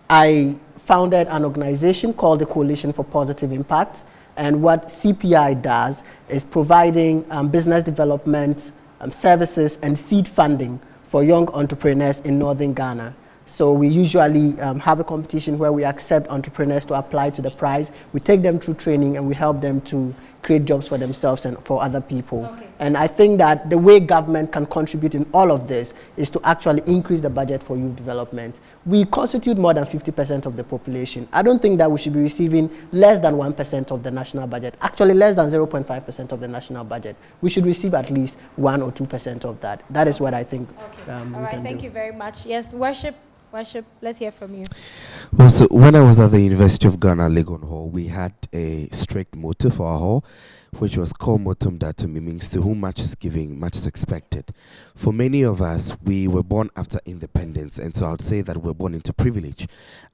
I founded an organization called the Coalition for Positive Impact, and what CPI does is providing business development services and seed funding for young entrepreneurs in northern Ghana. So we usually have a competition where we accept entrepreneurs to apply to the prize. We take them through training and we help them to create jobs for themselves and for other people. Okay. And I think that the way government can contribute in all of this is to actually increase the budget for youth development. We constitute more than 50% of the population. I don't think that we should be receiving less than 1% of the national budget, actually less than 0.5% of the national budget. We should receive at least 1 or 2% of that. That is what I think okay. All right, thank you very much. Yes, Worship, let's hear from you. Well, so when I was at the University of Ghana, Legon Hall, we had a strict motto for our hall, which was called Motum Datum, means to whom much is given, much is expected. For many of us, we were born after independence, and so I would say that we're born into privilege.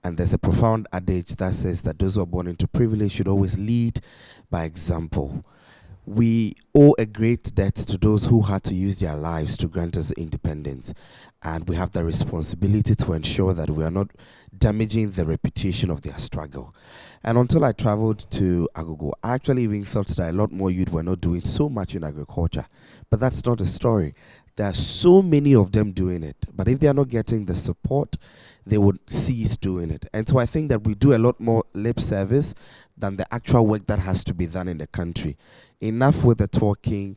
And there's a profound adage that says that those who are born into privilege should always lead by example. we owe a great debt to those who had to use their lives to grant us independence. And we have the responsibility to ensure that we are not damaging the reputation of their struggle. And until I traveled to Agogo, I actually even thought that a lot more youth were not doing so much in agriculture. But that's not the story. There are so many of them doing it. But if they are not getting the support, they would cease doing it. And so I think that we do a lot more lip service than the actual work that has to be done in the country. Enough with the talking,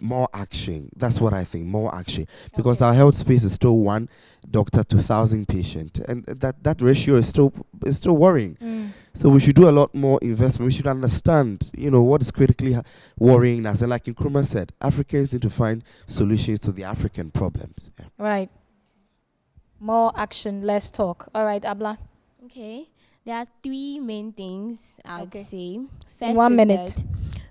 more action. That's what I think, more action. Because our health space is still 1 doctor to 1,000 patients. And that ratio is still worrying. So we should do a lot more investment. We should understand, what is critically worrying us. And like Nkrumah said, Africans need to find solutions to the African problems. Yeah. Right. More action, less talk. All right, Abla. Okay. There are 3 main things I would say. First, in 1 minute.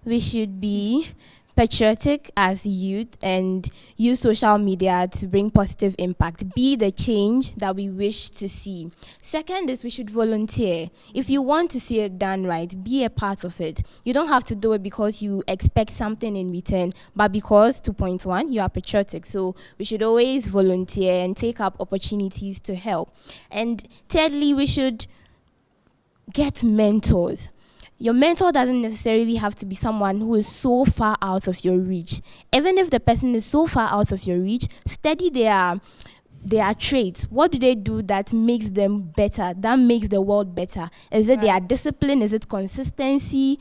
We should be patriotic as youth and use social media to bring positive impact. Be the change that we wish to see. Second is we should volunteer. If you want to see it done right, be a part of it. You don't have to do it because you expect something in return, but because, 2.1, you are patriotic. So we should always volunteer and take up opportunities to help. And thirdly, we should get mentors. Your mentor doesn't necessarily have to be someone who is so far out of your reach. Even if the person is so far out of your reach, study their traits. What do they do that makes them better, that makes the world better? Is it their discipline? Is it consistency?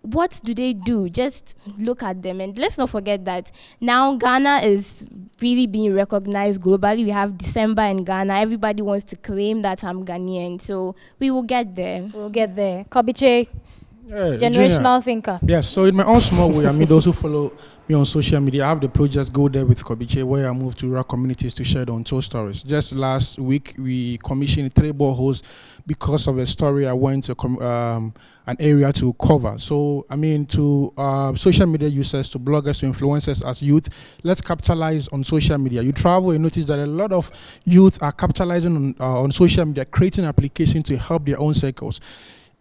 What do they do? Just look at them. And let's not forget that now Ghana is really being recognized globally. We have December in Ghana. Everybody wants to claim that I'm Ghanaian. So we will get there. We'll get there. Kobiche, generational thinker. Yes, so in my own small way, those who follow me on social media, I have the project Go There with Kobiche, where I moved to rural communities to share the untold stories. Just last week, we commissioned 3 boreholes because of a story I went to an area to cover. So, to social media users, to bloggers, to influencers as youth, let's capitalize on social media. You travel, you notice that a lot of youth are capitalizing on social media, creating applications to help their own circles.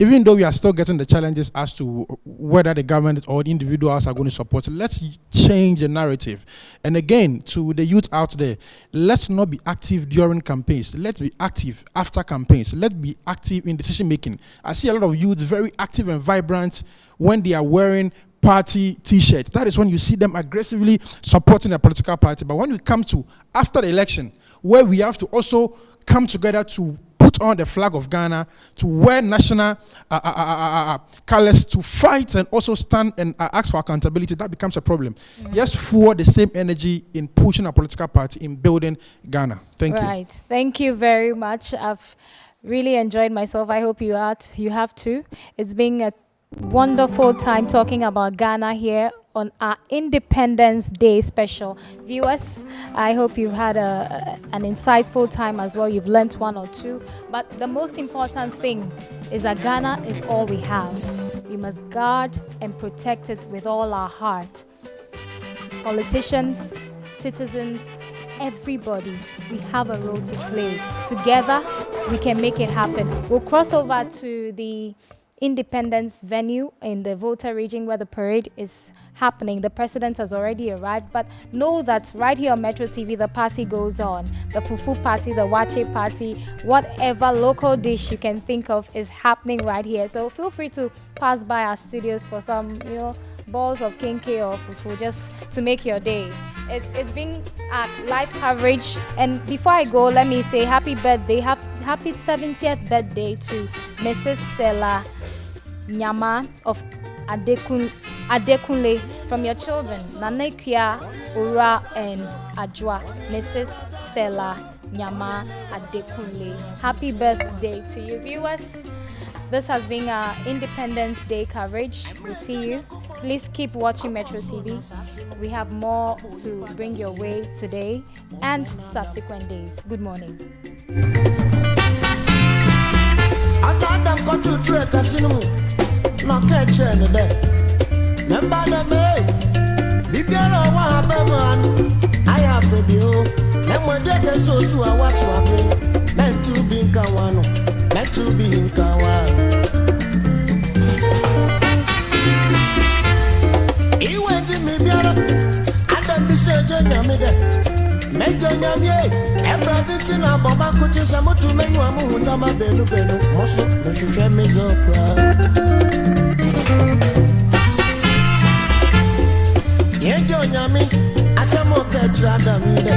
Even though we are still getting the challenges as to whether the government or the individuals are going to support, let's change the narrative. And again, to the youth out there, let's not be active during campaigns. Let's be active after campaigns. Let's be active in decision making. I see a lot of youth very active and vibrant when they are wearing party t-shirts. That is when you see them aggressively supporting a political party. But when we come to after the election, where we have to also come together to put on the flag of Ghana, to wear national colors, to fight and also stand and ask for accountability, that becomes a problem. Just for the same energy in pushing a political party, in building Ghana. Thank you. Right. Thank you very much. I've really enjoyed myself. I hope you have too. It's been a wonderful time talking about Ghana here on our Independence Day special. Viewers, I hope you've had an insightful time as well. You've learnt 1 or 2. But the most important thing is that Ghana is all we have. We must guard and protect it with all our heart. Politicians, citizens, everybody, we have a role to play. Together, we can make it happen. We'll cross over to the Independence venue in the Volta region where the parade is happening. The president has already arrived, but know that right here on Metro TV, the party goes on. The fufu party, the wache party, whatever local dish you can think of is happening right here. So feel free to pass by our studios for some, balls of kinke or fufu just to make your day. It's been a live coverage, and before I go, let me say happy birthday, happy 70th birthday to Mrs. Stella Nyama of Adekunle, from your children, Nanekia, Ura, and Ajwa. Mrs. Stella Nyama Adekunle. Happy birthday to you, viewers. This has been our Independence Day coverage. We'll see you. Please keep watching Metro TV. We have more to bring your way today and subsequent days. Good morning. I thought them got to trade casino. No catch any day. Remember the me. If you know what happened, I have a deal. And when they get so to a what's happening, meant to be in Kawano, meant to be in Kawano. Hey, everything na bomba kuti samutu menu amu ndama benu benu. Moso no shushe mizopra. Yejo nyami asamo ketra damide.